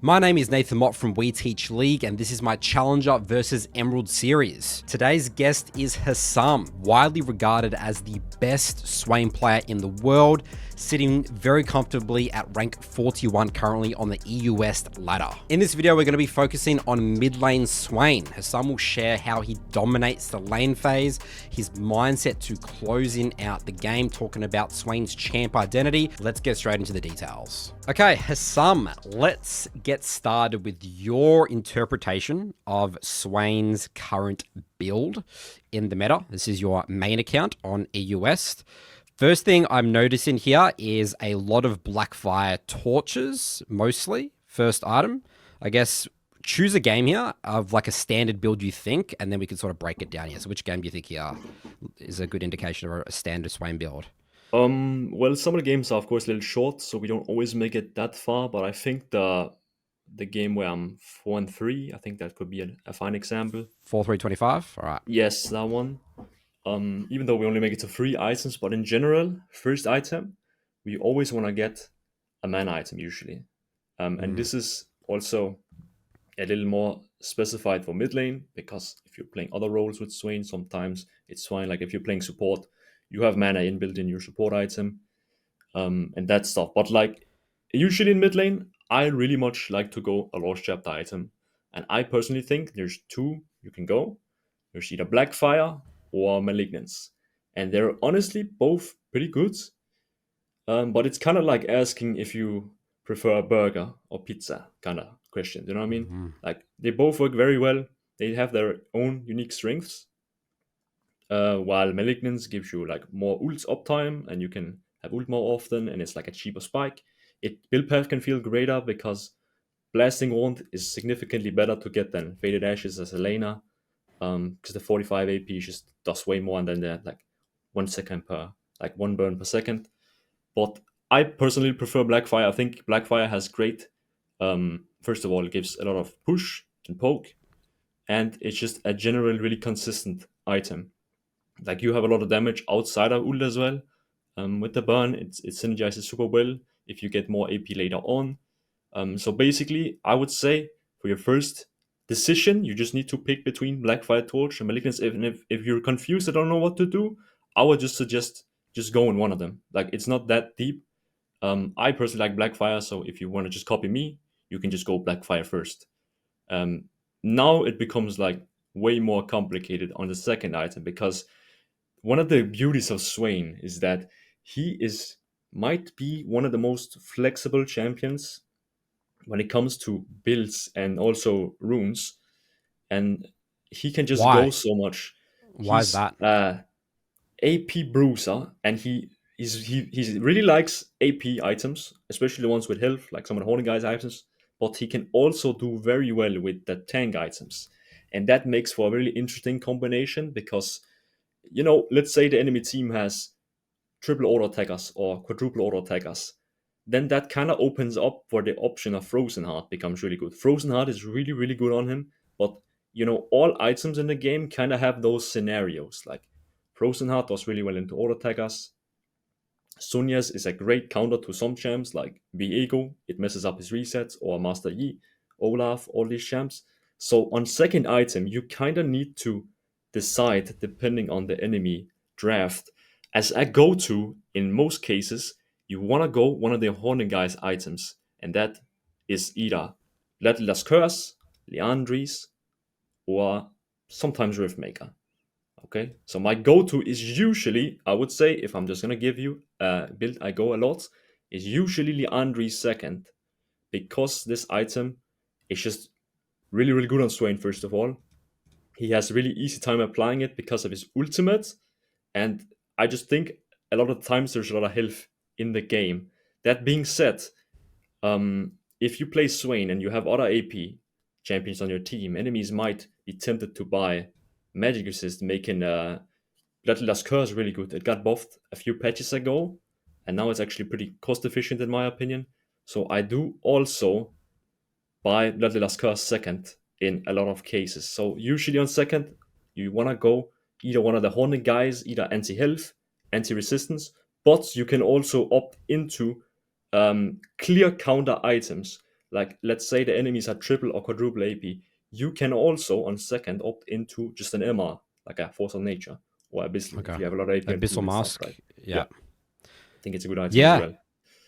My name is Nathan Mott from weteachleague, and this is my Challenger versus Emerald series. Today's guest is Husum, widely regarded as the best Swain player in the world, sitting very comfortably at rank 41 currently on the EU West ladder. In this video, we're going to be focusing on mid lane Swain. Husum will share how he dominates the lane phase, his mindset to closing out the game, talking about Swain's champ identity. Let's get straight into the details. Okay, Husum, let's get started with your interpretation of Swain's current build in the meta. This is your main account on EU West. First thing I'm noticing here is a lot of Blackfire torches, mostly. First item. I guess choose a game here of like a standard build you think, and then we can sort of break it down here. So which game do you think here is a good indication of a standard Swain build? Well, some of the games are of course a little short, so we don't always make it that far. But I think the game where I'm 4-3, I think that could be a fine example. 4-3-25. All right. Yes, that one. Even though we only make it to 3 items, but in general, first item, we always want to get a mana item usually. And this is also a little more specified for mid lane, because if you're playing other roles with Swain, sometimes it's fine. Like if you're playing support, you have mana inbuilt in your support item, and that stuff. But like usually in mid lane, I really much like to go a Lost Chapter item. And I personally think there's 2 you can go. There's either Blackfire or Malignance. And they're honestly both pretty good. But it's kind of like asking if you prefer a burger or pizza kind of question. You know what I mean? Like they both work very well. They have their own unique strengths. While Malignance gives you like more ult uptime, and you can have ult more often, and it's like a cheaper spike. Build path can feel greater because Blasting Wand is significantly better to get than Faded Ashes as a laner, because the 45 AP just does way more than the like 1 second per, like 1 burn per second. But I personally prefer Blackfire. I think Blackfire has great. First of all, it gives a lot of push and poke, and it's just a generally really consistent item. Like you have a lot of damage outside of ult as well. With the burn, it synergizes super well if you get more AP later on. So basically, I would say for your first decision, you just need to pick between Blackfire Torch and Malignance. If you're confused, I don't know what to do, I would just suggest just go in one of them. Like it's not that deep. I personally like Blackfire, so if you want to just copy me, you can just go Blackfire first. Now it becomes like way more complicated on the second item, because one of the beauties of Swain is that he might be one of the most flexible champions when it comes to builds and also runes, and he can just go Why? so much. Why is He's that? AP bruiser, and he really likes AP items, especially the ones with health, like some of the Horny Guys items. But he can also do very well with the tank items, and that makes for a really interesting combination. Because let's say the enemy team has triple auto attackers or quadruple auto attackers, then that kind of opens up for the option of Frozen Heart becomes really good. Frozen Heart is really, really good on him, but all items in the game kind of have those scenarios. Like Frozen Heart does really well into auto attackers. Sunya's is a great counter to some champs like Viego. It messes up his resets, or Master Yi, Olaf, all these champs. So on second item, you kind of need to decide depending on the enemy draft. As a go-to, in most cases, you want to go one of the Horny Guys items, and that is either Bloodletter's Curse, Liandry's, or sometimes Riftmaker. Okay, so my go-to is usually, I would say, if I'm just gonna give you a build I go a lot, is usually Liandry's second, because this item is just really, really good on Swain. First of all, he has really easy time applying it because of his ultimate, and I just think a lot of times there's a lot of health in the game. That being said, if you play Swain and you have other AP champions on your team, enemies might be tempted to buy Magic Resist, making Bloodletter's Curse really good. It got buffed a few patches ago, and now it's actually pretty cost efficient in my opinion. So I do also buy Bloodletter's Curse second in a lot of cases. So usually on second, you want to go either one of the Hornet guys, either anti-health, anti-resistance, but you can also opt into clear counter items Like, let's say the enemies are triple or quadruple AP, you can also on second opt into just an MR, like a Force of Nature or Abyssal, if Okay. you have a lot of AP on team Abyssal and stuff, Mask. right? Yeah. Yeah, I think it's a good item as Yeah. well.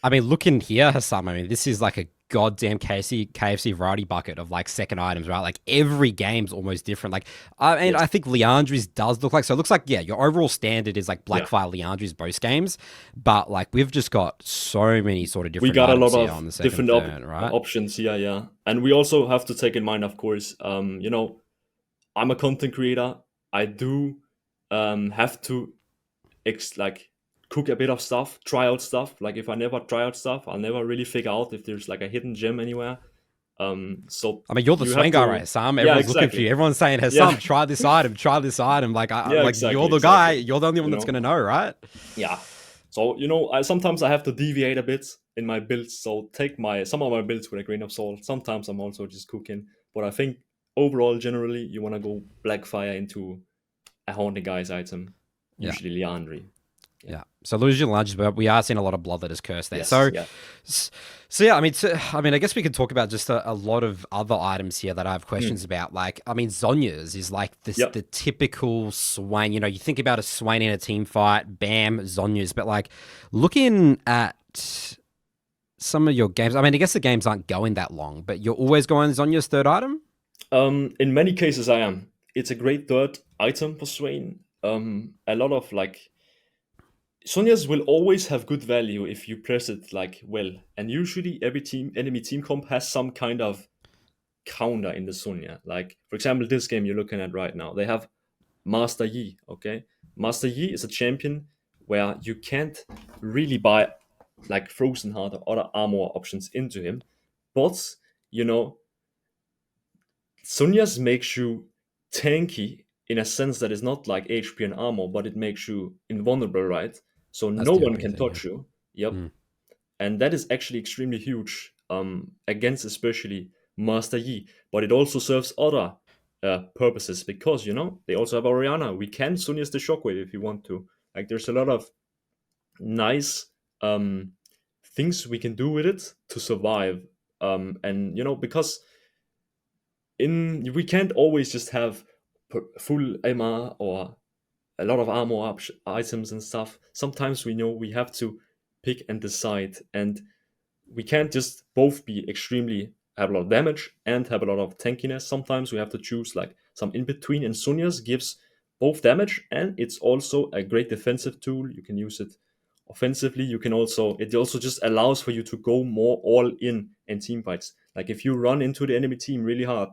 I mean, look in here, Husum. I mean, this is like a goddamn KFC variety bucket of like second items, right? Like every game's almost different. Like, Yes. I think Liandry's does look like, so it looks like, yeah, your overall standard is like Yeah. Blackfire Liandry's both games, but like we've just got so many sort of We different got a items lot here of on the second different turn, right? options here, yeah. And we also have to take in mind, of course, I'm a content creator. I do have to like cook a bit of stuff, try out stuff. Like if I never try out stuff, I'll never really figure out if there's like a hidden gem anywhere. So I mean, you're the you have Swain guy, to, right, Husum? yeah, Everyone's looking for exactly, you. Everyone's saying, yeah, Husum, try this item, try this item. Like, yeah, like you're exactly, the guy. exactly. You're the only one You that's know, gonna know, right? yeah. So I sometimes I have to deviate a bit in my builds. So take some of my builds with a grain of salt. Sometimes I'm also just cooking, but I think overall, generally, you want to go Blackfire into a Haunting Guys item, Yeah. usually Liandry. Yeah. So lose your lunges, but we are seeing a lot of Bloodletters curse there. Yes, So, yeah. so yeah, I mean, I guess we could talk about just a lot of other items here that I have questions about. Like, I mean, Zonya's is like this, Yep. the typical Swain. You think about a Swain in a team fight, bam, Zonya's. But like, looking at some of your games, I mean, I guess the games aren't going that long, but you're always going Zonya's third item. In many cases, I am. It's a great third item for Swain. A lot of like Sonya's will always have good value if you press it like well, and usually every enemy team comp has some kind of counter in the Sonya. Like for example, this game you're looking at right now, they have Master Yi. Okay, Master Yi is a champion where you can't really buy like Frozen Heart or other armor options into him, but you know Sonya's makes you tanky in a sense that is not like HP and armor, but it makes you invulnerable, right? So That's no the one OP can thing. Yeah. touch you. Yep. Mm. And that is actually extremely huge against especially Master Yi. But it also serves other purposes because, they also have Oriana. We can Sonya's the Shockwave if you want to. Like there's a lot of nice things we can do with it to survive. And, because we can't always just have full MR or a lot of armor items and stuff. Sometimes we know we have to pick and decide, and we can't just both be extremely have a lot of damage and have a lot of tankiness. Sometimes we have to choose like some in between, and Sonya's gives both damage and it's also a great defensive tool. You can use it offensively. It also just allows for you to go more all in team fights. Like if you run into the enemy team really hard,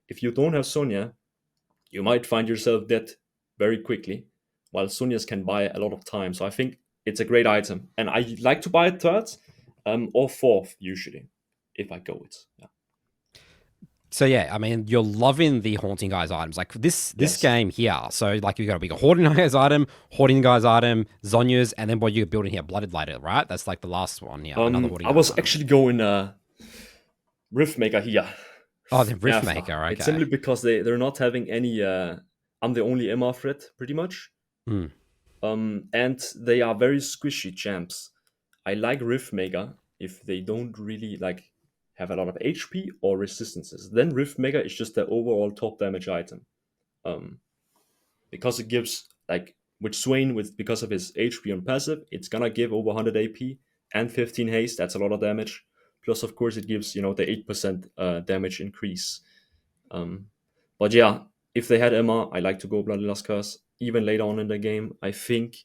if you don't have Sonya, you might find yourself dead very quickly, while Sonya's can buy a lot of time. So I think it's a great item, and I like to buy it third or fourth usually if I go it. Yeah. So yeah, I mean, you're loving the Haunting Guys items. Like this Yes. game here. So like you got a big Haunting Guys item, Zonya's, and then what you're building here, Bloodletter, right? That's like the last one here. Another Haunting I Guys was item. actually going Riftmaker here. Oh, the After. Riftmaker. It's Okay. simply because they're not having any. I'm the only MR threat pretty much. Hmm. And they are very squishy champs. I like Riftmaker if they don't really like have a lot of HP or resistances. Then Riftmaker is just the overall top damage item. Because it gives like with Swain because of his HP and passive, it's gonna give over 100 AP and 15 haste. That's a lot of damage. Plus, of course, it gives the 8% damage increase. But yeah, if they had Emma, I like to go Bloodletter's Curse. Even later on in the game, I think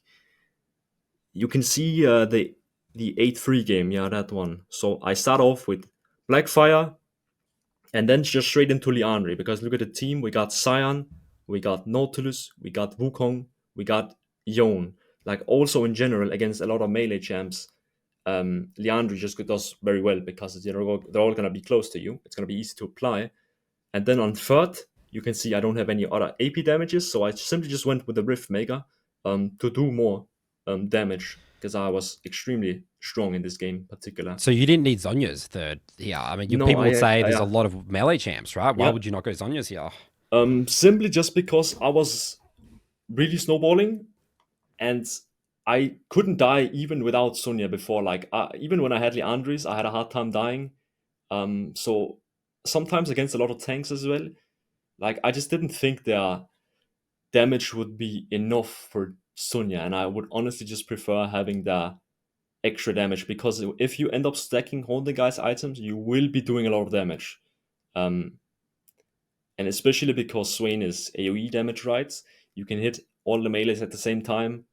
you can see the 8-3 game, yeah, that one. So I start off with Blackfire, and then just straight into Liandry, because look at the team. We got Cyan, we got Nautilus, we got Wukong, we got Yone. Like also in general against a lot of melee champs, Liandry just does very well because they're all going to be close to you. It's going to be easy to apply. And then on third, you can see I don't have any other AP damages, so I simply just went with the Rift Maker to do more damage because I was extremely strong in this game in particular. So you didn't need Zonya's third here. I mean, No, people would say there's a yeah. lot of melee champs, right? Why Yeah. would you not go Zonya's here? Simply just because I was really snowballing and I couldn't die even without Sonya before. Like even when I had Leandris, I had a hard time dying. So sometimes against a lot of tanks as well, like I just didn't think their damage would be enough for Sonya, and I would honestly just prefer having the extra damage, because if you end up stacking holding guys items, you will be doing a lot of damage. Um, and especially because Swain is AoE damage, right? You can hit all the melees at the same time.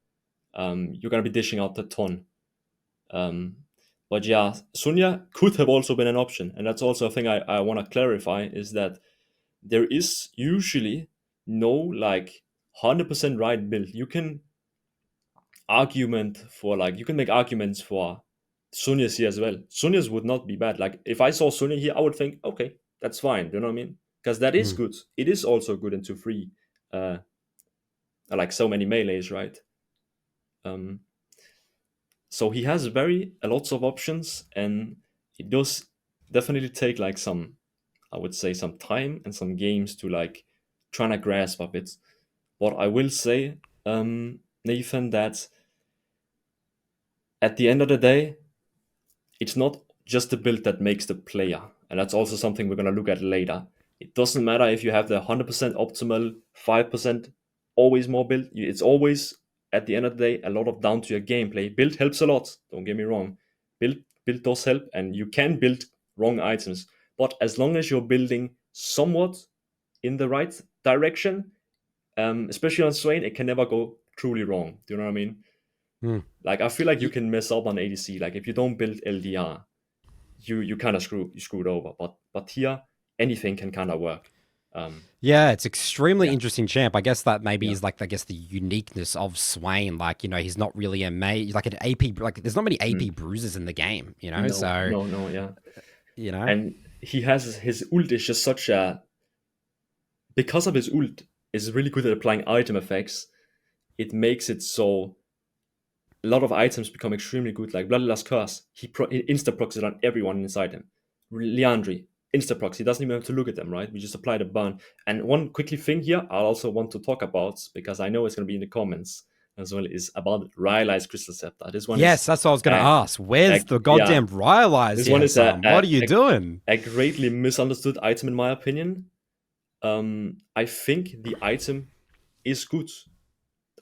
You're gonna be dishing out a ton. Um, but yeah, Sonya could have also been an option, and that's also a thing I want to clarify, is that there is usually no like 100% right build. You can make arguments for Sonya's here as well. Sonya's would not be bad. Like if I saw Sonya here, I would think, okay, that's fine. You know what I mean? Because that is good. It is also good into free, uh, like so many melees, right? Um, so he has lots of options, and it does definitely take like some, I would say, some time and some games to like trying to grasp of it. But I will say, Nathan, that at the end of the day, it's not just the build that makes the player, and that's also something we're going to look at later. It doesn't matter if you have the 100% optimal 5% always more build. It's always, at the end of the day, a lot of down to your gameplay. Build helps a lot, don't get me wrong. Build does help, and you can build wrong items, but as long as you're building somewhat in the right direction, especially on Swain, it can never go truly wrong. Do you know what I mean? Mm. Like I feel like you can mess up on ADC. Like if you don't build LDR, you kind of screwed over. But here, anything can kind of work. Yeah, it's extremely Yeah, interesting champ. I guess that maybe yeah. is like, I guess, the uniqueness of Swain. Like, he's not really a mage, like an AP, like there's not many AP Mm. bruisers in the game, No, so, no, no, yeah. you know. And he has his ult is just such a, because of his ult is really good at applying item effects. It makes it so a lot of items become extremely good. Like Bloodletter's Curse, he insta procs it on everyone inside him. Leandri, insta procs. He doesn't even have to look at them, right? We just apply the burn. And one quickly thing here, I also want to talk about, because I know it's going to be in the comments as well, is about Rylai's Crystal Scepter. This one is, Yes, that's what I was going to ask. Where's the yeah, goddamn Rylai's this here, one is Husum? What are you doing? a greatly misunderstood item in my opinion. I think the item is good.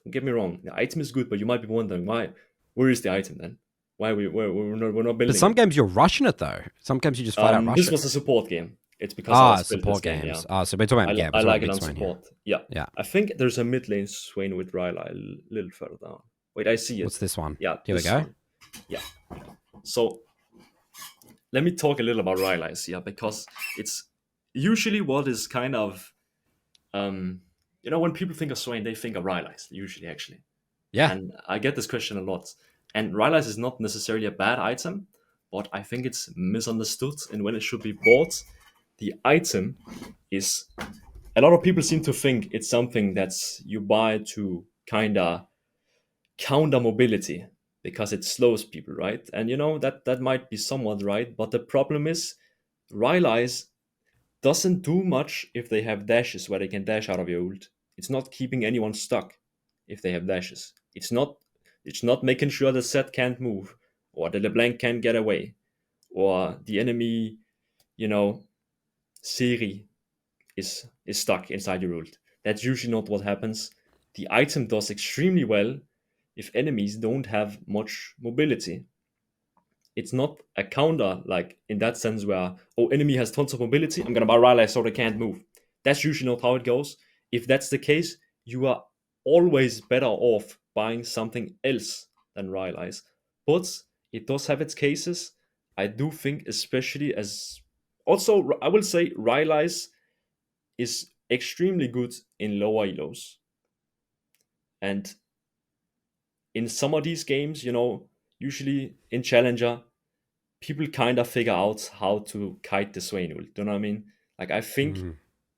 Don't get me wrong, the item is good, but you might be wondering why. Where is the item then? Why we're not But building some it? games you're rushing it though. Some games you just flat out rush This it. was a support game. It's because I was built this Support game. games. Yeah, So we're talking about, we're I talking like about it big on Swain here. support. Yeah, Yeah. I think there's a mid lane Swain with Rylai a little further down. Wait, I see it. What's this one? Yeah, Here we this go. one. Yeah. So let me talk a little about Rylai's here, because it's usually what is kind of, when people think of Swain, they think of Rylai's usually, actually. Yeah. And I get this question a lot. And Rylai's is not necessarily a bad item, but I think it's misunderstood. And when it should be bought, the item is, a lot of people seem to think it's something that's you buy to kind of counter mobility, because it slows people, right? And that might be somewhat right, but the problem is Rylai's doesn't do much if they have dashes where they can dash out of your ult. It's not keeping anyone stuck if they have dashes. It's not making sure the set can't move, or the LeBlanc can't get away, or the enemy, you know, Siri is stuck inside your ult. That's usually not what happens. The item does extremely well if enemies don't have much mobility. It's not a counter, like in that sense where, oh, enemy has tons of mobility, I'm gonna buy Rylai so they can't move. That's usually not how it goes. If that's the case, you are always better off buying something else than Rylai's. But it does have its cases. I do think, especially as, also I will say Rylai's is extremely good in lower elos. And in some of these games, usually in Challenger, people kind of figure out how to kite the Swain ult. Do you know what I mean? Like I think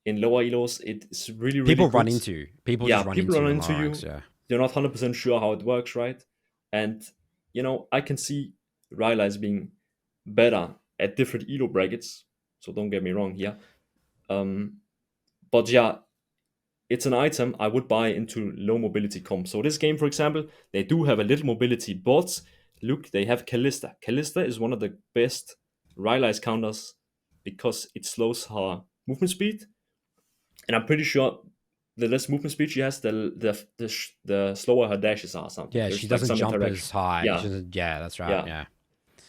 in lower elos, it's really, really People good. People Yeah, just run people into run in into lower you. ranks, yeah. They're not 100% sure how it works, right? And I can see Rylai as being better at different elo brackets. So don't get me wrong here. But yeah, it's an item I would buy into low mobility comp. So this game, for example, they do have a little mobility, but look, they have Callista. Callista is one of the best Rylai's counters because it slows her movement speed, and I'm pretty sure the less movement speed she has, the slower her dashes are. Or something. Yeah, she There's like doesn't some jump interaction. as high. Yeah, Yeah, that's right. yeah. Yeah.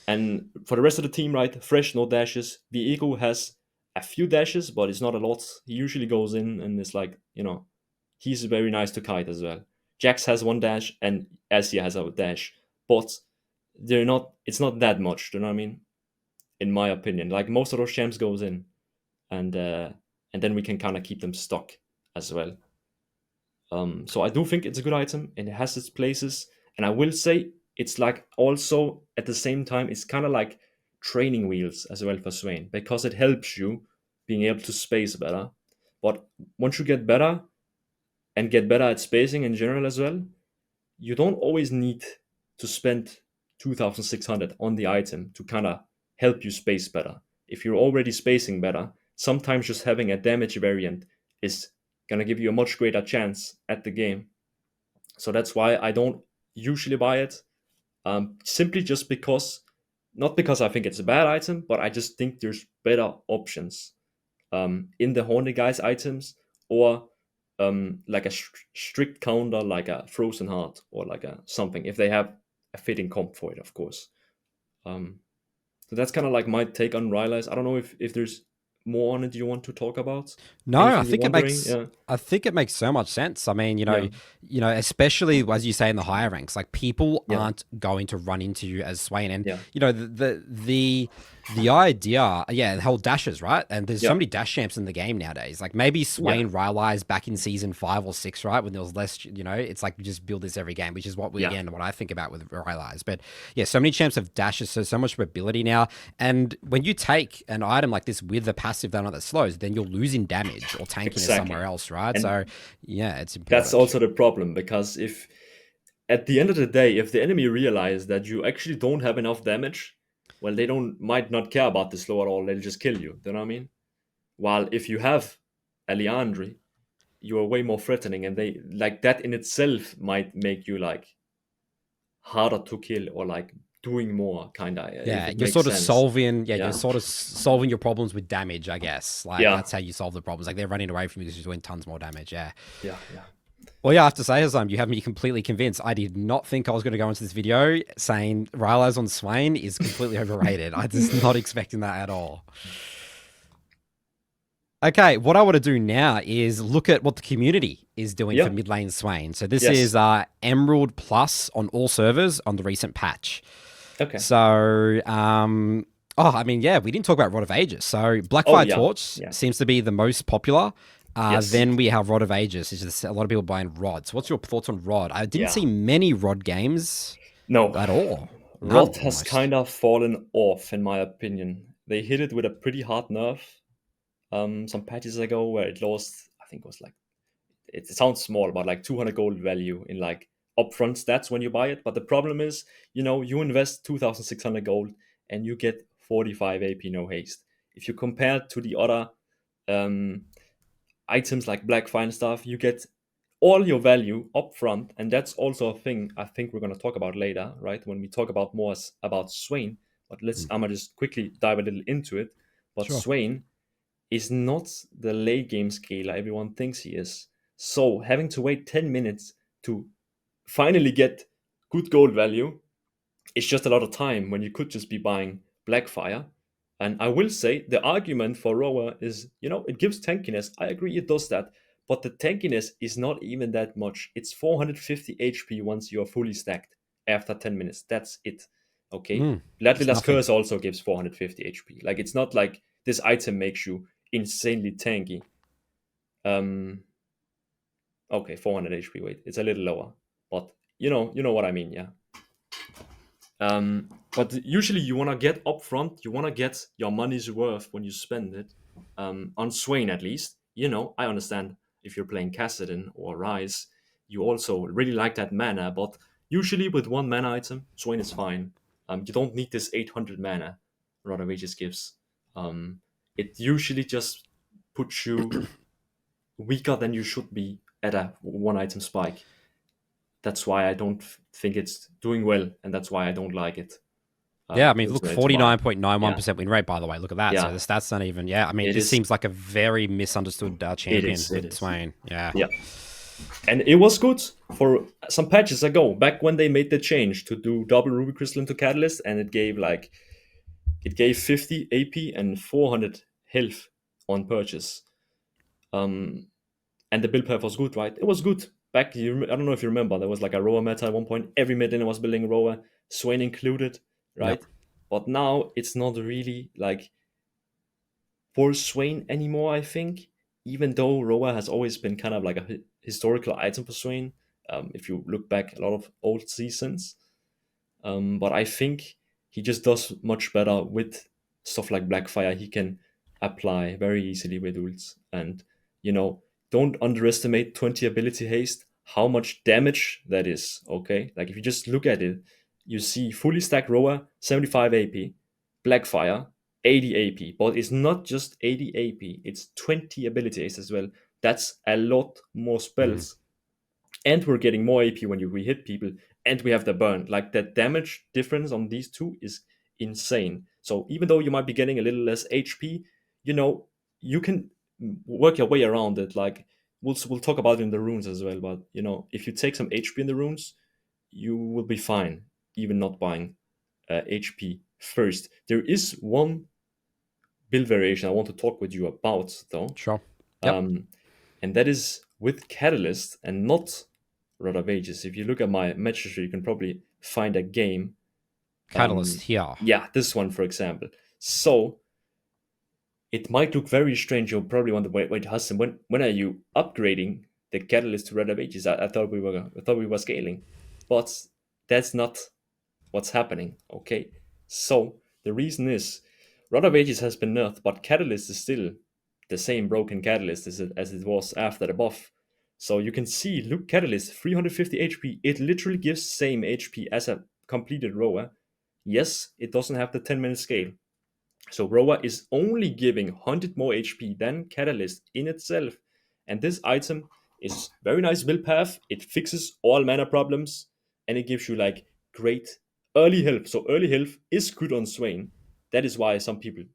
And for the rest of the team, right, Fresh, no dashes. The Ego has a few dashes, but it's not a lot. He usually goes in and is like, he's very nice to kite as well. Jax has one dash and Asia has a dash, but it's not that much, do you know what I mean? In my opinion. Like most of those champs goes in and then we can kind of keep them stuck as well. So I do think it's a good item and it has its places. And I will say it's like also at the same time, it's kind of like training wheels as well for Swain because it helps you being able to space better. But once you get better and get better at spacing in general as well, you don't always need to spend 2600 on the item to kind of help you space better. If you're already spacing better, sometimes just having a damage variant is going to give you a much greater chance at the game. So that's why I don't usually buy it. Simply just because, not because I think it's a bad item, but I just think there's better options in the Horny Guys items, or like a strict counter, like a Frozen Heart or like a something, if they have a fitting comp for it, of course. So that's kind of like my take on Rylai's. I don't know if there's more on it you want to talk about. No, Anything you're wondering? Yeah. I think it makes so much sense. I mean, Yeah. especially as you say in the higher ranks, like people Yeah. aren't going to run into you as Swain, and Yeah. the idea, the whole dashes, right? And there's Yeah. so many dash champs in the game nowadays. Like maybe Swain Rylai's back in season 5 or 6, right? When there was less, it's like we just build this every game, which is what what I think about with Rylai's. But yeah, so many champs have dashes, so much mobility now. And when you take an item like this with a passive that slows, then you're losing damage or tankiness somewhere else, right? And so yeah, it's important. that's also the problem, because if at the end of the day, if the enemy realize that you actually don't have enough damage, well, they might not care about the slow at all. They'll just kill you. Do you know what I mean? While if you have a Leandri, you are way more threatening, and they like that in itself might make you like harder to kill, or like doing more kind of. Yeah, if it you're makes sort of sense. solving. Yeah, you're sort of solving your problems with damage, I guess. Like that's how you solve the problems. Like they're running away from you because you're doing tons more damage. Yeah. Yeah. Well, yeah, I have to say, Husum, you have me completely convinced. I did not think I was going to go into this video saying Rylai's on Swain is completely overrated. I was not expecting that at all. Okay, what I want to do now is look at what the community is doing for mid lane Swain. So this is Emerald Plus on all servers on the recent patch. Okay. So, I mean, we didn't talk about Rod of Ages. So Blackfire Torch seems to be the most popular. Then we have Rod of Ages. It's just a lot of people buying Rod. So what's your thoughts on Rod? I didn't see many Rod games at all. Rod has kind of fallen off, in my opinion. They hit it with a pretty hard nerf some patches ago, where it lost, I think it was like, it sounds small, but like 200 gold value in like upfront stats when you buy it. But the problem is, you invest 2,600 gold and you get 45 AP no haste. If you compare it to the other items like Blackfire and stuff, you get all your value up front. And that's also a thing I think we're going to talk about later, right? When we talk about more about Swain. But I'm going to just quickly dive a little into it. But Swain is not the late game scaler everyone thinks he is. So having to wait 10 minutes to finally get good gold value is just a lot of time when you could just be buying Blackfire. And I will say the argument for Rower is, it gives tankiness. I agree it does that. But the tankiness is not even that much. It's 450 HP once you are fully stacked after 10 minutes. That's it. Okay? Bloodletter's Curse also gives 450 HP. Like, it's not like this item makes you insanely tanky. Okay, 400 HP. Wait, it's a little lower. But you know what I mean, yeah. But usually you want to get upfront, you want to get your money's worth when you spend it. On Swain, at least. I understand if you're playing Kassadin or Rise, you also really like that mana, but usually with one mana item, Swain is fine. You don't need this 800 mana Rod of Ages gives. It usually just puts you weaker than you should be at a one item spike. That's why I don't think it's doing well, and that's why I don't like it. Yeah, I mean, look, ultimately to buy. 49.91% win rate, by the way. Look at that. So Yeah, the stats don't even, yeah. I mean, it this is. seems like a very misunderstood It champion is. It with is. Swain. Yeah. Yeah. And it was good for some patches ago, back when they made the change to do double Ruby Crystal into Catalyst, and it gave 50 AP and 400 health on purchase. And the build path was good, right? It was good. Back, I don't know if you remember, there was like a Roa meta at one point. Every mid laner was building Roa, Swain included, Yep. right? But now it's not really like for Swain anymore, I think. Even though Roa has always been kind of like a historical item for Swain, if you look back a lot of old seasons. But I think he just does much better with stuff like Blackfire. He can apply very easily with ults. And, you know, don't underestimate 20 ability haste, how much damage that is, okay? Like, if you just look at it, you see fully stacked Roa, 75 AP, Blackfire, 80 AP. But it's not just 80 AP, it's 20 ability haste as well. That's a lot more Mm. spells, and we're getting more AP when we hit people, and we have the burn. Like, the damage difference on these two is insane. So even though you might be getting a little less HP, you know, you can work your way around it. Like, we'll talk about it in the runes as well. But you know, if you take some HP in the runes, you will be fine, even not buying HP first. There is one build variation I want to talk with you about, though. Sure. Yep. Um, and that is with Catalyst and not Rod of Ages. If you look at my match history, you can probably find a game. Catalyst here. Yeah, this one, for example. So it might look very strange. You'll probably wonder, wait, Husum, when are you upgrading the Catalyst to Rod of Ages? I thought we were scaling, but that's not what's happening. Okay, so the reason is Rod of Ages has been nerfed, but Catalyst is still the same broken Catalyst as it was after the buff. So you can see, look, Catalyst 350 HP. It literally gives same HP as a completed Roa. Yes, it doesn't have the 10-minute scale. So Roa is only giving 100 more HP than Catalyst in itself. And this item is very nice build path. It fixes all mana problems, and it gives you like great early health. So early health is good on Swain. That is why some people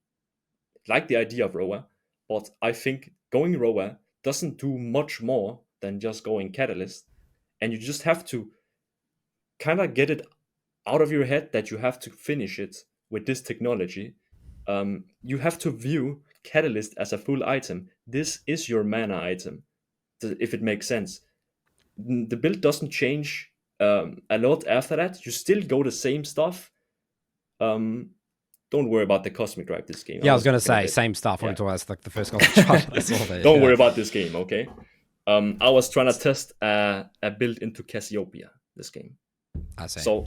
like the idea of Roa. But I think going Roa doesn't do much more than just going Catalyst. And you just have to kind of get it out of your head that you have to finish it with this technology. You have to view Catalyst as a full item. This is your mana item, if it makes sense. The build doesn't change a lot after that. You still go the same stuff. Don't worry about the cosmic drive this game. Yeah, I was going to talking a say, bit. same stuff. Yeah. When it was like the first cosmic shot I saw there. Don't Yeah. worry about this game, okay? I was trying to test a build into Cassiopeia this game. I see. So,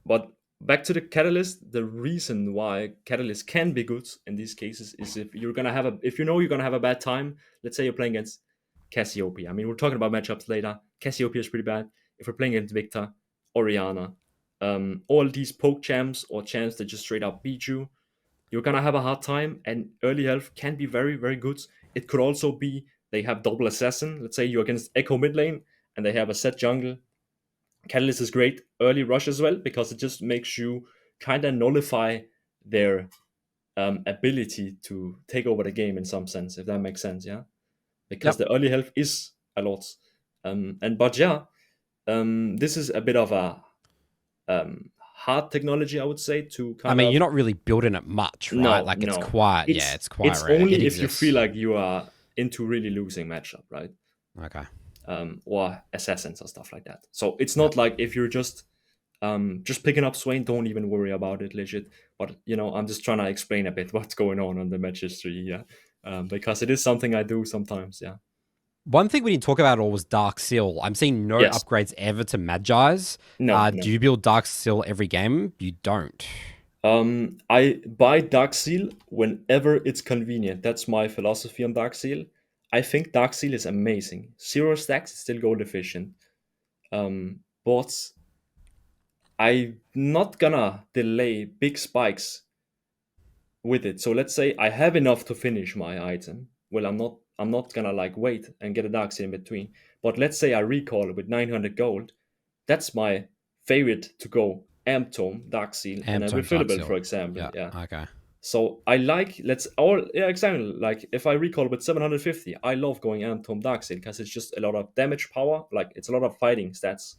but back to the Catalyst, the reason why Catalyst can be good in these cases is if you're gonna have if you know you're gonna have a bad time. Let's say you're playing against Cassiopeia. I mean, we're talking about matchups later. Cassiopeia is pretty bad. If we're playing against Victor, Oriana, all these poke champs or champs that just straight up beat you, you're gonna have a hard time. And early health can be very, very good. It could also be they have double assassin. Let's say you're against Echo mid lane and they have a set jungle. Catalyst is great early rush as well because it just makes you kind of nullify their ability to take over the game in some sense, if that makes sense, yeah. Because Yep. the early health is a lot, but yeah, this is a bit of a hard technology, I would say, to I kind mean, of. you're not really building it much, right? No, Like it's no, quite, yeah, it's quite it's rare. only It if you exists. feel like you are into really losing matchup, right? Okay. Or assassins or stuff like that. So it's Yeah. not like if you're just picking up Swain, don't even worry about it, legit. But you know, I'm just trying to explain a bit what's going on the match history, yeah, because it is something I do sometimes, yeah. One thing we didn't talk about at all was Dark Seal. I'm seeing no Yes, upgrades ever to Mejais. no, Do no. you build Dark Seal every game? You don't. I buy Dark Seal whenever it's convenient. That's my philosophy on Dark Seal. I think Dark Seal is amazing. 0 stacks is still gold efficient. But I'm not gonna delay big spikes with it. So let's say I have enough to finish my item. Well, I'm not gonna like wait and get a dark seal in between. But let's say I recall with 900 gold. That's my favorite to go Amp Tome, Dark Seal, and a Amptone Dark refillable, Seal. for example. Yeah. Yeah. Okay. So I like exactly. Like if I recall with 750, I love going Amp Tome Dark Seal because it's just a lot of damage power. Like it's a lot of fighting stats.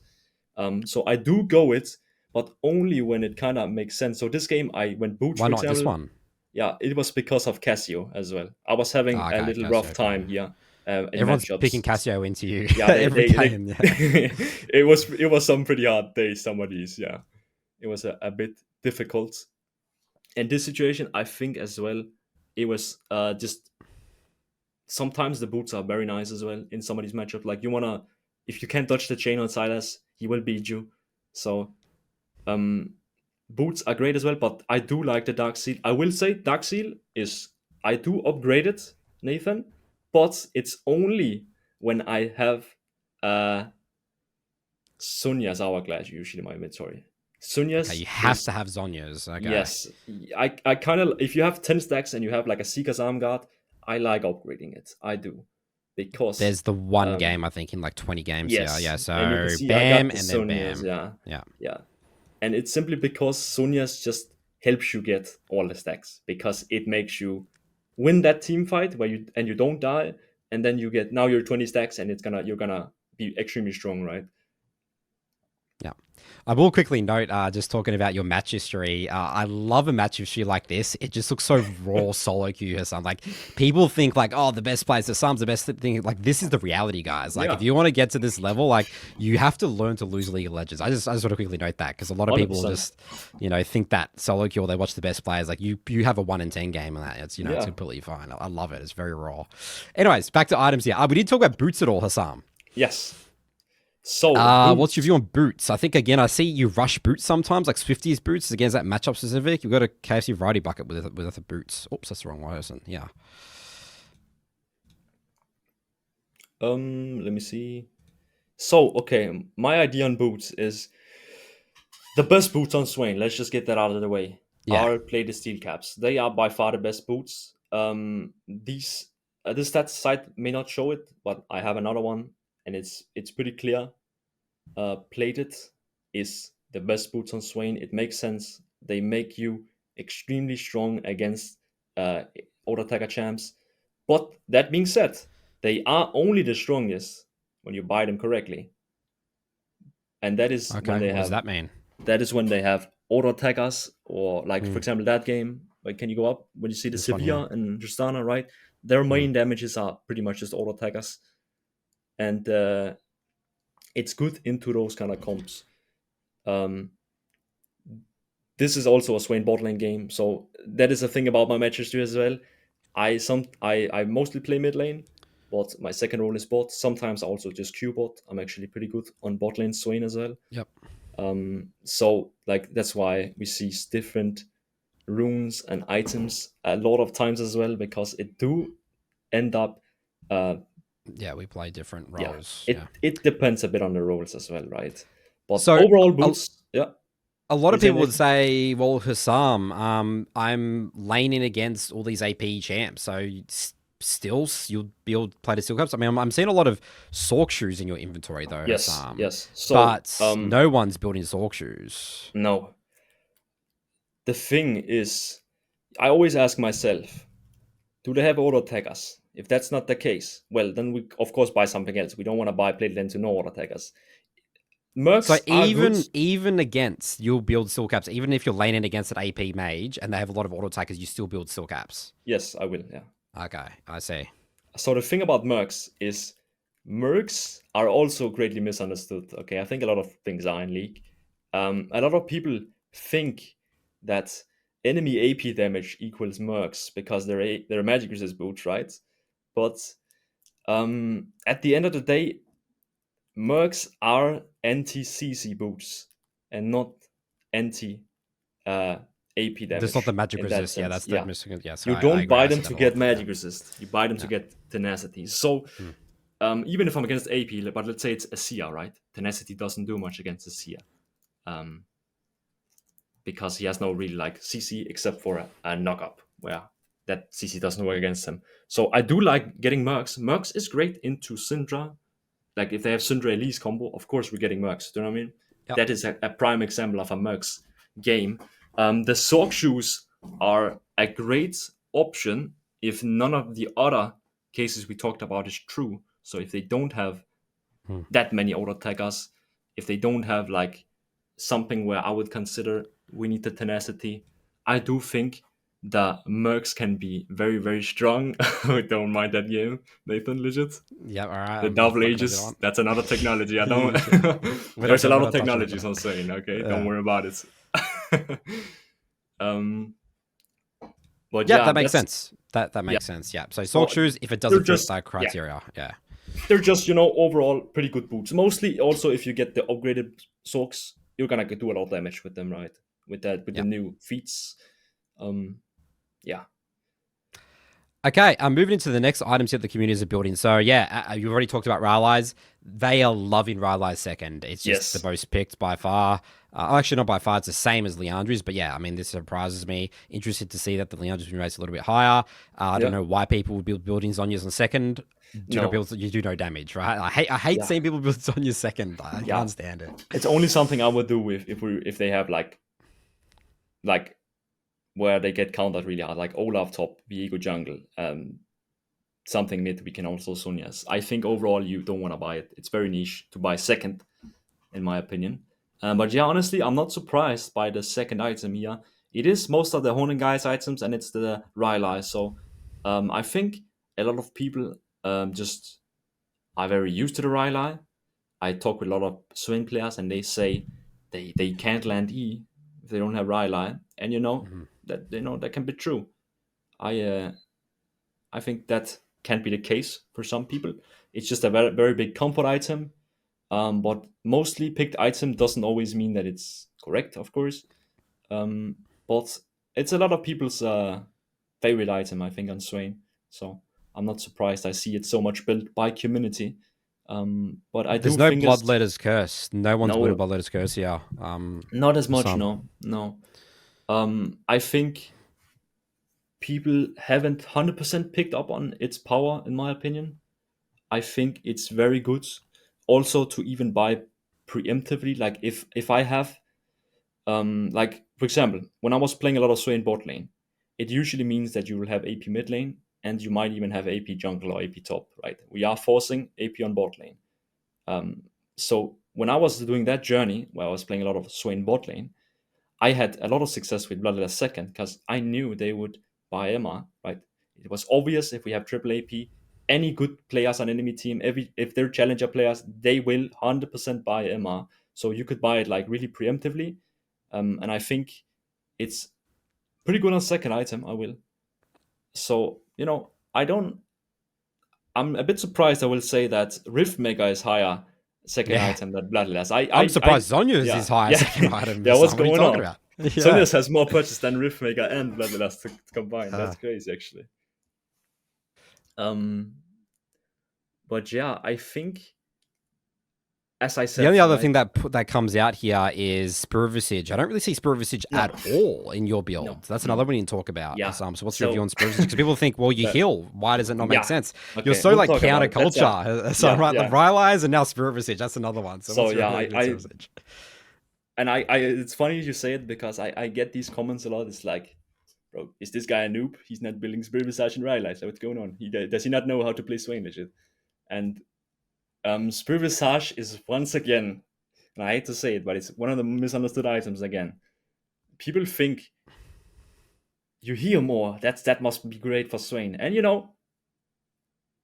So I do go it, but only when it kind of makes sense. So this game, I went boots, Why for not this example. one? Yeah, it was because of Cassio as well. I was having a Okay, little rough Casio, cool. time here in Everyone's picking matchups. Casio into you Yeah, every game. Yeah. it was some pretty hard days. Some of these, yeah, it was a bit difficult. In this situation, I think as well, it was just sometimes the boots are very nice as well in some of these matchups. Like you wanna, if you can't dodge the chain on Silas, he will beat you. So um, boots are great as well, but I do like the Dark Seal. I will say Dark Seal is, I do upgrade it, Nathan, but it's only when I have uh Sunya's Hourglass usually in my inventory. Okay, Sunya's you have is, to have Zonias. Okay. yes. I kind of, if you have 10 stacks and you have like a Seeker's Arm Guard, I like upgrading it. I do. Because There's the one um game, I think, in like 20 games. Yeah. yes, Yeah. and you can So see I got bam the and then Sunya's, bam. yeah. Yeah. Yeah. And it's simply because Sunya's just helps you get all the stacks because it makes you win that team fight where you don't die, and then you get, now you're 20 stacks and you're gonna be extremely strong, right? Yeah. I will quickly note, just talking about your match history, I love a match history like this. It just looks so raw solo queue, Hassan. Like, people think, like, oh, the best players, Hassan's the best thing. Like, this is the reality, guys. Like, if Yeah, you want to get to this level, like, you have to learn to lose League of Legends. I just want to quickly note that, because a lot of people 100%. just, think that solo queue, or they watch the best players. Like, you have a 1 in 10 game, and that it's, it's Yeah. completely fine. I love it. It's very raw. Anyways, back to items here. We didn't talk about boots at all, Hassan. Yes. So What's your view on boots? I think, again, I see you rush boots sometimes, like Swifties boots. Again, is that matchup specific? You've got a KFC variety bucket with the boots. Oops, that's the wrong person. Yeah. let me see. So okay, my idea on boots is the best boots on Swain. Let's just get that out of the way. Yeah. Are plated steel caps. They are by far the best boots. These this stats site may not show it, but I have another one, and it's pretty clear. Plated is the best boots on Swain. It makes sense. They make you extremely strong against auto attacker champs. But that being said, they are only the strongest when you buy them correctly, and that is when Okay. they What does have that mean? auto attackers, or like for Mm, example that game. Like, can you go up when you see the this one here. Sevilla and Justana, right? Their Mm. main damages are pretty much just auto attackers, and it's good into those kind of comps. Um, this is also a Swain bot lane game, so that is a thing about my matches too as well. I mostly play mid lane, but my second role is bot. Sometimes I also just Q bot. I'm actually pretty good on bot lane Swain as well. Yep. So like that's why we see different runes and items a lot of times as well, because it do end up Yeah, we play different yeah, roles. it Yeah. it depends a bit on the roles as well, right? But So overall a, boots, yeah. a lot of Is people would anything? say, well, Hussam, I'm laning against all these AP champs, so still you'll be able to play the steel cups. I mean, I'm seeing a lot of Sork shoes in your inventory though, Yes, Hussam, yes. So but no one's building Sork shoes. no. The thing is, I always ask myself, do they have auto attackers? If that's not the case, well, then we of course buy something else. We don't want to buy plate lane to no auto attackers. So Mercs are good. even against, you'll build steel caps, even if you're laning against an AP mage and they have a lot of auto attackers, you still build steel caps. Yes, I will. Yeah. Okay, I see. So the thing about mercs is, mercs are also greatly misunderstood. Okay, I think a lot of things are in League. A lot of people think that enemy AP damage equals mercs because they're magic resist boots, right? But at the end of the day, mercs are anti CC boots and not anti AP That's not the damage magic in that resist. Yeah, sense. that's the Yeah, missing. Yeah, so you I don't agree. I buy see them that to a lot. get magic Yeah. resist. You buy them to Yeah. get tenacity. So even if I'm against AP, but let's say it's a Sia, right? Tenacity doesn't do much against a Sia, because he has no really like CC except for a knock up, where that CC doesn't work against him. So I do like getting Mercs. Mercs is great into Syndra. Like if they have Syndra Elise combo, of course we're getting Mercs. Do you know what I mean? Yep. that is a prime example of a Mercs game. The Sork shoes are a great option if none of the other cases we talked about is true. So if they don't have Hmm. that many auto attackers, if they don't have like something where I would consider we need the tenacity, I do think the Mercs can be very, very strong. Don't mind that game, Nathan, legit. Yeah, all right. The I'm double not gonna get ages, on. that's another technology. I don't. We're There's a lot we're of not touching technologies that. on Swain, okay? Don't Yeah. worry about it. um, but Yeah, yeah, that makes that's sense. That yeah. makes sense. Yeah. So So Sork shoes, if it they're doesn't fit just that yeah, criteria, yeah. they're just overall pretty good boots. Mostly also if you get the upgraded socks, you're gonna do a lot of damage with them, right? With the Yeah. new feats. Um, yeah, Okay, I'm moving into the next items that the communities are building. So yeah, you've already talked about Rylai's. They are loving Rylai's second. It's just the yes, most picked by far. Actually, not by far. It's the same as Leandri's, but yeah, I mean, this surprises me. Interested to see that the Leandri's been raised a little bit higher. I don't yeah, know why people would build buildings on you on second. Do not no, build. You do no damage, right? I hate yeah, seeing people build on your second. I yeah. can't stand it. It's only something I would do if they have like where they get countered really hard, like Olaf top, Viego jungle, something mid we can also Sonya's. I think overall you don't want to buy it. It's very niche to buy second, in my opinion. But yeah, honestly, I'm not surprised by the second item here. It is most of the Honing guys items, and it's the Rylai. So I think a lot of people just are very used to the Rylai. I talk with a lot of Swain players, and they say they can't land E if they don't have Rylai, and Mhm. that can be true. I uh, I think that can be the case for some people. It's just a very very big comfort item, but mostly picked item doesn't always mean that it's correct, of course. But it's a lot of people's favorite item, I think, on Swain. So I'm not surprised I see it so much built by community. But I do There's no think it's Bloodletter's curse. No one's building no, Bloodletter's curse here. not as much. Some. No, no. I think people haven't 100% picked up on its power, in my opinion. I think it's very good also to even buy preemptively. Like if I have like for example, when I was playing a lot of Swain bot lane, it usually means that you will have AP mid lane and you might even have AP jungle or AP top, right? We are forcing AP on bot lane. So when I was doing that journey where I was playing a lot of Swain bot lane, I had a lot of success with Bloodletter second because I knew they would buy Emma, right? It was obvious if we have triple AP, any good players on enemy team, if they're challenger players, they will 100% buy Emma. So you could buy it like really preemptively. And I think it's pretty good on second item, I will. So, I'm a bit surprised I will say that Rift Mega is higher second Yeah. item than Bloodless. I'm surprised Zonya's Yeah, is higher yeah, second item yeah. for What's some. What are you going talking on? about? Yeah. Sonya's has more purchase than Riftmaker and Bloodlust to combine. Uh, That's crazy, actually. Um, but yeah, I think, as I the said, only other right? thing that comes out here is Spirit Visage. I don't really see Spirit Visage No, at all in your no, build. That's another no. one you didn't talk about. Yeah. So what's your view So on Spirit Visage? Because people think, well, you that, heal. Why does it not make yeah. sense? You're Okay, so we'll like talk about it. counterculture. So Yeah, right, the yeah. Rylai's and now Spirit Visage. That's another one. So So what's your yeah, opinion on Spirit Visage? and it's funny you say it because I get these comments a lot. It's like, bro, is this guy a noob? He's not building Spirit Visage and Rylai. So what's going on? Does he not know how to play Swain legit? And Spirit Visage is once again, and I hate to say it, but it's one of the misunderstood items again. People think you heal more. That must be great for Swain, and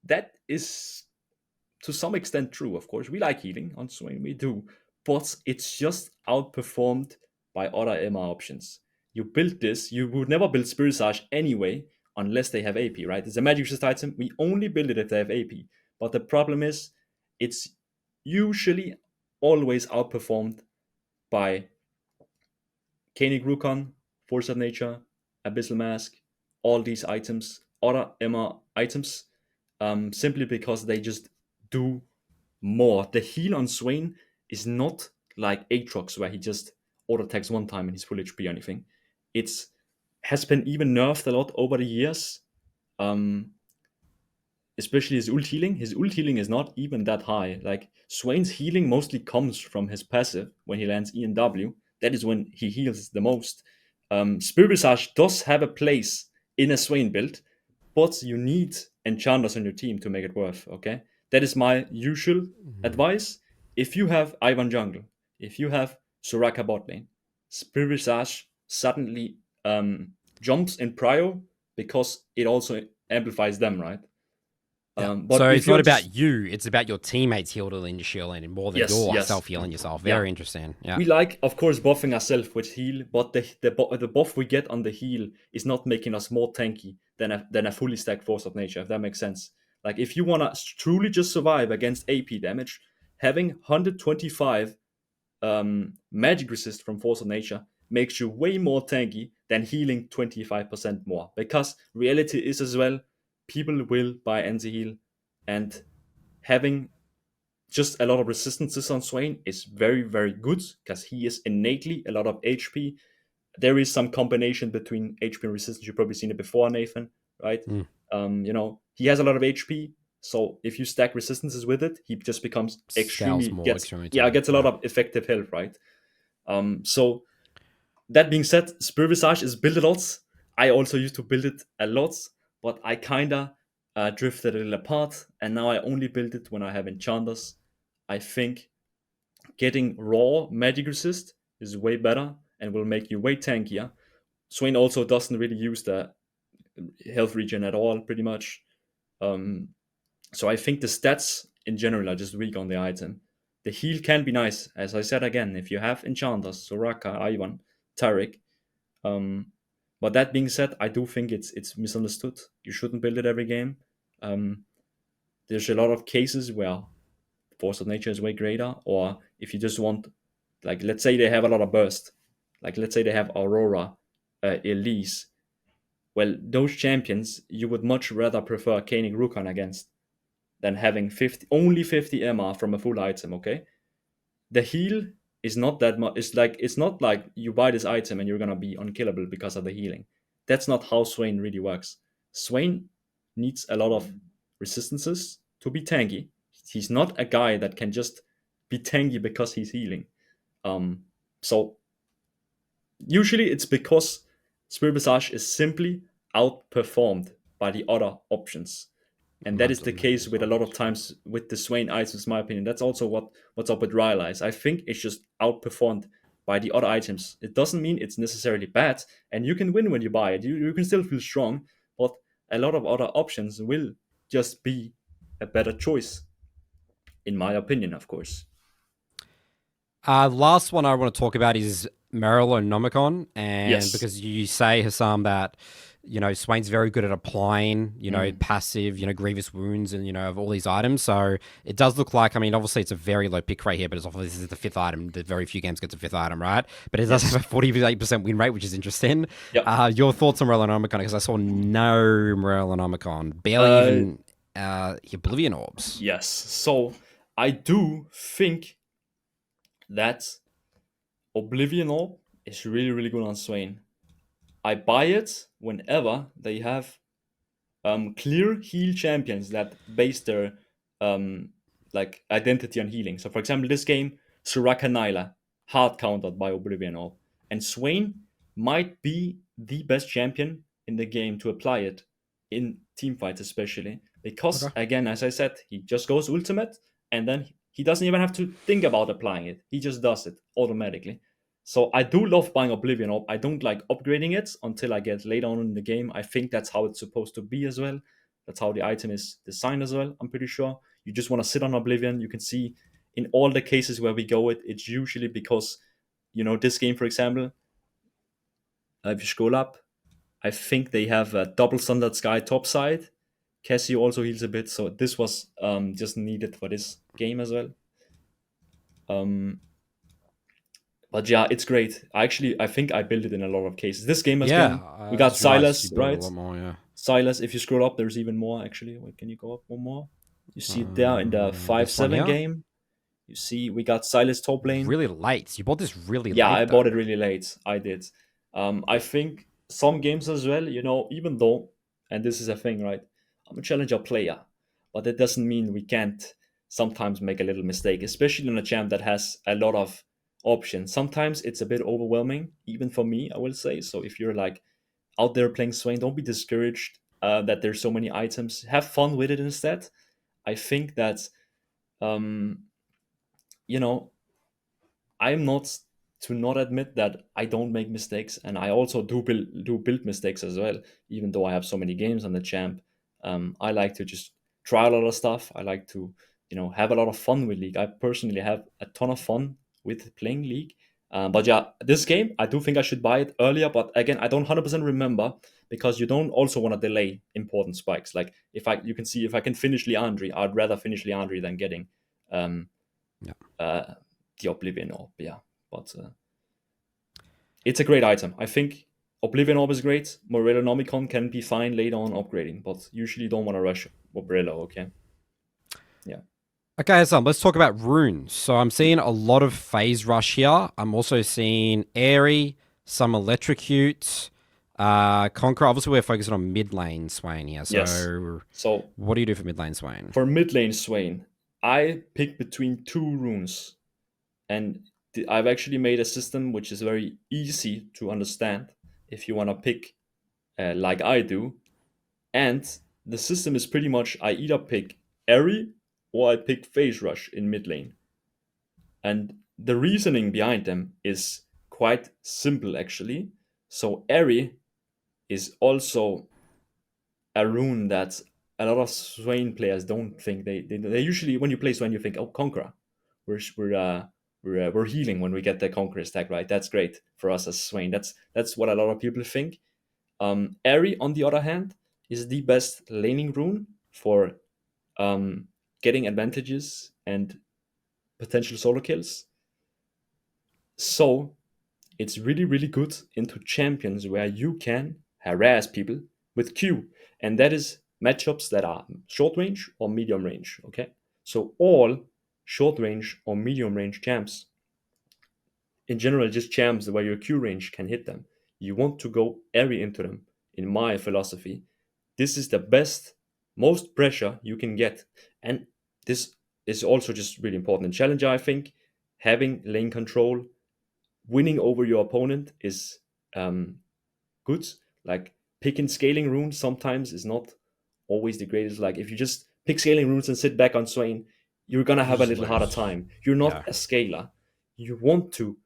that is to some extent true. Of course, we like healing on Swain, we do, but it's just outperformed by other Emma options. You build this, you would never build Spirit Visage anyway, unless they have AP, right? It's a magic resist item. We only build it if they have AP. But the problem is, it's usually always outperformed by Koenig Rukon, Force of Nature, Abyssal Mask, all these items, other Emma items, simply because they just do more. The heal on Swain is not like Aatrox, where he just auto attacks one time and he's full HP or anything. It's has been even nerfed a lot over the years. Um, especially his ult healing. His ult healing is not even that high. Like Swain's healing mostly comes from his passive when he lands E and W. That is when he heals the most. Spirit Visage does have a place in a Swain build, but you need enchanters on your team to make it worth. Okay, that is my usual advice. If you have Ivan jungle, if you have Soraka bot lane, Spirit Visage suddenly jumps in prio because it also amplifies them, right? Yeah. But So if it's you're not just about you; it's about your teammates healing and more than yes, your yes, self healing yourself. yeah, Very interesting. Yeah. we like, of course, buffing ourselves with heal, but the buff we get on the heal is not making us more tanky than a fully stacked force of nature, if that makes sense. Like if you wanna truly just survive against AP damage, having 125 magic resist from force of nature makes you way more tanky than healing 25% more. Because reality is as well, people will buy anti heal, and having just a lot of resistances on Swain is very, very good because he is innately a lot of HP. There is some combination between HP and resistance. You've probably seen it before, Nathan, right? Mm. He has a lot of HP. So if you stack resistances with it, he just becomes Scales more extremely tanky. gets a lot of effective health, right? So that being said, Spirit Visage is built a lot. I also used to build it a lot, but I kinda drifted a little apart, and now I only build it when I have enchanters. I think getting raw magic resist is way better and will make you way tankier. Swain also doesn't really use the health regen at all, pretty much. Um, so I think the stats in general are just weak on the item. The heal can be nice, as I said again, if you have enchanters, Soraka, Ivan, Tarek. Um, but that being said, I do think it's misunderstood. You shouldn't build it every game. Um, there's a lot of cases where force of nature is way greater, or if you just want, like, let's say they have a lot of burst, like let's say they have Aurora, Elise. Well, those champions you would much rather prefer caning Rukon against than having 50 MR from a full item. Okay, the heal is not that much. It's not like you buy this item and you're gonna be unkillable because of the healing. That's not how Swain really works. Swain needs a lot of resistances to be tanky. He's not a guy that can just be tanky because he's healing. So usually it's because Spirit Visage is simply outperformed by the other options. And that is the case with a lot of times with the Swain items, in my opinion. That's also what's up with Rylai. I think it's just outperformed by the other items. It doesn't mean it's necessarily bad, and you can win when you buy it. You can still feel strong, but a lot of other options will just be a better choice, in my opinion, of course. Last one I want to talk about is Morellonomicon, and Yes. because you say, Husum, that Swain's very good at applying passive grievous wounds and of all these items. So it does look like, I mean, obviously it's a very low pick rate here, but it's obviously this is the fifth item. The very few games gets a fifth item, right? But it does have a 48% win rate, which is interesting. Yep. Your thoughts on Morellonomicon? Because I saw no Morellonomicon, barely even Oblivion Orbs. Yes. So I do think that Oblivion Orb is really, really good on Swain. I buy it whenever they have clear heal champions that base their like identity on healing. So, for example, this game, Soraka Nyla, hard countered by Oblivion Orb, and Swain might be the best champion in the game to apply it in team fights, especially because, Okay. again, as I said, he just goes ultimate, and then he doesn't even have to think about applying it. He just does it automatically. So I do love buying Oblivion Orb. I don't like upgrading it until I get later on in the game. I think that's how it's supposed to be as well. That's how the item is designed as well, I'm pretty sure. You just want to sit on Oblivion. You can see in all the cases where we go it's usually because, this game, for example, if you scroll up, I think they have a double standard sky top side. Cassie also heals a bit, so this was just needed for this game as well. But yeah, it's great. I think I built it in a lot of cases. This game Yeah, again, we I got just realized you Silas, build a right? lot more, yeah. Silas, if you scroll up, there's even more actually. Wait, can you go up one more? You see it there in the This one 5-7 here? game. You see we got Silas top lane. Really late. You bought this really Yeah, I late, though. bought it really late. I did. I think some games as well, even though, and this is a thing, right? I'm a challenger player. but that doesn't mean we can't sometimes make a little mistake, especially in a champ that has a lot of options. Sometimes it's a bit overwhelming, even for me, I will say. So if you're like out there playing Swain, don't be discouraged that there's so many items. Have fun with it instead. I think that um, you know, I'm not to not admit that I don't make mistakes, and I also do build mistakes as well. Even though I have so many games on the champ, I like to just try a lot of stuff. I like to have a lot of fun with League. I personally have a ton of fun with playing League. But yeah, this game I do think I should buy it earlier. But again, I don't 100% remember because you don't also want to delay important spikes. Like you can see if I can finish Leandri, I'd rather finish Leandri than getting um, Yeah. the Oblivion Orb. Yeah, but it's a great item. I think Oblivion Orb is great. Morellonomicon can be fine later on upgrading, but usually don't want to rush Morello. Okay. Yeah. Okay, Hassan, let's talk about runes. So I'm seeing a lot of phase rush here. I'm also seeing Aery, some electrocute, Conqueror. Obviously, we're focusing on mid lane Swain here. So, Yes. So what do you do for mid lane Swain? for mid lane Swain, I pick between two runes, and I've actually made a system which is very easy to understand if you want to pick like I do. And the system is pretty much I either pick Aery or I pick Phase Rush in mid lane. And the reasoning behind them is quite simple actually. So Aery is also a rune that a lot of Swain players don't think they usually when you play Swain you think, oh, Conqueror, we're healing when we get the Conqueror stack, right? That's great for us as Swain. That's what a lot of people think. Aery, on the other hand, is the best laning rune for getting advantages and potential solo kills. So it's really, really good into champions where you can harass people with Q. And that is matchups that are short range or medium range. Okay. So all short range or medium range champs, in general, just champs where your Q range can hit them, you want to go Aery into them, in my philosophy. This is the best, most pressure you can get. And this is also just really important in Challenger, I think. Having lane control, winning over your opponent is good. Like picking scaling runes sometimes is not always the greatest. Like if you just pick scaling runes and sit back on Swain, you're gonna have a little harder time. You're not Yeah. a scaler. You want to,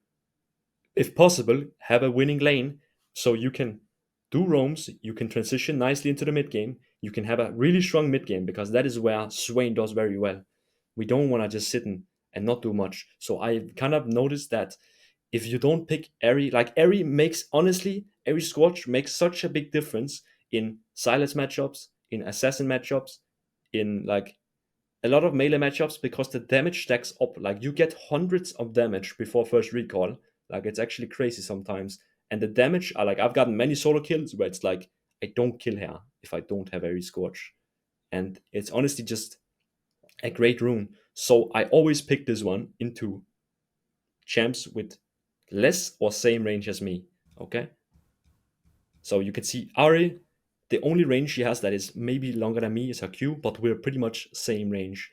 if possible, have a winning lane so you can do roams, you can transition nicely into the mid game, you can have a really strong mid game because that is where Swain does very well. We don't want to just sit and not do much. So I kind of noticed that if you don't pick Aery, like Aery makes, honestly, Aery Squatch makes such a big difference in silence matchups, in assassin matchups, in like a lot of melee matchups because the damage stacks up. Like you get hundreds of damage before first recall. Like it's actually crazy sometimes. And the damage are like I've gotten many solo kills where it's like I don't kill her if I don't have Aery Scorch. And it's honestly just a great rune. So I always pick this one into champs with less or same range as me. Okay. So you can see Aery, the only range she has that is maybe longer than me is her Q, but we're pretty much same range.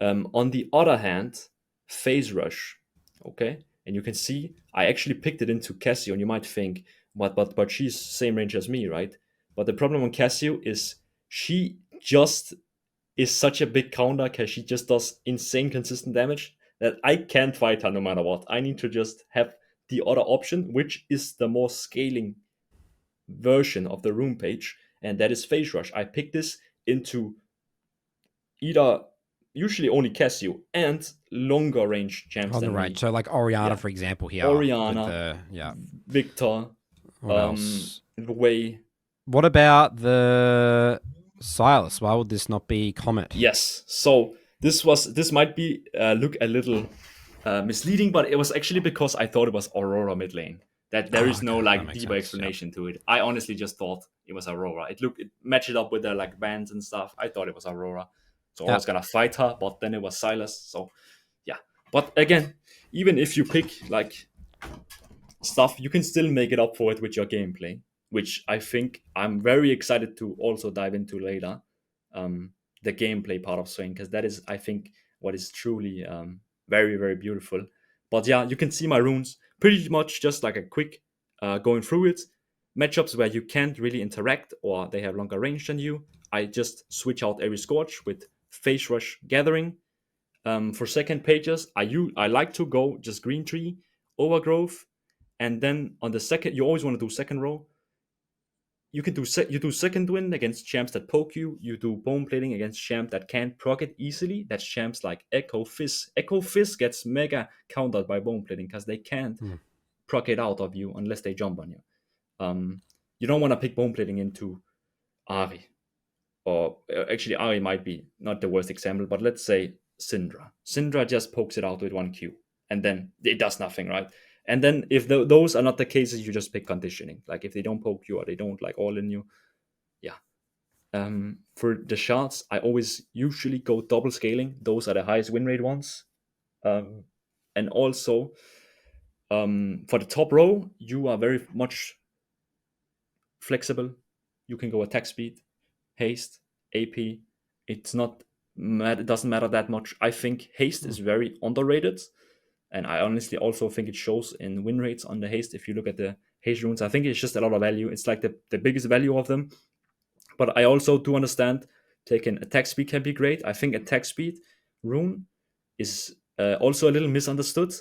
On the other hand, Phase Rush, okay, and you can see I actually picked it into Cassio, and you might think, but she's same range as me, right? But the problem on Cassio is she just is such a big counter because she just does insane consistent damage that I can't fight her no matter what. I need to just have the other option, which is the more scaling version of the room page, and that is Phase Rush. I picked this into either usually only Cassio and longer range champs On the than range. me. So like Oriana, Yeah, for example, here with Oriana, the Victor, What else? Wei. What about the Silas? Why would this not be Comet? Yes. So this might be look a little misleading, but it was actually because I thought it was Aurora mid lane. That there Oh, is no okay, that like makes deeper sense. Yeah. explanation to it. I honestly just thought it was Aurora. It matched it up with the like bands and stuff. I thought it was Aurora, so I Yeah. was gonna fight her, but then it was Silas. So yeah. But again, even if you pick like stuff, you can still make it up for it with your gameplay, which I think I'm very excited to also dive into later. the gameplay part of Swain, because that is, I think, what is truly very, very beautiful. But yeah, you can see my runes pretty much just like a quick going through it. Matchups where you can't really interact or they have longer range than you, I just switch out Aery Scorch with Phase Rush Gathering. For second pages, I like to go just Green Tree, Overgrowth, and then on the second, you always want to do second row. You can do you do second wind against champs that poke you. You do bone plating against champs that can't proc it easily. That's champs like Echo Fizz. Echo Fizz gets mega countered by bone plating because they can't proc it out of you unless they jump on you. You don't want to pick bone plating into Aery. Or actually, Aery might be not the worst example, but let's say Syndra. Syndra just pokes it out with 1Q, and then it does nothing, right? And then if those are not the cases, you just pick conditioning. Like if they don't poke you or they don't like all in you, yeah. For the shards, I always usually go double scaling. Those are the highest win rate ones. And also, for the top row, you are very much flexible. You can go attack speed, haste, AP. It doesn't matter that much. I think haste is very underrated, and I honestly also think it shows in win rates on the haste. If you look at the haste runes, I think it's just a lot of value. It's like the biggest value of them. But I also do understand taking attack speed can be great. I think attack speed rune is also a little misunderstood.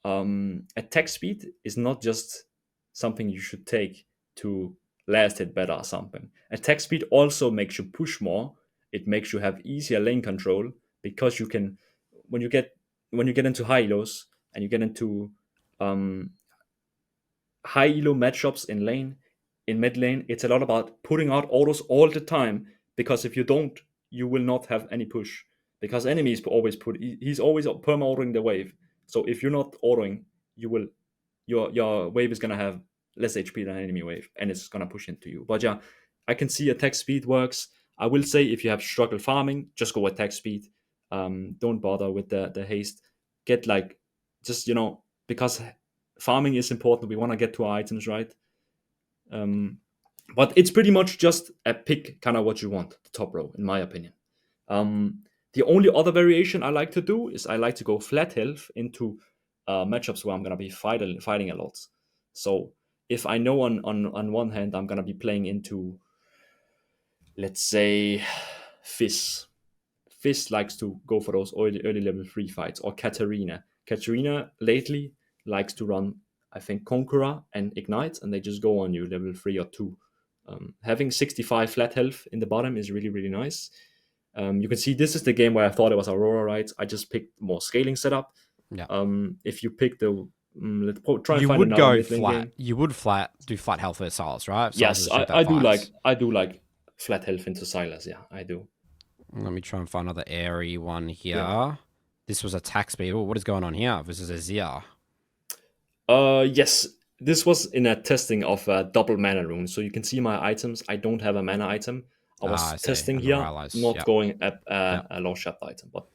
Attack speed is not just something you should take to last hit better or something. Attack speed also makes you push more. It makes you have easier lane control because you can, when you get into high-elos and you get into high-elo matchups in mid lane, it's a lot about putting out autos all the time, because if you don't, you will not have any push, because enemies always he's always perma-autoing the wave. So if you're not autoing, your wave is gonna have less HP than enemy wave, and it's gonna push into you. But yeah, I can see attack speed works. I will say if you have struggle farming, just go attack speed. Don't bother with the haste. Get like just because farming is important. We want to get to our items right. But it's pretty much just a pick kind of what you want, the top row, in my opinion. The only other variation I like to do is I like to go flat health into matchups where I'm going to be fighting a lot. So if I know on one hand I'm going to be playing into, let's say, Fizz. Fizz likes to go for those early level 3 fights, or Katarina. Katarina lately likes to run, I think, Conqueror and Ignite, and they just go on you level 3 or 2. Having 65 flat health in the bottom is really, really nice. You can see this is the game where I thought it was Aurora, right? I just picked more scaling setup. Yeah. If you pick the let's try and you find would another go mid lane flat. game. You would do flat health versus Silas, right? Yes, Silas I do like flat health into Silas. Yeah, I do. Let me try and find another Aery one here. Yeah. This was attack speed. Oh, what is going on here? This is a Zia. Yes, this was in a testing of a double mana rune. So you can see my items. I don't have a mana item. I was testing and here, Rylai's, not going at a low shot item, but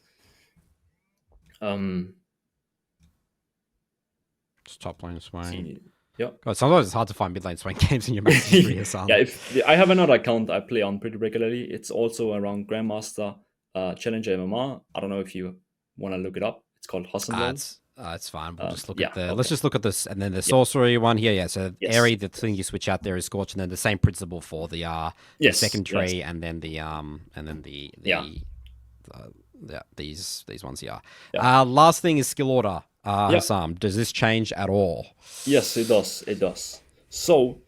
it's top lane Swain. Yeah. God, sometimes it's hard to find mid lane Swain games in your match history, Husum. Yeah, if I have another account I play on pretty regularly. It's also around Grandmaster Challenger MMR. I don't know if you want to look it up. It's called Husum. It's fine. We'll just look at okay. Let's just look at this, and then the sorcery one here. Yeah, so Yes. Aery, the thing you switch out there is Scorch, and then the same principle for the second tree, and then the these ones here. Last thing is skill order. Husum, does this change at all? Yes, it does. It does. So,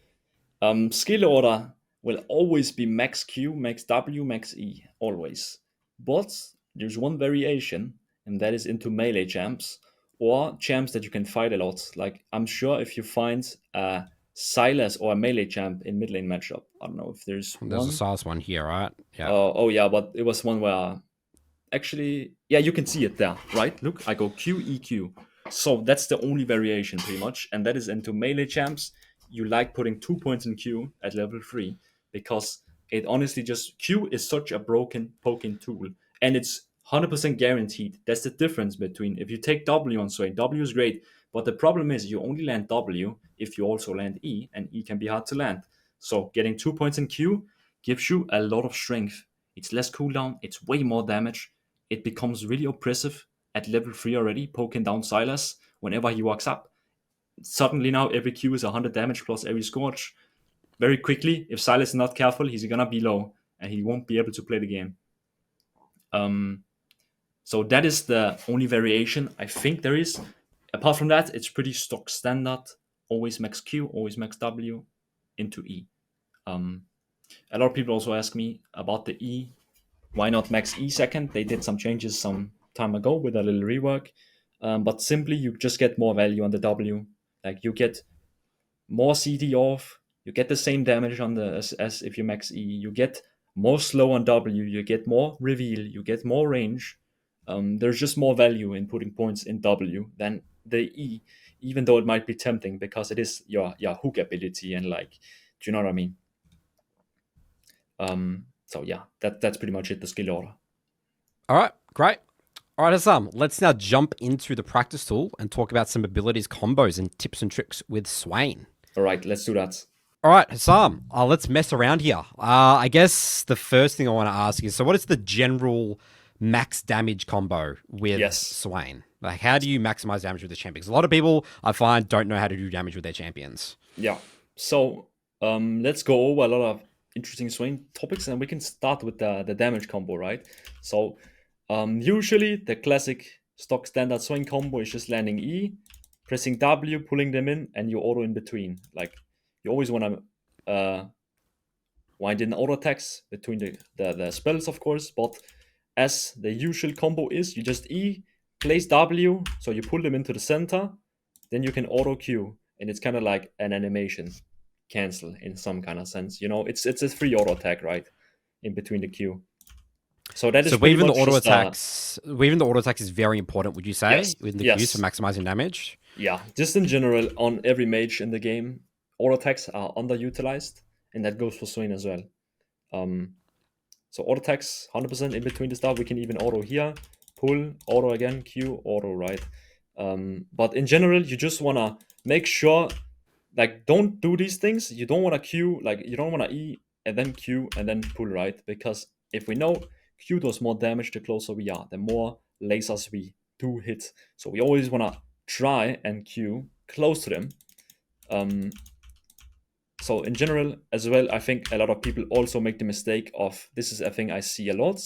skill order will always be max Q, max W, max E, always. But there's one variation, and that is into melee champs, or champs that you can fight a lot. Like, I'm sure if you find a Silas or a melee champ in mid lane matchup, I don't know if there's a Silas one here, right? Yeah. Oh yeah, but it was one where actually, yeah, you can see it there, right? Look, I go Q, E, Q. So that's the only variation pretty much, and that is into melee champs. You like putting 2 points in Q at level 3 because it honestly just Q is such a broken poking tool, and it's 100% guaranteed. That's the difference between if you take W on Swain. W is great, but the problem is you only land W if you also land E, and E can be hard to land. So getting 2 points in Q gives you a lot of strength it's less cooldown, it's way more damage. It becomes really oppressive at level 3 already, poking down Silas whenever he walks up. Suddenly now every Q is 100 damage plus every Scorch. Very quickly, if Silas is not careful, he's gonna be low and he won't be able to play the game. So that is the only variation I think there is. Apart from that, it's pretty stock standard. Always max Q, always max W into E. A lot of people also ask me about the E. Why not max E second? They did some changes some time ago with a little rework. But simply, you just get more value on the W. Like you get more CD off. You get the same damage on the as if you max E. You get more slow on W. You get more reveal. You get more range. There's just more value in putting points in W than the E, even though it might be tempting because it is your hook ability and like, do you know what I mean? So yeah, that's pretty much it, the skill order. All right, great. All right, Husum, let's now jump into the practice tool and talk about some abilities, combos, and tips and tricks with Swain. All right, let's do that. All right, Husum, let's mess around here. I guess the first thing I want to ask is, so what is the general max damage combo with Swain? Like, how do you maximize damage with the champion? Because a lot of people, I find, don't know how to do damage with their champions. Yeah, so let's go over a lot of interesting Swain topics, and we can start with the damage combo, right? So usually the classic stock standard Swain combo is just landing E, pressing W, pulling them in, and you auto in between. Like you always want to wind in auto attacks between the spells, of course, but as the usual combo is, you just E, place W, so you pull them into the center, then you can auto Q, and it's kind of like an animation cancel in some kind of sense. You know, it's a free auto attack, right, in between the Q. So that is so weaving the auto attacks. Weaving the auto attacks is very important, would you say, within the Qs for maximizing damage? Yeah, just in general, on every mage in the game, auto attacks are underutilized, and that goes for Swain as well. So auto attacks 100% in between the stuff. We can even auto here, pull, auto again, Q, auto, right? But in general, you just wanna make sure, like, don't do these things. You don't wanna Q, like you don't wanna E and then Q and then pull, right? Because if we know Q does more damage the closer we are, the more lasers we do hit. So we always wanna try and Q close to them. So in general, as well, I think a lot of people also make the mistake of, this is a thing I see a lot.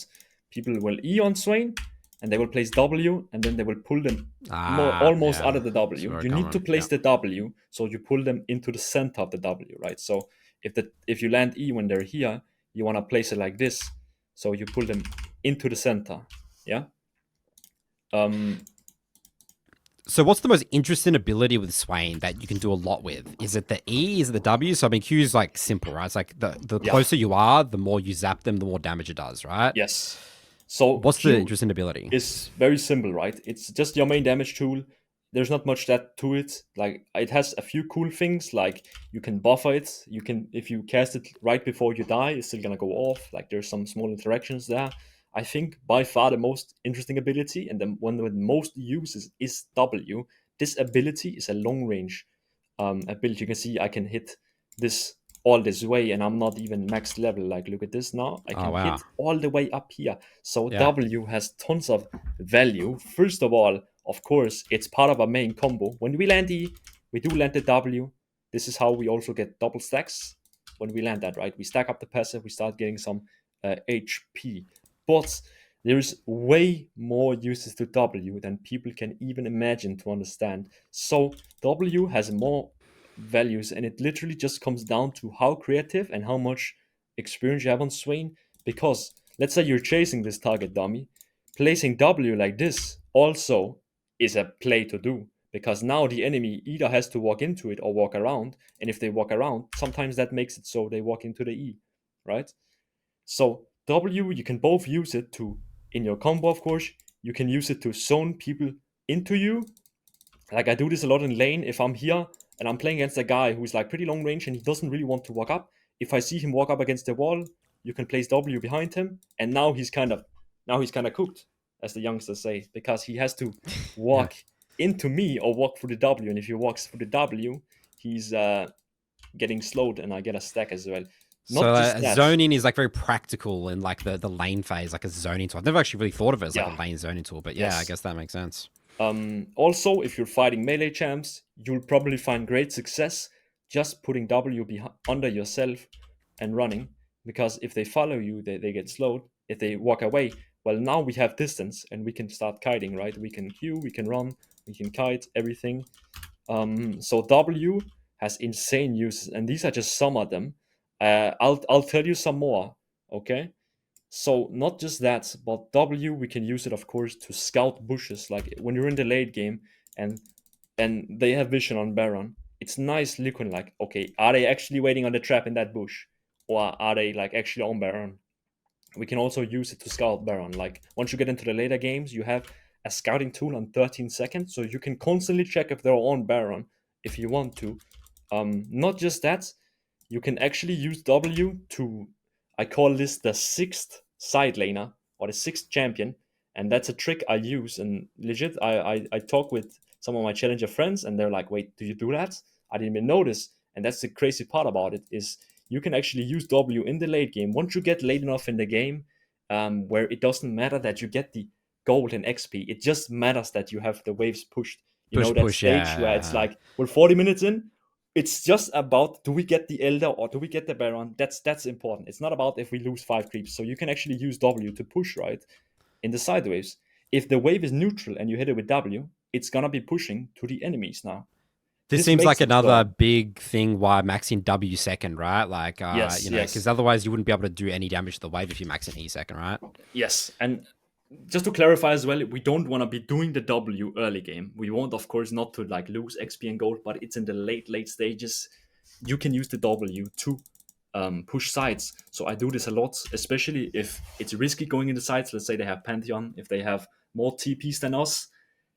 People will E on Swain, and they will place W, and then they will pull them almost out of the W. You need to place the W, so you pull them into the center of the W, right? So if you land E when they're here, you want to place it like this, so you pull them into the center, yeah? So what's the most interesting ability with Swain that you can do a lot with? Is it the E? Is it the W? So I mean, Q is like simple, right? It's like the closer you are, the more you zap them, the more damage it does, right? Yes. So what's Q the interesting ability? It's very simple, right? It's just your main damage tool. There's not much that to it. Like, it has a few cool things, like you can buffer it. You can, if you cast it right before you die, it's still gonna go off. Like, there's some small interactions there. I think by far the most interesting ability, and the one with most uses, is W. This ability is a long range ability. You can see I can hit this all this way, and I'm not even max level. Like, look at this now. I can hit all the way up here. So W has tons of value. First of all, of course, it's part of our main combo. When we land E, we do land the W. This is how we also get double stacks when we land that, right? We stack up the passive, we start getting some HP. But there's way more uses to W than people can even imagine to understand. So W has more values, and it literally just comes down to how creative and how much experience you have on Swain. Because let's say you're chasing this target dummy, placing W like this also is a play to do, because now the enemy either has to walk into it or walk around, and if they walk around, sometimes that makes it so they walk into the E, right? So W, you can both use it to, in your combo, of course, you can use it to zone people into you. Like, I do this a lot in lane. If I'm here and I'm playing against a guy who's like pretty long range and he doesn't really want to walk up, if I see him walk up against the wall, you can place W behind him, and now he's kind of cooked, as the youngsters say, because he has to walk into me or walk through the W, and if he walks through the W, he's getting slowed, and I get a stack as well. So Not just that. zoning is like very practical in like the lane phase, like a zoning tool. I've never actually really thought of it as like Yeah. a lane zoning tool, but yeah, I Yes. guess that makes sense. Also, if you're fighting melee champs, you'll probably find great success just putting W under yourself and running. Because if they follow you, they get slowed. If they walk away, well, now we have distance and we can start kiting, right? We can queue, we can run, we can kite, everything. So W has insane uses, and these are just some of them. I'll tell you some more, okay? So not just that, but W we can use it of course to scout bushes. Like when you're in the late game and they have vision on Baron, it's nice looking like, okay, are they actually waiting on the trap in that bush, or are they like actually on Baron? We can also use it to scout Baron. Like once you get into the later games, you have a scouting tool on 13 seconds, so you can constantly check if they're on Baron if you want to. Not just that, you can actually use W to, I call this the sixth side laner or the sixth champion, and that's a trick I use. And legit, I talk with some of my challenger friends, and they're like, "Wait, do you do that? I didn't even notice." And that's the crazy part about it is you can actually use W in the late game. Once you get late enough in the game, where it doesn't matter that you get the gold and XP, it just matters that you have the waves pushed. You know Push, that push, stage where it's yeah. like we're 40 minutes in. It's just about do we get the Elder or do we get the Baron? That's important. It's not about if we lose 5 creeps. So you can actually use W to push right in the side waves. If the wave is neutral and you hit it with W, it's gonna be pushing to the enemies now. This This seems like makes it another so. big thing why maxing W second, right? Like, Yes, you know, because yes, otherwise you wouldn't be able to do any damage to the wave if you max in E second, right? yes. And just to clarify as well, we don't want to be doing the W early game. We want, of course, not to like lose XP and gold, but it's in the late stages. You can use the W to push sides. So I do this a lot, especially if it's risky going into sides. Let's say they have Pantheon, if they have more TPs than us.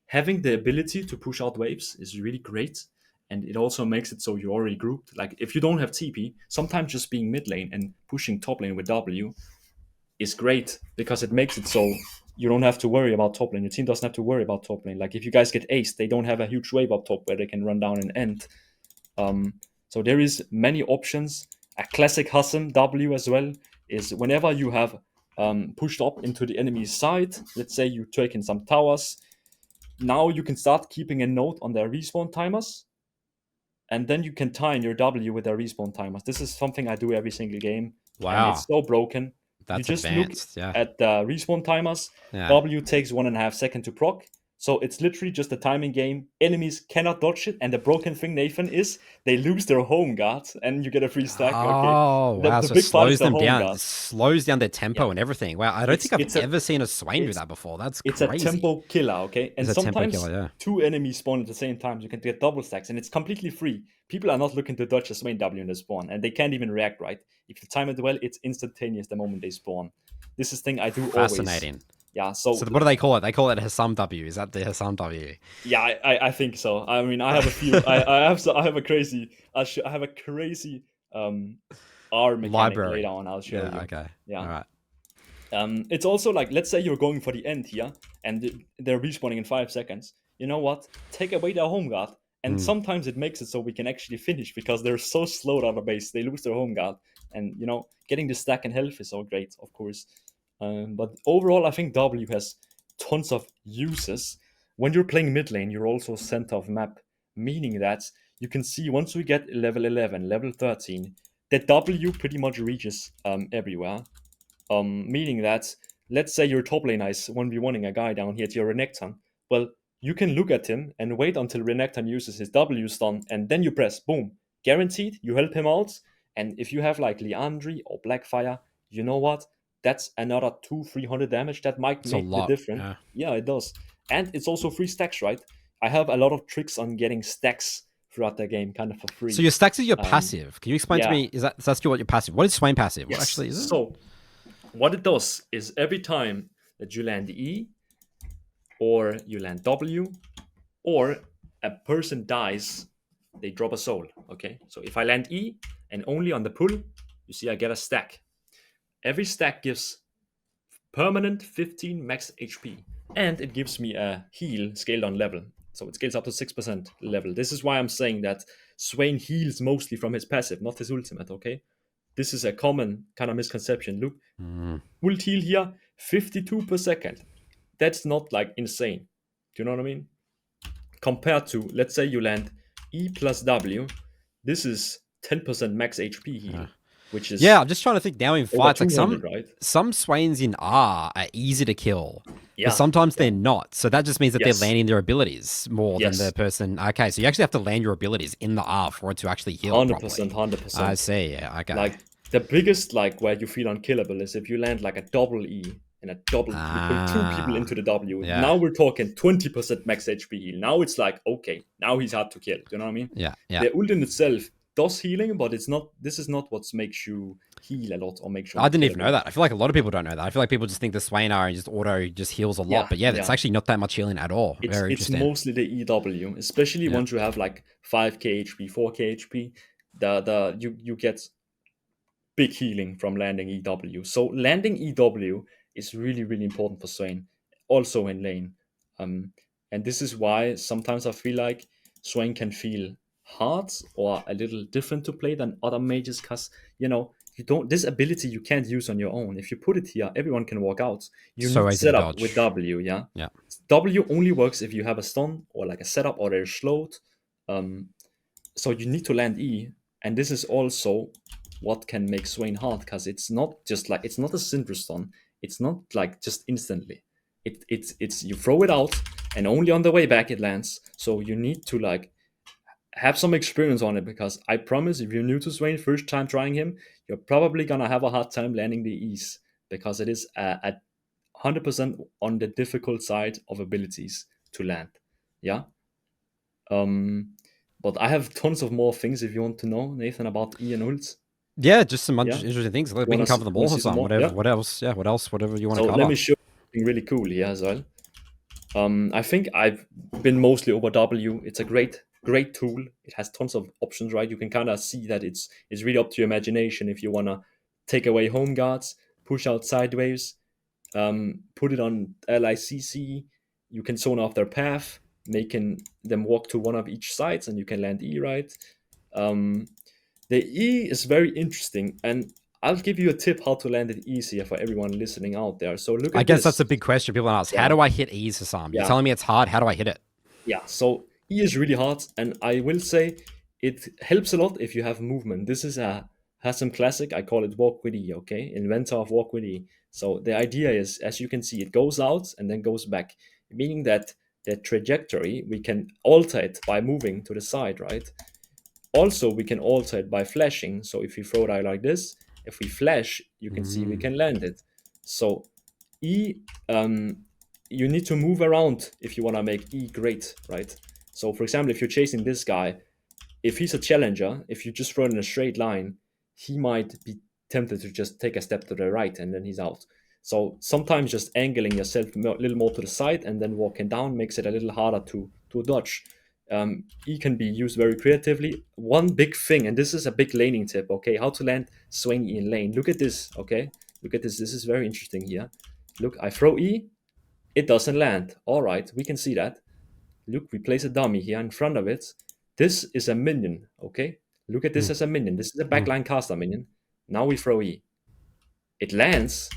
Having the ability to push out waves is really great. And it also makes it so you're already grouped. Like if you don't have TP, sometimes just being mid lane and pushing top lane with W is great because it makes it so you don't have to worry about top lane. Your team doesn't have to worry about top lane. Like if you guys get aced, they don't have a huge wave up top where they can run down and end. So there is many options. A classic Husum W as well is whenever you have pushed up into the enemy's side, let's say you take in some towers, now you can start keeping a note on their respawn timers, and then you can tie in your W with their respawn timers. This is something I do every single game, and it's Wow, so broken. You that's just look advanced. Yeah, at the respawn timers. yeah. W takes 1.5 seconds to proc. So it's literally just a timing game. Enemies cannot dodge it. And the broken thing, Nathan, is they lose their home guard and you get a free stack. Okay. Oh The, wow! the So it big part is slows the them home down. It guard. slows down their Yeah. tempo and everything. Wow, I don't It's think I've it's a ever seen a Swain do it's that before. That's it's a crazy. tempo killer, okay? It's And a tempo sometimes killer. Yeah. two enemies spawn at the same time. You can get double stacks, and it's completely free. People are not looking to dodge a Swain W in the spawn, and they can't even react right. If you time it well, it's instantaneous the moment they spawn. This is thing I do always. Fascinating. Yeah, so So what do they call it? They call it Husum W. Is that the Husum W? yeah, I think so. I mean, I have a few. I have a crazy. I have a crazy um R mechanic later Library. on. I'll show Yeah. you. Okay. Yeah. All right. It's also like, let's say you're going for the end here, and they're respawning in 5 seconds. You know what? Take away their home guard, and Mm. sometimes it makes it so we can actually finish because they're so slowed out of base. They lose their home guard, and getting the stack and health is so great, of course. But overall, I think W has tons of uses. When you're playing mid lane, you're also center of map, meaning that you can see once we get level 11, level 13, the W pretty much reaches everywhere. Meaning that, let's say your top lane is 1v1ing a guy down here to your Renekton. Well, you can look at him and wait until Renekton uses his W stun, and then you press boom. Guaranteed, you help him out. And if you have like Liandry or Blackfire, you know what? That's another 200-300 damage that might It's a make the lot. difference. Yeah. Yeah, it does. And it's also free stacks, right? I have a lot of tricks on getting stacks throughout the game, kind of for So free. your stacks is your Um, passive. Can you explain to yeah, me? Is that so that's what your passive? What is Swain passive? What yes. actually is it? So what it does is every time that you land E or you land W or a person dies, they drop a soul. Okay, so if I land E and only on the pull, you see I get a stack. Every stack gives permanent 15 max HP, and it gives me a heal scaled on level. So it scales up to 6% level. This is why I'm saying that Swain heals mostly from his passive, not his ultimate, okay? this is a common kind of misconception. Look, ult heal here 52 per second. That's not like insane. Do you know what I mean? Compared to, let's say you land E plus W, this is 10% max HP heal, which is I'm just trying to think now in over fights. Like 200, right? some Swains in R are easy to kill, Yeah, but sometimes they're not. So that just means that Yes. they're landing their abilities more than Yes. the person. Okay, so you actually have to land your abilities in the R for it to actually heal 100%, properly. 100%. I see. Yeah. Okay. Like the biggest like where you feel unkillable is if you land like a double E and a double, you pull two people into the W. Yeah. Now we're talking 20% max HP heal. Now it's like, okay, now he's hard to kill. Do you know what I mean? Yeah. The ult in itself does healing, but it's not. This is not what makes you heal a lot or make sure. I didn't even know that. I feel like a lot of people don't know that. I feel like people just think the Swain R just auto just heals a lot, but it's actually not that much healing at all. Very interesting. It's mostly the EW, especially once you have like 5k HP, 4k HP. You get big healing from landing EW. So landing EW is really, really important for Swain, also in lane. And this is why sometimes I feel like Swain can feel hard or a little different to play than other mages, because you don't, this ability you can't use on your own. If you put it here, everyone can walk out. You So need easy to setup dodge. with W, Yeah. W only works if you have a stun or like a setup or they're slowed. So you need to land E, and this is also what can make Swain hard, because it's not just like, it's not a Syndra stun. It's not like just instantly. It's you throw it out and only on the way back it lands. So you need to like have some experience on it, because I promise if you're new to Swain, first time trying him, you're probably gonna have a hard time landing the E's, because it is at 100% on the difficult side of abilities to land. Yeah. But I have tons of more things if you want to know, Nathan, about E and ults. Yeah, just some interesting things. We can cover them all, Husum. What else? Yeah, what else? Whatever you want to cover. Let me show you something really cool here as well. I think I've been mostly over W. It's a great tool. It has tons of options, right? You can kind of see that it's really up to your imagination. If you want to take away home guards, push out sideways, put it on LICC, you can zone off their path, making them walk to one of each sides, and you can land E, right? The E is very interesting, and I'll give you a tip how to land it easier for everyone listening out there. So look at this. I guess that's a big question people ask. How do I hit E's, Husum? You're telling me it's hard. How do I hit it? Yeah, so E is really hard, and I will say it helps a lot if you have movement. This is a Husum classic. I call it walk with E, okay? Inventor of walk with E. So the idea is, as you can see, it goes out and then goes back, meaning that the trajectory, we can alter it by moving to the side, right? Also, we can alter it by flashing. So if we throw it out like this, if we flash, you can see we can land it. So E, you need to move around if you want to make E great, right? So for example, if you're chasing this guy, if he's a challenger, if you just throw it in a straight line, he might be tempted to just take a step to the right and then he's out. So sometimes just angling yourself a little more to the side and then walking down makes it a little harder to dodge. E can be used very creatively. One big thing, and this is a big laning tip, okay, how to land Swain E in lane. Look at this, okay? Look at this. This is very interesting here. Look, I throw E, it doesn't land. All right, we can see that. Look, we place a dummy here in front of it. This is a minion, okay? Look at this as a minion. This is a backline caster minion. Now we throw E. It lands.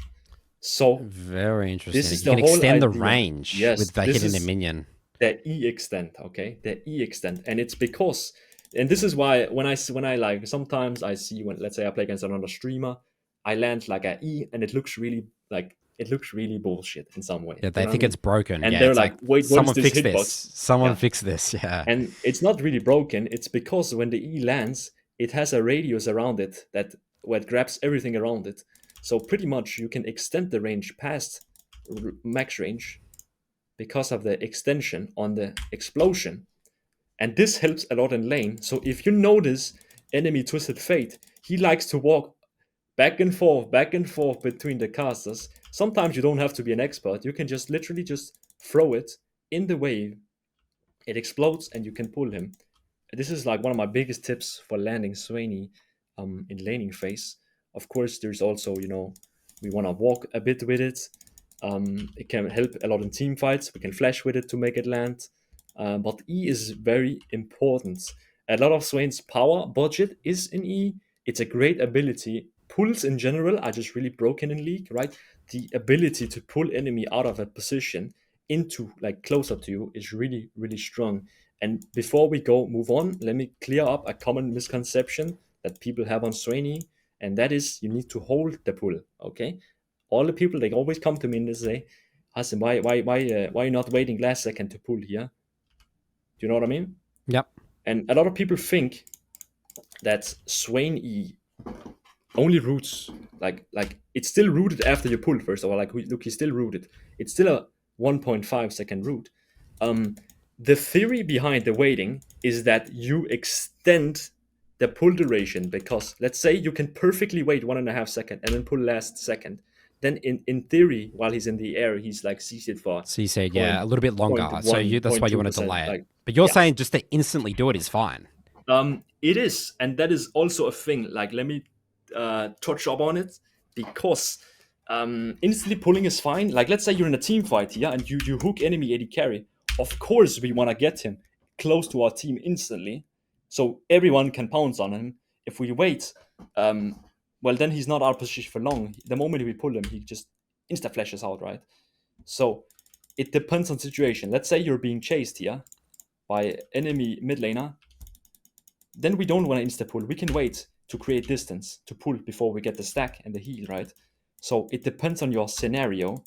So very interesting. This is you can the whole extend idea. the range with hitting a minion. The E extent, okay? The E extent. And it's because, and this is why when I like, sometimes I see when, let's say I play against another streamer, I land like a E and it looks really bullshit in some way. Yeah, they think it's broken. And they're like, wait, someone what is fix this hitbox? Someone fix this, yeah. And it's not really broken. It's because when the E lands, it has a radius around it where it grabs everything around it. So pretty much you can extend the range past max range because of the extension on the explosion. And this helps a lot in lane. So if you notice enemy Twisted Fate, he likes to walk back and forth between the casters. Sometimes you don't have to be an expert. You can just literally just throw it in the wave. It explodes and you can pull him. This is like one of my biggest tips for landing Swainy in laning phase. Of course, there's also, we want to walk a bit with it. It can help a lot in team fights. We can flash with it to make it land. But E is very important. A lot of Swain's power budget is in E. it's a great ability. Pulls in general are just really broken in League, right? The ability to pull enemy out of a position into like closer to you is really, really strong. And before we move on, let me clear up a common misconception that people have on Swainy, and that is you need to hold the pull. Okay, all the people, they always come to me and they say, Husum, why are you not waiting last second to pull here? Do you know what I mean? Yep. And a lot of people think that Swain E only roots like it's still rooted after you pull. First of all, like look, he's still rooted. It's still a 1.5 second root. The theory behind the waiting is that you extend the pull duration, because let's say you can perfectly wait 1.5 seconds and then pull last second. Then in theory, while he's in the air, he's like CC'd for So you said, yeah, a little bit longer. So that's why you want to delay it. like, But you're yeah. saying just to instantly do it is fine. It is, and that is also a thing. Like, let me touch up on it, because instantly pulling is fine. Like, let's say you're in a team fight here and you hook enemy AD carry. Of course, we want to get him close to our team instantly, so everyone can pounce on him. If we wait, well, then he's not out of position for long. The moment we pull him, he just insta flashes out, right? So it depends on situation. Let's say you're being chased here by enemy mid laner. Then we don't want to insta pull. We can wait to create distance to pull before we get the stack and the heal, right? So it depends on your scenario,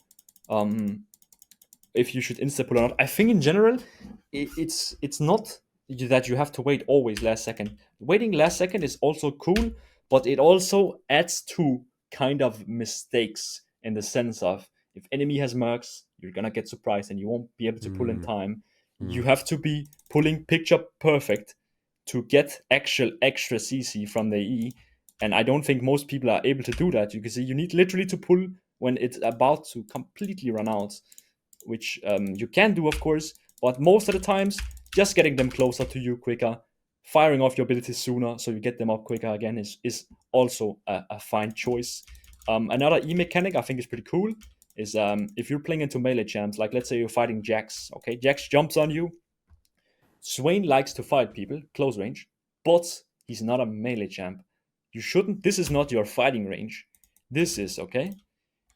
if you should insta pull or not. I think in general, it's not that you have to wait always last second. Waiting last second is also cool, but it also adds to kind of mistakes, in the sense of, if enemy has mercs, you're gonna get surprised and you won't be able to pull in time. You have to be pulling picture perfect to get actual extra CC from the E. And I don't think most people are able to do that. You can see you need literally to pull when it's about to completely run out, which you can do, of course, but most of the times, just getting them closer to you quicker, firing off your abilities sooner so you get them up quicker again is also a fine choice. Another E mechanic I think is pretty cool is if you're playing into melee champs, like let's say you're fighting Jax, okay? Jax jumps on you. Swain likes to fight people close range, but he's not a melee champ. You shouldn't. This is not your fighting range. This is, okay?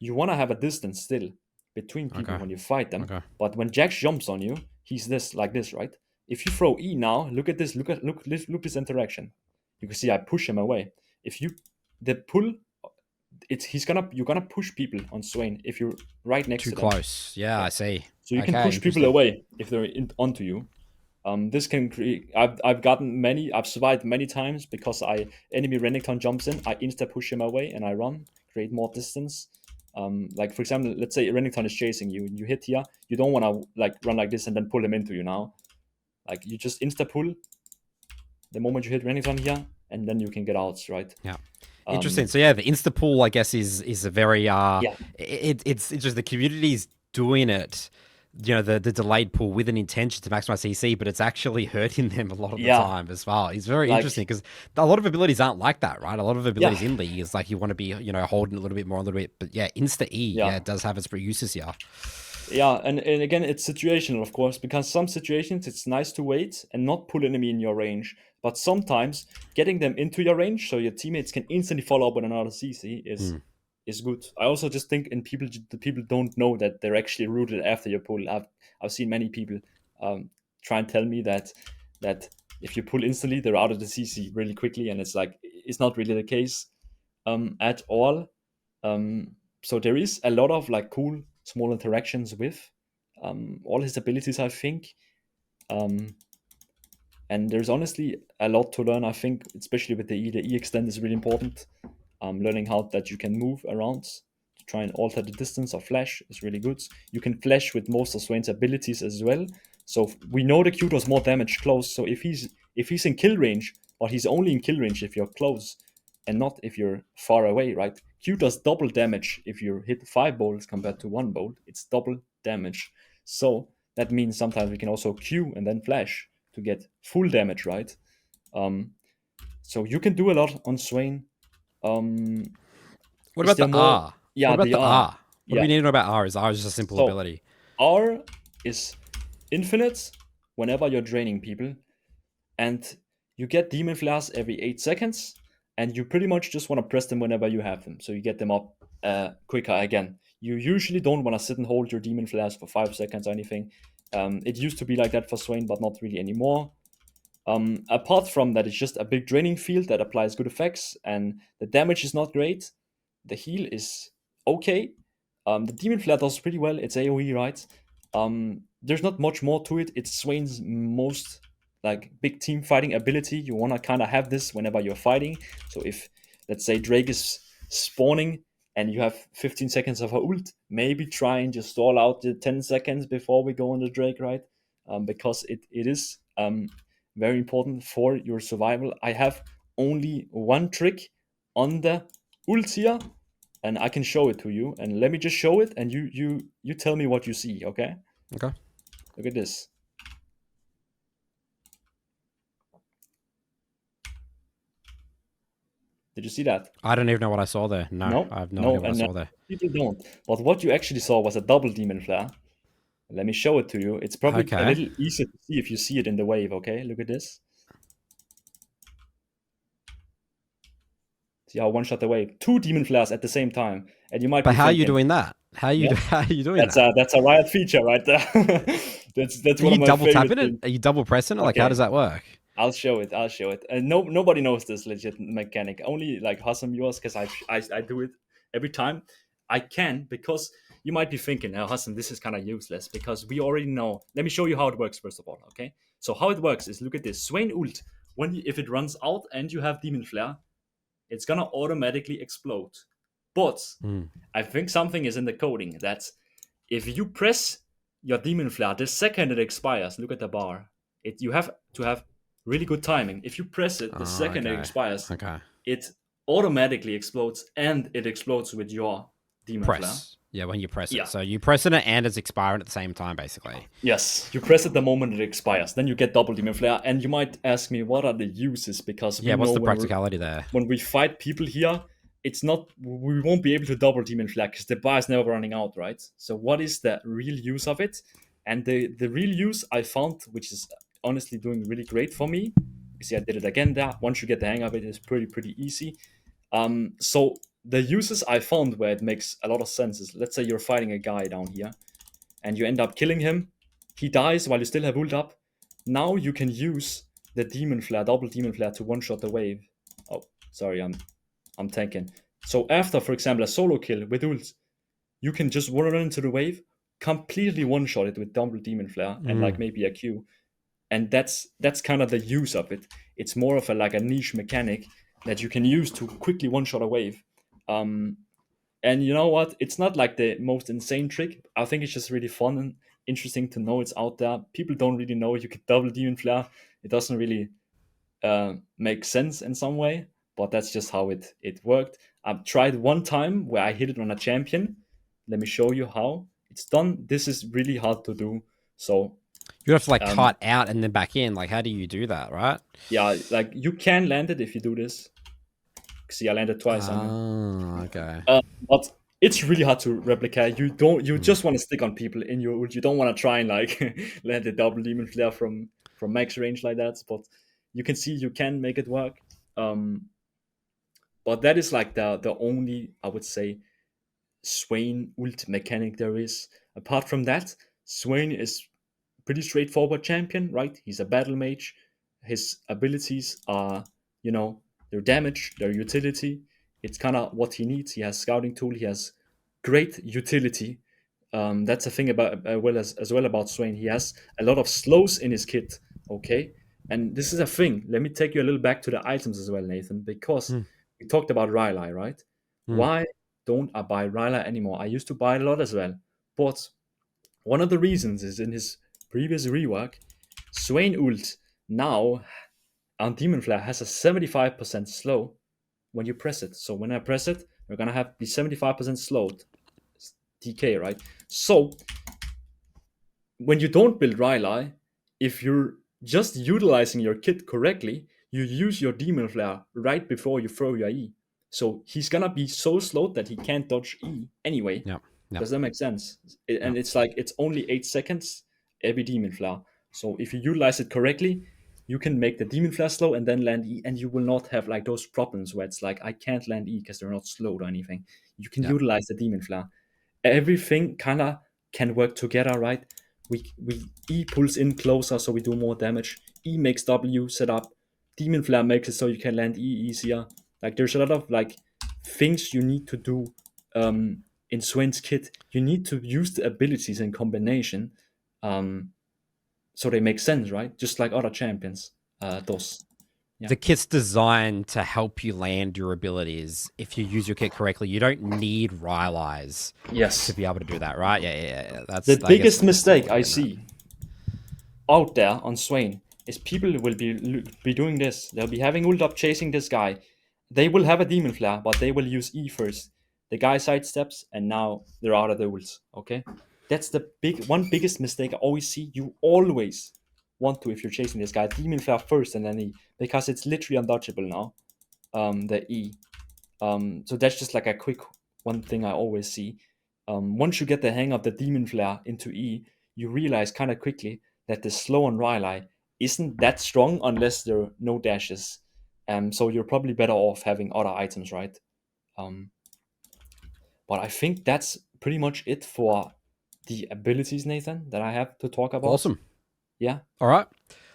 You want to have a distance still between people when you fight them. But when Jax jumps on you, he's like this, right? If you throw E now, look at this. Look this interaction. You can see I push him away. If you the pull, you're gonna push people on Swain if you're right next to them. Too close. Yeah, I see. So you can push people away if they're onto you. This can create. I've survived many times because enemy Renekton jumps in, I insta push him away and I run, create more distance. Like for example, let's say Renekton is chasing you and you hit here. You don't want to like run like this and then pull him into you now. Like you just insta pull the moment you hit Renekton here, and then you can get out, right? Yeah. Interesting. So yeah, the insta pull, I guess, is a very it's just the community's doing it. You know, the delayed pull with an intention to maximize CC, but it's actually hurting them a lot of the time as well. It's very interesting because a lot of abilities aren't like that, right? A lot of abilities in League is like you want to be, holding a little bit more, a little bit. But yeah, insta E, it does have its uses here. Yeah, and again, it's situational, of course, because some situations it's nice to wait and not pull enemy in your range. But sometimes getting them into your range so your teammates can instantly follow up with another CC is good. I also just think the people don't know that they're actually rooted after your pull. I've seen many people try and tell me that if you pull instantly, they're out of the CC really quickly, and it's like it's not really the case at all. So there is a lot of like cool small interactions with all his abilities, I think. And there's honestly a lot to learn, I think, especially with the E. The E extend is really important. Learning how that you can move around to try and alter the distance or flash is really good. You can flash with most of Swain's abilities as well. So we know the Q does more damage close. So if he's in kill range, but he's only in kill range if you're close and not if you're far away, right? Q does double damage if you hit 5 bolts compared to 1 bolt. It's double damage. So that means sometimes we can also Q and then flash to get full damage, right? So you can do a lot on Swain. What about the R? Yeah, what about the R? What do we need to know about R? Is R just a simple ability? R is infinite whenever you're draining people, and you get demon flares every 8 seconds, and you pretty much just want to press them whenever you have them, so you get them up quicker again. You usually don't want to sit and hold your demon flares for 5 seconds or anything. It used to be like that for Swain, but not really anymore. Apart from that, it's just a big draining field that applies good effects, and the damage is not great. The heal is okay. The demon flare does pretty well. It's AoE, right? There's not much more to it. It's Swain's most like big team fighting ability. You wanna kind of have this whenever you're fighting. So if, let's say, Drake is spawning and you have 15 seconds of her ult, maybe try and just stall out the 10 seconds before we go on the Drake, right? Because it is very important for your survival. I have only one trick on the ult here, and I can show it to you. And let me just show it, and you tell me what you see, okay? Okay. Look at this. Did you see that? I don't even know what I saw there. No, I have no idea what I saw there. People don't. But what you actually saw was a double demon flare. Let me show it to you. It's probably a little easier to see if you see it in the wave, okay? Look at this. See how one shot the wave. 2 demon flares at the same time. And you might But be how thinking, are you doing that? How are you doing that? That's a Riot feature right there. that's Are one you of my double favorite tapping things. it? Are you double pressing it? Like, how does that work? I'll show it. And nobody knows this legit mechanic. Only like Husum yours, because I do it every time. I can, because you might be thinking, now Husum, this is kind of useless, because we already know. Let me show you how it works first of all, okay? So how it works is, look at this. Swain ult, if it runs out and you have demon flare, it's gonna automatically explode. But I think something is in the coding that if you press your demon flare the second it expires, look at the bar. You have to have really good timing. If you press it the second it expires, it automatically explodes, and it explodes with your demon flare. Yeah, when you press it. So you press it and it's expiring at the same time, basically. Yes, you press it the moment it expires. Then you get double demon flare. And you might ask me, what are the uses? Because what's the practicality there? When we fight people here, we won't be able to double demon flare because the bar is never running out, right? So what is the real use of it? And the real use I found, which is honestly doing really great for me, you see I did it again there. Once you get the hang of it, it's pretty easy. So the uses I found where it makes a lot of sense is, let's say you're fighting a guy down here and you end up killing him. He dies while you still have ult up. Now you can use the demon flare, double demon flare, to one-shot the wave. Oh, sorry, I'm tanking. So after, for example, a solo kill with ult, you can just run into the wave, completely one-shot it with double demon flare and like maybe a Q. And that's kind of the use of it. It's more of a niche mechanic that you can use to quickly one-shot a wave. And you know what? It's not like the most insane trick. I think it's just really fun and interesting to know it's out there. People don't really know you could double demon flare. It doesn't really make sense in some way, but that's just how it worked. I've tried one time where I hit it on a champion. Let me show you how it's done. This is really hard to do. So you have to cut out and then back in. Like, how do you do that, right? Yeah, like you can land it if you do this. See, I landed twice on it. Okay. But it's really hard to replicate. You just want to stick on people in your ult. You don't want to try and land a double demon flare from max range like that. But you can see you can make it work. But that is the only, I would say, Swain ult mechanic there is. Apart from that, Swain is pretty straightforward champion, right? He's a battle mage. His abilities are, their damage, their utility. It's kind of what he needs. He has scouting tool. He has great utility. That's a thing about as well about Swain. He has a lot of slows in his kit. Okay, and this is a thing. Let me take you a little back to the items as well, Nathan, because we talked about Rylai, right? Why don't I buy Rylai anymore? I used to buy it a lot as well, but one of the reasons is in his previous rework, Swain ult now on Demon Flare has a 75% slow when you press it. So when I press it, we're gonna be 75% slowed. DK, right? So when you don't build Rylai, if you're just utilizing your kit correctly, you use your Demon Flare right before you throw your E. So he's gonna be so slowed that he can't dodge E anyway. Yeah. Does that make sense? And it's only 8 seconds every Demon Flare. So if you utilize it correctly, you can make the demon flare slow and then land E, and you will not have like those problems where it's like I can't land E because they're not slowed or anything. You can utilize the demon flare. Everything kind of can work together, right? We E pulls in closer, so we do more damage. E makes W set up. Demon flare makes it so you can land E easier. Like there's a lot of like things you need to do in Swain's kit. You need to use the abilities in combination, so they make sense, right? Just like other champions does. The kit's designed to help you land your abilities. If you use your kit correctly, you don't need Rylai's to be able to do that, right? Yeah. That's the biggest mistake I see out there on Swain is people will be doing this. They'll be having ult up chasing this guy. They will have a demon flare, but they will use E first. The guy sidesteps, and now they're out of the ults. Okay, that's the biggest mistake I always see. You always want to, if you're chasing this guy, demon flare first and then E, because it's literally undodgeable now. The E. So that's just like a quick one thing I always see. Once you get the hang of the demon flare into E, you realize kind of quickly that the slow on Rylai isn't that strong unless there are no dashes. So you're probably better off having other items, right? But I think that's pretty much it for the abilities, Nathan, that I have to talk about. Awesome. Yeah. All right.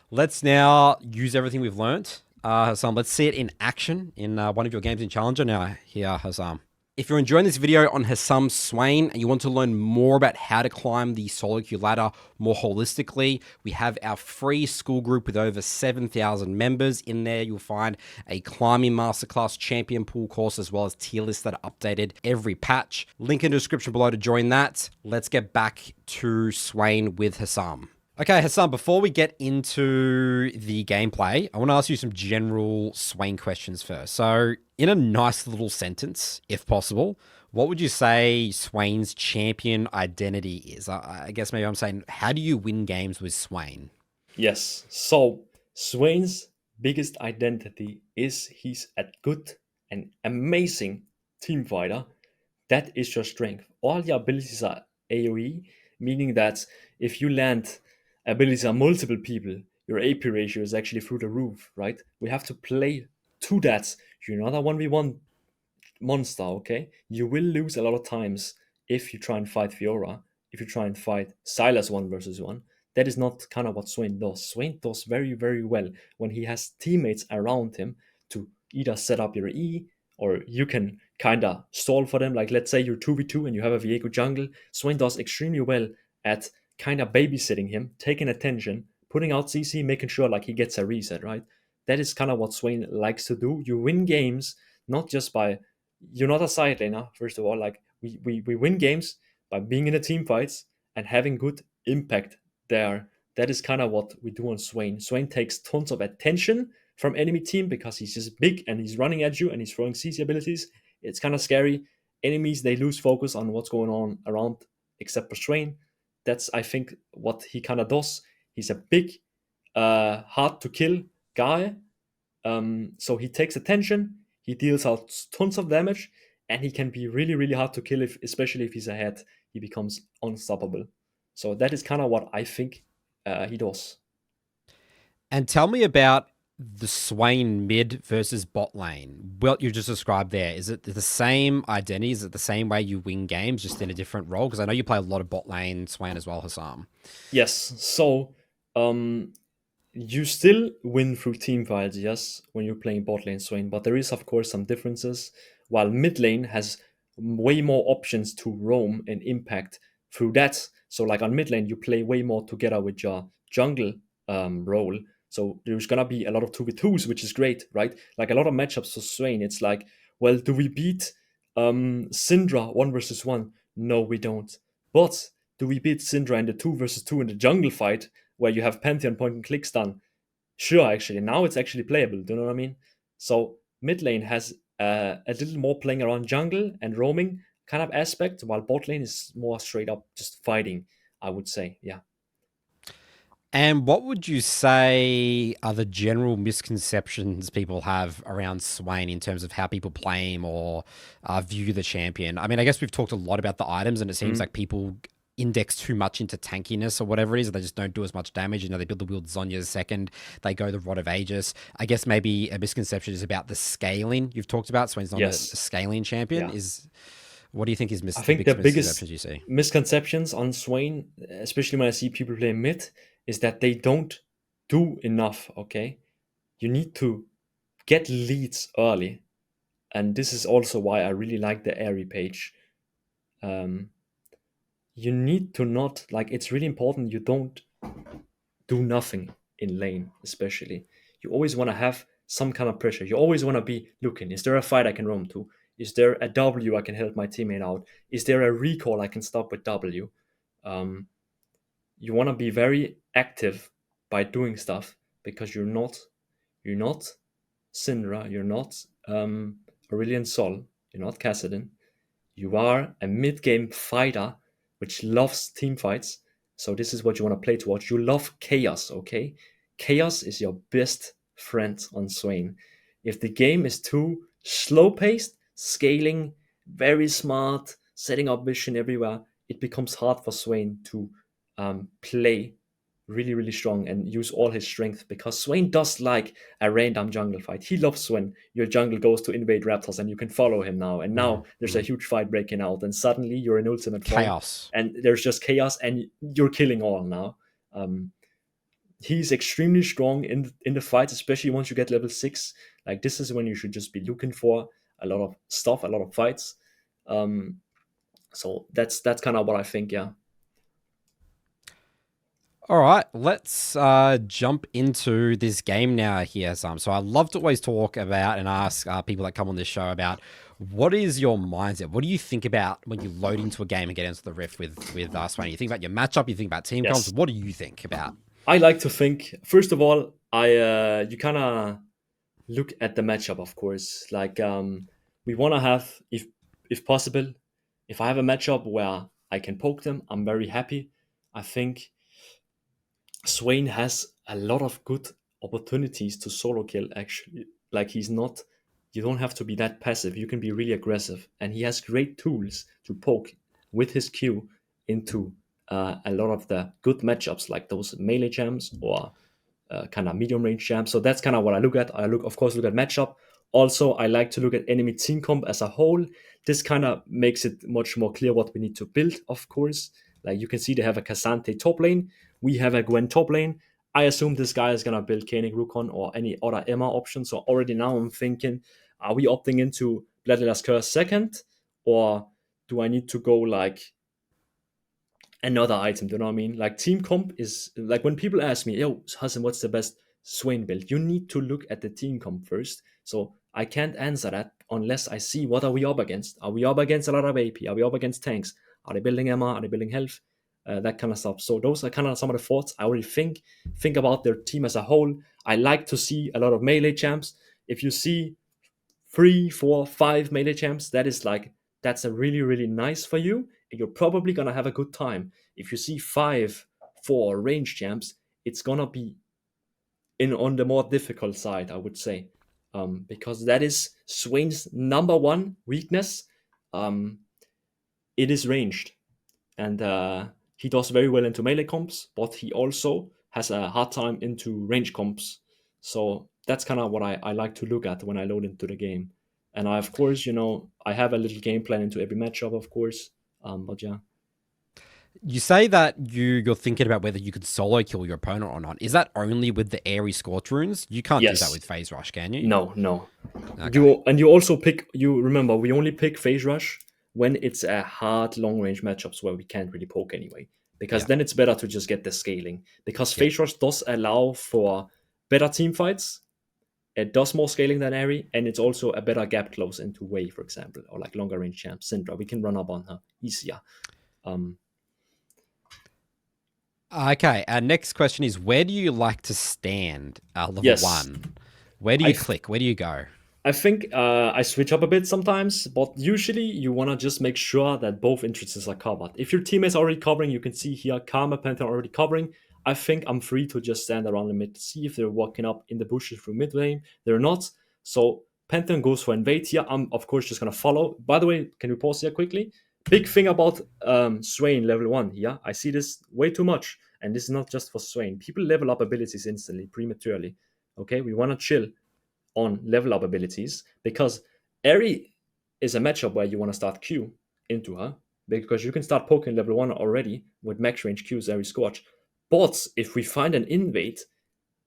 Let's now use everything we've learned. Husum, let's see it in action in one of your games in Challenger. Now, here, Husum. If you're enjoying this video on Husum Swain and you want to learn more about how to climb the solo queue ladder more holistically, we have our free school group with over 7,000 members. In there, you'll find a climbing masterclass champion pool course, as well as tier lists that are updated every patch. Link in the description below to join that. Let's get back to Swain with Husum. Okay, Husum, before we get into the gameplay, I want to ask you some general Swain questions first. So, in a nice little sentence, if possible, what would you say Swain's champion identity is? I guess maybe I'm saying, how do you win games with Swain? Yes. So, Swain's biggest identity is he's a good and amazing team fighter. That is your strength. All your abilities are AoE, meaning that if you land abilities on multiple people, your AP ratio is actually through the roof, right? We have to play to that. You're not a 1v1 monster, okay? You will lose a lot of times if you try and fight Fiora, if you try and fight Silas 1 versus 1. That is not kind of what Swain does. Swain does very, very well when he has teammates around him to either set up your E, or you can kind of stall for them. Like, let's say you're 2v2 and you have a Viego jungle. Swain does extremely well at kind of babysitting him, taking attention, putting out CC, making sure like he gets a reset, right? That is kind of what Swain likes to do. You win games not just by, you're not a side laner, first of all. Like we win games by being in the team fights and having good impact there. That is kind of what we do on Swain. Swain takes tons of attention from enemy team because he's just big and he's running at you and he's throwing CC abilities. It's kind of scary. Enemies, they lose focus on what's going on around, except for Swain. That's, I think, what he kind of does. He's a big, hard to kill guy. So he takes attention, he deals out tons of damage, and he can be really, really hard to kill, especially if he's ahead. He becomes unstoppable. So that is kind of what I think he does. And tell me about the Swain mid versus bot lane. What you just described there, is it the same identity? Is it the same way you win games, just in a different role? Because I know you play a lot of bot lane Swain as well, Husum. Yes. So you still win through team fights, yes, when you're playing bot lane Swain, but there is, of course, some differences. While mid lane has way more options to roam and impact through that. So like on mid lane, you play way more together with your jungle role. So there's gonna be a lot of 2v2s, which is great, right? Like a lot of matchups for Swain, it's like, well, do we beat Syndra 1 versus 1? No, we don't. But do we beat Syndra in the 2 versus 2 in the jungle fight, where you have Pantheon point and click stun? Sure, actually. Now it's actually playable, do you know what I mean? So mid lane has a little more playing around jungle and roaming kind of aspect, while bot lane is more straight up just fighting, I would say, yeah. And what would you say are the general misconceptions people have around Swain in terms of how people play him or view the champion? I mean, I guess we've talked a lot about the items, and it seems like people index too much into tankiness or whatever it is. They just don't do as much damage. They build the Wield Zonya's second. They go the Rod of Aegis. I guess maybe a misconception is about the scaling you've talked about. Swain's not a Yes. scaling champion. Yeah. What do you think is I the think the biggest biggest misconceptions you see? misconceptions on Swain, especially when I see people play mid, is that they don't do enough. Okay, you need to get leads early, and this is also why I really like the Aery page. You need to not like. It's really important. You don't do nothing in lane, especially. You always want to have some kind of pressure. You always want to be looking. Is there a fight I can roam to? Is there a W I can help my teammate out? Is there a recall I can stop with W? Um, you want to be very active by doing stuff because you're not Syndra, you're not Aurelion Sol, you're not Kassadin. You are a mid-game fighter which loves team fights. So this is what you want to play towards. You love chaos, okay? Chaos is your best friend on Swain. If the game is too slow-paced, scaling, very smart, setting up vision everywhere, it becomes hard for Swain to play really, really strong and use all his strength because Swain does like a random jungle fight. He loves when your jungle goes to invade raptors and you can follow him now. And now there's a huge fight breaking out, and suddenly you're in ultimate form, Chaos. and there's just chaos, and you're killing all now. He's extremely strong in the fights, especially once you get level 6. Like this is when you should just be looking for a lot of stuff, a lot of fights. So that's kind of what I think. Yeah. All right, let's jump into this game now here, Sam. So I love to always talk about and ask people that come on this show about what is your mindset? What do you think about when you load into a game and get into the rift with Swain? You think about your matchup, you think about team Yes. comps. What do you think about? I like to think, first of all, you kind of look at the matchup, of course. Like we want to have, if possible, if I have a matchup where I can poke them, I'm very happy. I think Swain has a lot of good opportunities to solo kill. Actually, like you don't have to be that passive. You can be really aggressive, and he has great tools to poke with his Q into a lot of the good matchups, like those melee champs or kind of medium range champs. So that's kind of what I look at. Of course, look at matchup. Also, I like to look at enemy team comp as a whole. This kind of makes it much more clear what we need to build, of course. Like you can see, they have a Cassante top lane. We have a Gwen top lane. I assume this guy is going to build Koenig Rukon or any other Emma option. So already now I'm thinking, are we opting into Bloodletter's Curse second? Or do I need to go like another item? Do you know what I mean? Like team comp is like when people ask me, yo, Husum, what's the best Swain build? You need to look at the team comp first. So I can't answer that unless I see what are we up against. Are we up against a lot of AP? Are we up against tanks? Are they building Emma? Are they building health? That kind of stuff. So those are kind of some of the thoughts I already think about their team as a whole. I like to see a lot of melee champs. If you see 3, 4, 5 melee champs, that's a really, really nice for you. And you're probably gonna have a good time. If you see 5, 4 range champs, it's gonna be on the more difficult side, I would say, because that is Swain's number one weakness. It is ranged, and he does very well into melee comps, but he also has a hard time into range comps. So that's kind of what I like to look at when I load into the game. And I, of course, I have a little game plan into every matchup, of course. But yeah. You say that you're thinking about whether you could solo kill your opponent or not. Is that only with the Aery Scorch runes? You can't do that with Phase Rush, can you? No. Okay. You also pick. You remember we only pick Phase Rush when it's a hard long range matchups where we can't really poke anyway, because then it's better to just get the scaling. Because Phase Rush does allow for better team fights. It does more scaling than Aery, and it's also a better gap close into Way, for example, or like longer range champ Syndra. We can run up on her easier. Okay, our next question is, where do you like to stand level 1? Where do you click? Where do you go? I think I switch up a bit sometimes, but usually you want to just make sure that both entrances are covered. If your teammate's already covering, you can see here Karma, Pantheon already covering. I think I'm free to just stand around the mid, see if they're walking up in the bushes through mid lane. They're not. So Pantheon goes for invade here. I'm, of course, just going to follow. By the way, can we pause here quickly? big thing about Swain level 1 here. I see this way too much. And this is not just for Swain. People level up abilities instantly, prematurely. Okay, we want to chill on level up abilities because Aery is a matchup where you want to start Q into her because you can start poking level 1 already with max range Q's Aery Scorch. But if we find an invade,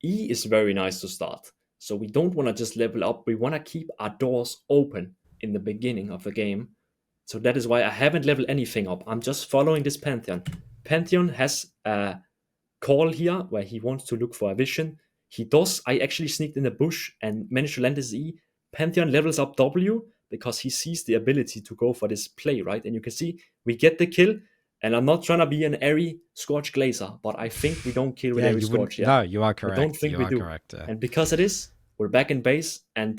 E is very nice to start. So we don't want to just level up. We want to keep our doors open in the beginning of the game. So that is why I haven't leveled anything up. I'm just following this Pantheon. Pantheon has a call here where he wants to look for a vision. He does. I actually sneaked in the bush and managed to land his E. Pantheon levels up W because he sees the ability to go for this play, right? And you can see we get the kill. And I'm not trying to be an Aery Scorch Glazer, but I think we don't kill with Yeah, Aery you Scorch. wouldn't. Yeah, No, you are correct. I don't think you we are do. correct. And because of this, we're back in base. And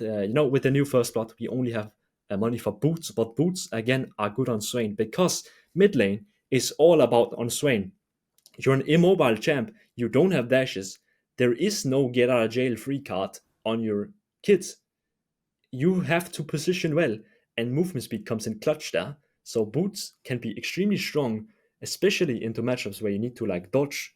with the new first blood, we only have money for boots, but boots again are good on Swain because mid lane is all about on Swain. You're an immobile champ. You don't have dashes. There is no get out of jail free card on your kids. You have to position well, and movement speed comes in clutch there. So boots can be extremely strong, especially into matchups where you need to like dodge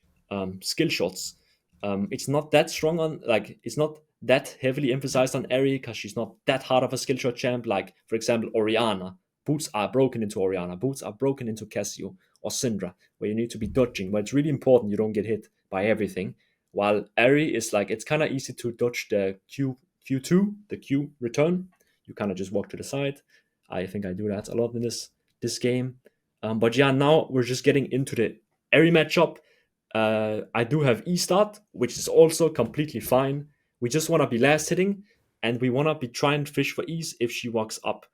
skill shots. It's not that strong on it's not that heavily emphasized on Aery because she's not that hard of a skill shot champ. Like for example, Orianna. Boots are broken into Orianna. Boots are broken into Cassio or Syndra, where you need to be dodging. But it's really important you don't get hit by everything. While Aery is like it's kind of easy to dodge the Q2, the Q return. You kind of just walk to the side. I think I do that a lot in this game. But yeah, now we're just getting into the Aery matchup. I do have E start, which is also completely fine. We just want to be last hitting, and we want to be trying to fish for E's if she walks up.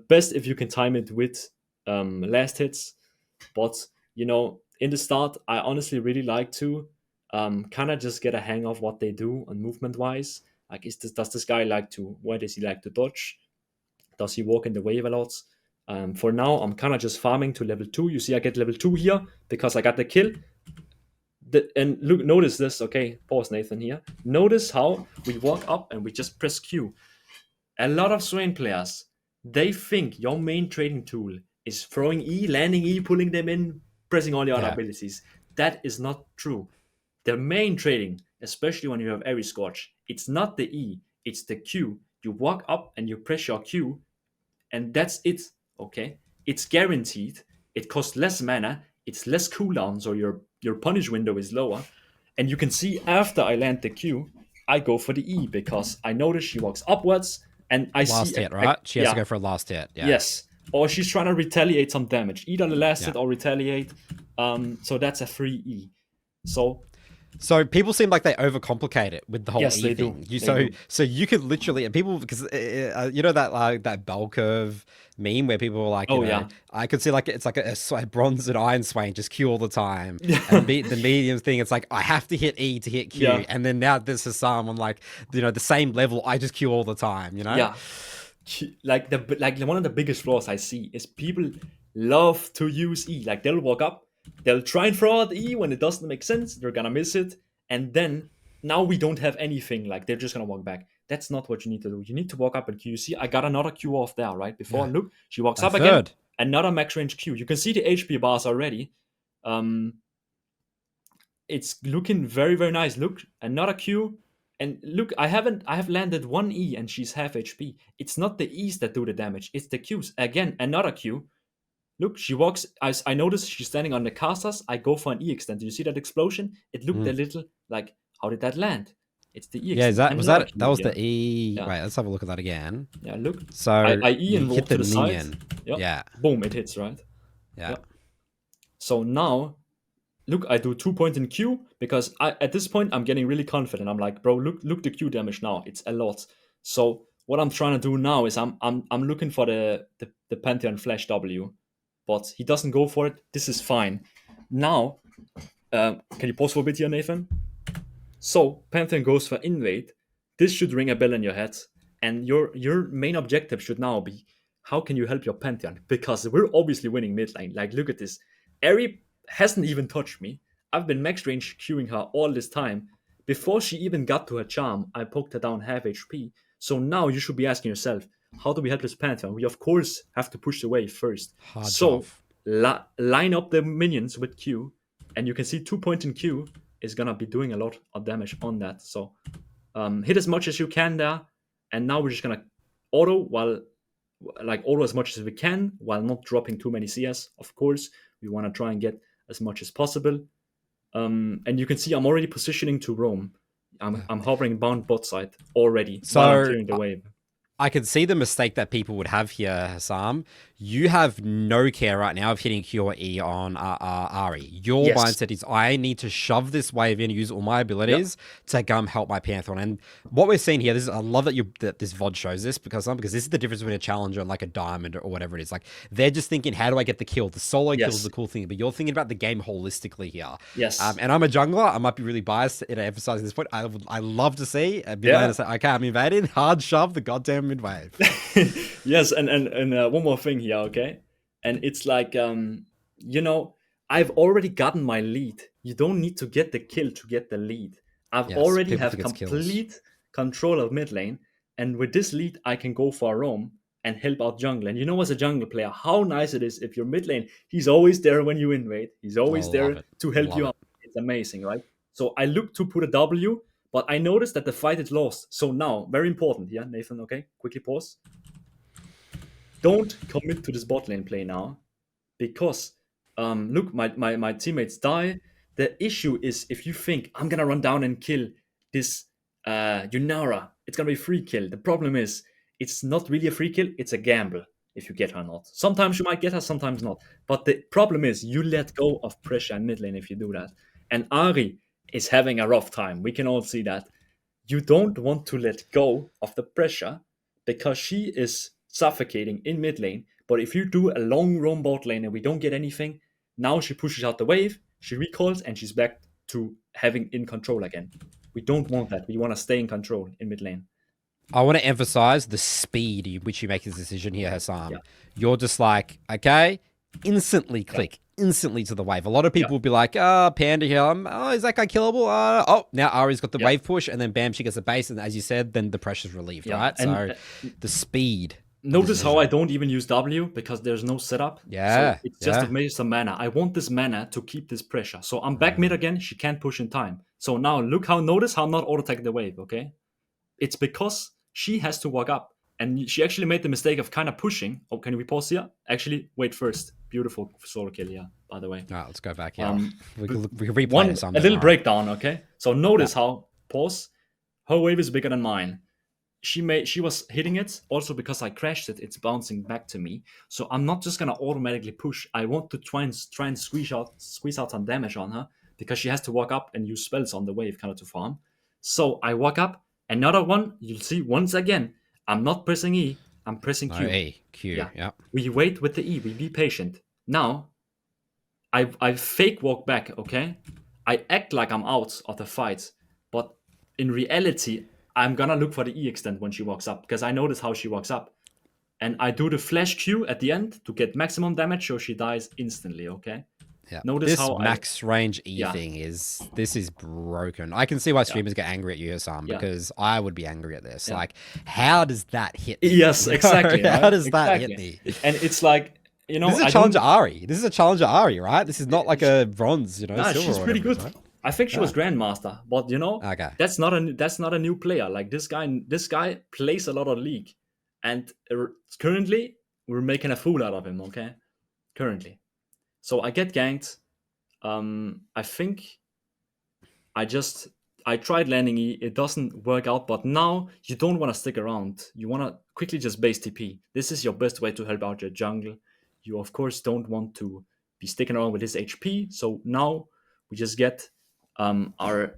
Best if you can time it with last hits. But in the start, I honestly really like to kind of just get a hang of what they do on movement wise. Like, does this guy like to? Where does he like to dodge? Does he walk in the wave a lot? For now, I'm kind of just farming to level 2. You see, I get level 2 here because I got the kill. And look, notice this. Okay, pause, Nathan here. Notice how we walk up and we just press Q. A lot of Swain players, they think your main trading tool is throwing E, landing E, pulling them in, pressing all your other abilities. That is not true. The main trading, especially when you have Aery Scorch, it's not the E, it's the Q. You walk up and you press your Q, and that's it. Okay, it's guaranteed. It costs less mana. It's less cooldown, so your punish window is lower. And you can see after I land the Q, I go for the E because I notice she walks upwards, and I last see hit, right? She has to go for a last hit. Yeah. Yes, or she's trying to retaliate some damage, either the last hit or retaliate. So that's a free E. So people seem like they overcomplicate it with the whole Yes, E they thing. do. So you could literally, and people, because you know that bell curve meme where people are like, I could see like it's like a bronze and iron Swain just Q all the time, and the medium thing, it's like I have to hit E to hit Q, and then now this is some on like the same level, I just Q all the time, Yeah, like one of the biggest flaws I see is people love to use E. Like they'll walk up, they'll try and throw out E when it doesn't make sense. They're gonna miss it, and then now we don't have anything. Like they're just gonna walk back. That's not what you need to do. You need to walk up and Q. You see, I got another Q off there right before. Look, she walks up again. Another max range Q. You can see the HP bars already. It's looking very, very nice. Look, another Q. And look, I have landed one E and she's half HP. It's not the E's that do the damage, it's the Qs. Again, another Q. Look, she walks. I notice she's standing on the casters. I go for an E extend. Do you see that explosion? It looked a little like, how did that land? It's the E extend. Yeah, that was the E. Yeah. Wait, let's have a look at that again. Yeah, look. So I E and walk to the minion. side. Yep. Yeah. Boom, it hits, right? Yeah. Yep. So now, look, I do 2 points in Q because at this point I'm getting really confident. I'm like, bro, look the Q damage now. It's a lot. So what I'm trying to do now is I'm looking for the Pantheon Flash W, but he doesn't go for it. This is fine. Now, can you pause for a bit here, Nathan? So Pantheon goes for invade. This should ring a bell in your head, and your main objective should now be how can you help your Pantheon, because we're obviously winning mid lane. Like, look at this. Aery hasn't even touched me. I've been max range queuing her all this time. Before she even got to her charm, I poked her down half HP. So now you should be asking yourself, how do we help this Pantheon? We of course have to push the wave first. Hard So shove. line up the minions with Q, and you can see 2 point in Q is gonna be doing a lot of damage on that. So hit as much as you can there, and now we're just gonna auto as much as we can while not dropping too many CS. Of course, we want to try and get as much as possible. And you can see I'm already positioning to roam. I'm hovering bound bot side already while I'm So clearing the wave. I can see the mistake that people would have here, Husum. You have no care right now of hitting Q or E on Aery. Your Yes. mindset is, I need to shove this wave in, use all my abilities to help my Pantheon. And what we're seeing here, I love that this VOD shows this because this is the difference between a Challenger and like a Diamond or whatever it is. Like, they're just thinking, how do I get the kill? The solo kill is the cool thing, but you're thinking about the game holistically here. Yes. And I'm a jungler. I might be really biased in emphasizing this point. I love to see a mid laner say, okay, I'm invading, hard shove the goddamn mid wave. Yes, and one more thing here, okay? And it's like, I've already gotten my lead. You don't need to get the kill to get the lead. I've already have complete control of mid lane, and with this lead, I can go for a roam and help out jungle. And as a jungle player, how nice it is if you're mid lane. He's always there when you invade. He's always there to help you out. It's amazing, right? So I look to put a W, but I noticed that the fight is lost. So now, very important here, Nathan, okay? Quickly pause. Don't commit to this bot lane play now, because look, my teammates die. The issue is if you think I'm gonna run down and kill this Yunara, it's gonna be free kill. The problem is it's not really a free kill, it's a gamble if you get her or not. Sometimes you might get her, sometimes not. But the problem is you let go of pressure in mid lane if you do that. And Aery is having a rough time. We can all see that. You don't want to let go of the pressure because she is suffocating in mid lane. But if you do a long roam bot lane and we don't get anything, now she pushes out the wave, she recoils, and she's back to having in control again. We don't want that. We want to stay in control in mid lane. I want to emphasize the speed in which you make this decision here, Husum. You're just like, okay, instantly click, instantly to the wave. A lot of people will be like, Panda here, is that guy killable? Now Aery's got the wave push, and then bam, she gets the base, and as you said, then the pressure's relieved, right? So the speed. Notice how I don't even use W because there's no setup. So it's just to make some mana. I want this mana to keep this pressure. So I'm back mid again. She can't push in time. So now notice how I'm not auto-attack the wave, okay? It's because she has to walk up. And she actually made the mistake of kind of pushing. Oh, can we pause here? Actually, wait first. Beautiful solo kill here, by the way. All right, let's go back here. We can replay this. A little breakdown, okay? So notice how, pause, her wave is bigger than mine. She was hitting it also because I crashed it. It's bouncing back to me. So I'm not just gonna automatically push. I want to try and squeeze out some damage on her because she has to walk up and use spells on the wave kind of to farm. So I walk up. Another one. You'll see once again. I'm not pressing E. I'm pressing Q. Q. Yeah. We wait with the E. We be patient. Now I fake walk back. Okay. I act like I'm out of the fight, but in reality, I'm gonna look for the E extend when she walks up because I notice how she walks up. And I do the flash Q at the end to get maximum damage so she dies instantly, okay? Yeah. Notice this how max range E thing is broken. I can see why streamers get angry at you, Husum, because I would be angry at this. Like, how does that hit me? Yes, exactly. Right? How does that hit me? And it's like, this is a Challenger Aery. This is a Challenger Aery, right? This is not like a bronze, Nah, silver. She's pretty good. Right? I think she was Grandmaster, but okay. that's not a new player. Like this guy plays a lot of League, and currently we're making a fool out of him. Okay, currently, so I get ganked. I think I tried landing E. It doesn't work out, but now you don't want to stick around. You want to quickly just base TP. This is your best way to help out your jungle. You of course don't want to be sticking around with his HP. So now we just get are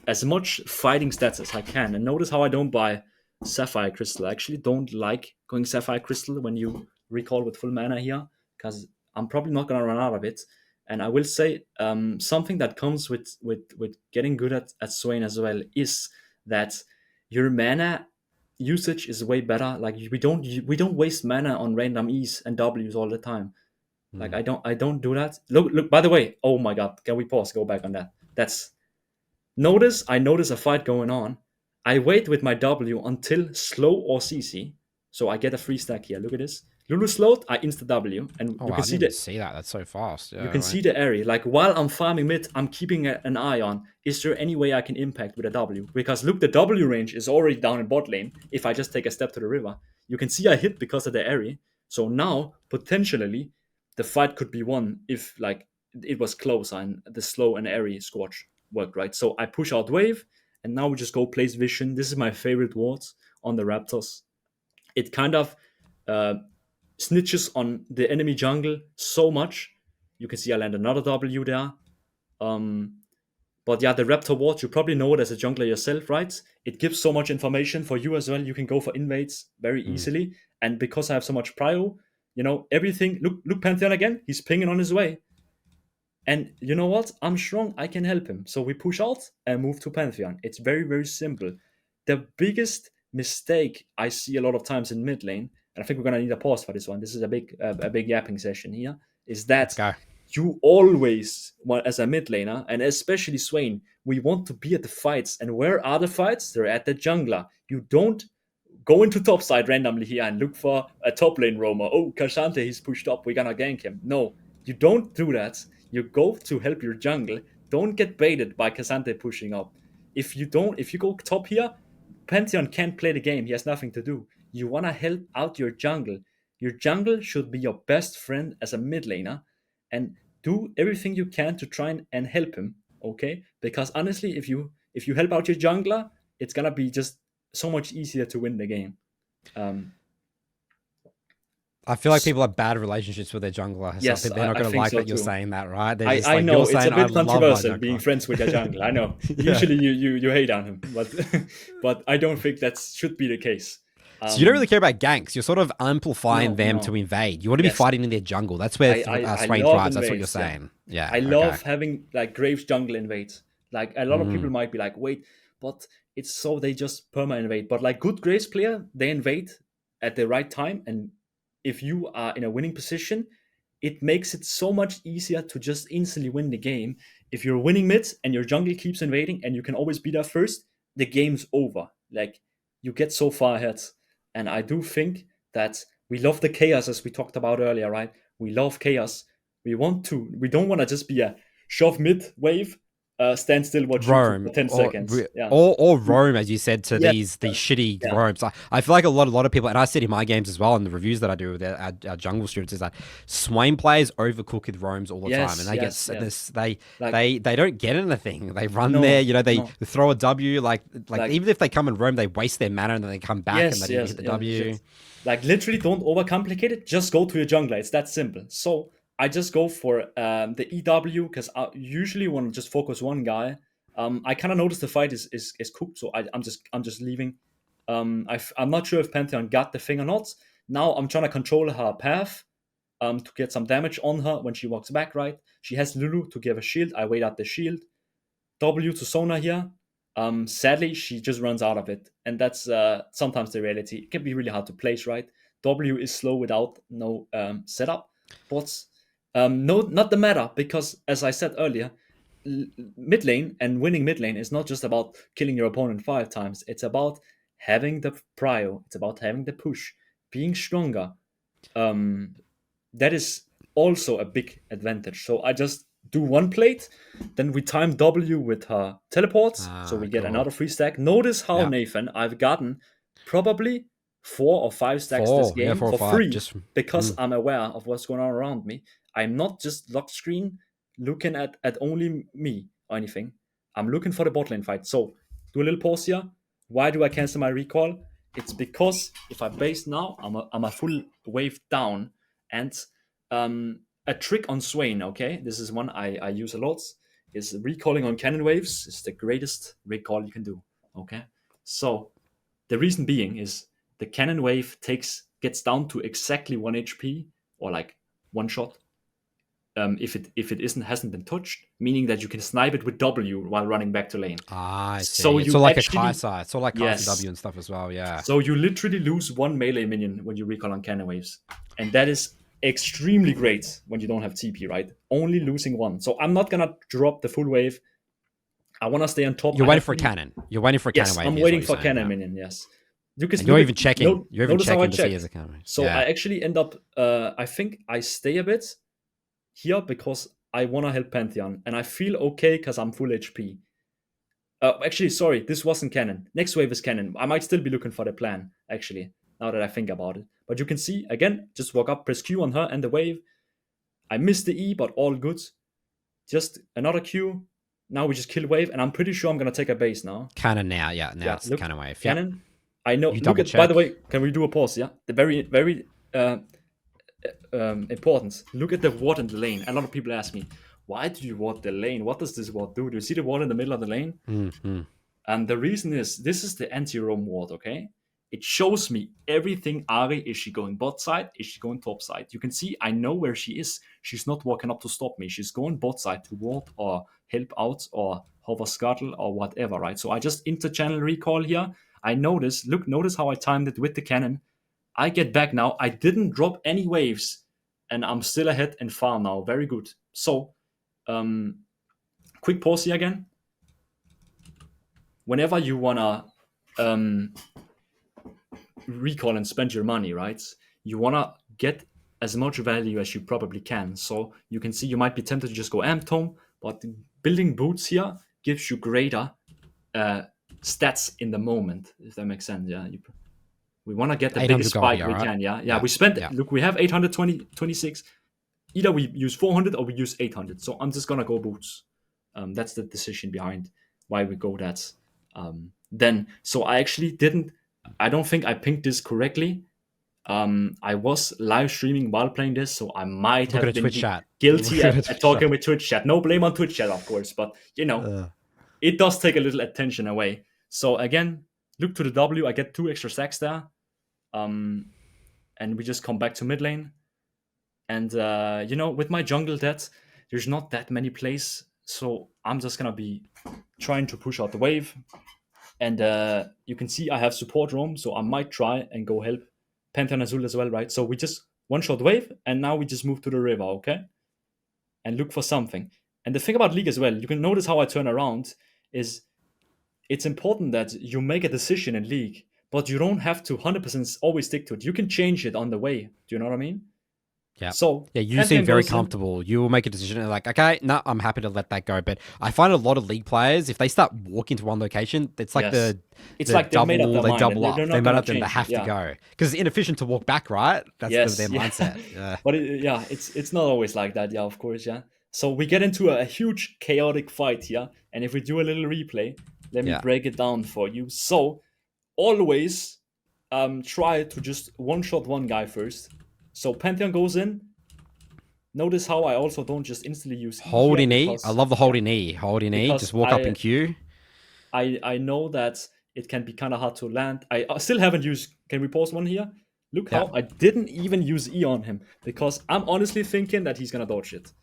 as much fighting stats as I can. And notice how I don't buy Sapphire Crystal. I actually don't like going Sapphire Crystal when you recall with full mana here, because I'm probably not going to run out of it. And I will say something that comes with getting good at Swain as well is that your mana usage is way better. Like we don't waste mana on random E's and W's all the time. Like I don't do that. Look. By the way, oh my god, can we pause? Go back on that. I notice a fight going on. I wait with my W until slow or CC. So I get a free stack here. Look at this. Lulu slowed, I insta W, and Oh, you wow, can I see didn't even the see that. That's so fast. Yeah, you can right. see the Aery. Like while I'm farming mid, I'm keeping an eye on, is there any way I can impact with a W? Because look, the W range is already down in bot lane. If I just take a step to the river, you can see I hit because of the Aery. So now potentially the fight could be won if like it was close and the slow and Aery squash worked, right? So I push out wave, and now we just go place vision. This is my favorite wards on the Raptors. It kind of uh, snitches on the enemy jungle so much. You can see I land another W there. Um, but yeah, the Raptor ward, you probably know it as a jungler yourself, right? It gives so much information for you as well. You can go for invades very easily. And because I have so much prio, everything. Look, Pantheon again. He's pinging on his way. And you know what? I'm strong. I can help him. So we push out and move to Pantheon. It's very, very simple. The biggest mistake I see a lot of times in mid lane, and I think we're gonna need a pause for this one. This is a big yapping session here. Is Let's that go. you always, well, as a mid laner, and especially Swain, we want to be at the fights. And where are the fights? They're at the jungler. You don't go into top side randomly here and look for a top lane roamer. Oh, Kashante, he's pushed up. We're gonna gank him. No, you don't do that. You go to help your jungle. Don't get baited by Kashante pushing up. If you go top here, Pantheon can't play the game. He has nothing to do. You wanna help out your jungle. Your jungle should be your best friend as a mid laner, and do everything you can to try and help him. Okay, because honestly, if you help out your jungler, it's gonna be just so much easier to win the game. Um, I feel like people have bad relationships with their jungler. So I yes, think they're not I going to think like so that you're too. saying that, right? They're I, just I like, know you're it's saying, a I bit love my controversial being jungler. friends with a jungler. I know. Yeah. Usually you hate on him, but but I don't think that should be the case. So you don't really care about ganks. You're sort of amplifying No, them to no. invade. You want to be Yes, fighting in their jungle. That's where I Swain love thrives. That's what you're invades. Yeah, saying. Yeah. I Okay. love having like Graves jungle invades. Like a lot of people Mm. might be like, wait, but it's so they just perma invade. But like good Graves player, they invade at the right time, and if you are in a winning position, it makes it so much easier to just instantly win the game. If you're winning mid and your jungle keeps invading and you can always be there first, the game's over. Like you get so far ahead. And I do think that we love the chaos as we talked about earlier, right? We love chaos. We don't want to just be a shove mid wave, stand still, watch YouTube Roam for 10 seconds. Yeah. or roam, as you said, to Yes. these shitty Yeah. roams. I feel like a lot of people, and I see it in my games as well, and the reviews that I do with our jungle students, is that Swain players overcook with roams all the time, and they Yes. get Yes. this. They Like they don't get anything. They run there, no, they no. throw a W, like Like even if they come and roam, they waste their mana and then they come back and yes, they didn't hit yes, the yes. W. Like literally, don't overcomplicate it. Just go to your jungler. It's that simple. So I just go for the EW because I usually want to just focus one guy. I kind of noticed the fight is cooked, so I'm just leaving. I'm not sure if Pantheon got the thing or not. Now I'm trying to control her path. To get some damage on her when she walks back. Right, she has Lulu to give a shield. I wait out the shield. W to Sona here. Sadly, she just runs out of it, and that's sometimes the reality. It can be really hard to place, right? W is slow without no setup, but no, not the matter because, as I said earlier, mid lane and winning mid lane is not just about killing your opponent 5 times. It's about having the prio. It's about having the push, being stronger. Um, that is also a big advantage. So I just do one plate, then we time W with her teleports, so we get Cool. another free stack. Notice how, Yeah. Nathan, I've gotten probably 4 or 5 stacks this 4, yeah, game 4 or for 5. free Just because I'm aware of what's going on around me. I'm not just locked screen looking at only me or anything. I'm looking for the bot lane fight. So do a little pause here. Why do I cancel my recall? It's because if I base now, I'm a full wave down. And a trick on Swain, okay, this is one I use a lot, is recalling on cannon waves is the greatest recall you can do, okay? So the reason being is the cannon wave gets down to exactly 1 HP or like one shot if it hasn't been touched, meaning that you can snipe it with W while running back to lane. I So see. It's you sort of like a actually Kai'Sa. It's sort of like Kai'Sa yes. W and stuff as well. Yeah. So you literally lose one melee minion when you recall on cannon waves, and that is extremely great when you don't have TP, right? Only losing one. So I'm not gonna drop the full wave. I want to stay on top. You're I waiting have for a really, cannon. You're waiting for a cannon yes, wave. I'm Is what waiting you're for saying. cannon Yeah. minion. Yes, You can And look you're at, even checking. You're even notice how I checking to see as checked. it comes. So I actually end up, I think I stay a bit here because I want to help Pantheon, and I feel okay because I'm full HP. Actually, sorry, this wasn't canon. Next wave is canon. I might still be looking for the plan, actually, now that I think about it. But you can see, again, just walk up, press Q on her and the wave. I missed the E, but all good. Just another Q. Now we just kill wave, and I'm pretty sure I'm going to take a base now. Cannon now, yeah. Now it's Look, cannon wave. cannon. Yep. I know. You Look double at, by check. the way, can we do a pause? Yeah? The very important. Look at the ward in the lane. A lot of people ask me, why do you ward the lane? What does this ward do? Do you see the ward in the middle of the lane? Mm-hmm. And the reason is, this is the anti-roam ward, okay? It shows me everything. Aery, is she going bot side? Is she going top side? You can see I know where she is. She's not walking up to stop me. She's going bot side to ward or help out or hover scuttle or whatever, right? So I just inter-channel recall here. I notice, look, notice how I timed it with the cannon. I get back now. I didn't drop any waves, and I'm still ahead in farm now. Very good. So, quick pause here again. Whenever you wanna recall and spend your money, right? You wanna get as much value as you probably can. So you can see you might be tempted to just go Amp Tome, but building boots here gives you greater stats in the moment, if that makes sense. Yeah, we want to get the biggest spike we can. Yeah. We spent. Yeah. Look, we have 826. Either we use 400 or we use 800. So I'm just gonna go boots. That's the decision behind why we go that. Then, so I actually didn't. I don't think I pinged this correctly. I was live streaming while playing this, so I might Look have been chat. guilty at talking with Twitch chat. No blame on Twitch chat, of course, but it does take a little attention away. So again, look to the W. I get 2 extra stacks there. And we just come back to mid lane. And, with my jungle death, there's not that many plays. So I'm just going to be trying to push out the wave. And you can see I have support roam, so I might try and go help Pantheon Azul as well, right? So we just one-shot wave, and now we just move to the river, okay? And look for something. And the thing about League as well, you can notice how I turn around, is it's important that you make a decision in League, but you don't have to 100% always stick to it. You can change it on the way. Do you know what I mean? Yeah. So yeah, you seem very comfortable. You will make a decision like, okay, no, I'm happy to let that go. But I find a lot of League players, if they start walking to one location, it's like like double, made up their mind. double up. They made up them. They have to go because it's inefficient to walk back, right? That's their mindset. Yeah. But it's not always like that. Yeah, of course. Yeah. So we get into a huge chaotic fight here, and if we do a little replay, let me break it down for you. So always try to just one-shot one guy first. So Pantheon goes in. Notice how I also don't just instantly use holding E. I love the holding E. Holding E. Just walk up in Q. I know that it can be kind of hard to land. I still haven't used. Can we pause one here? Look how I didn't even use E on him because I'm honestly thinking that he's gonna dodge it.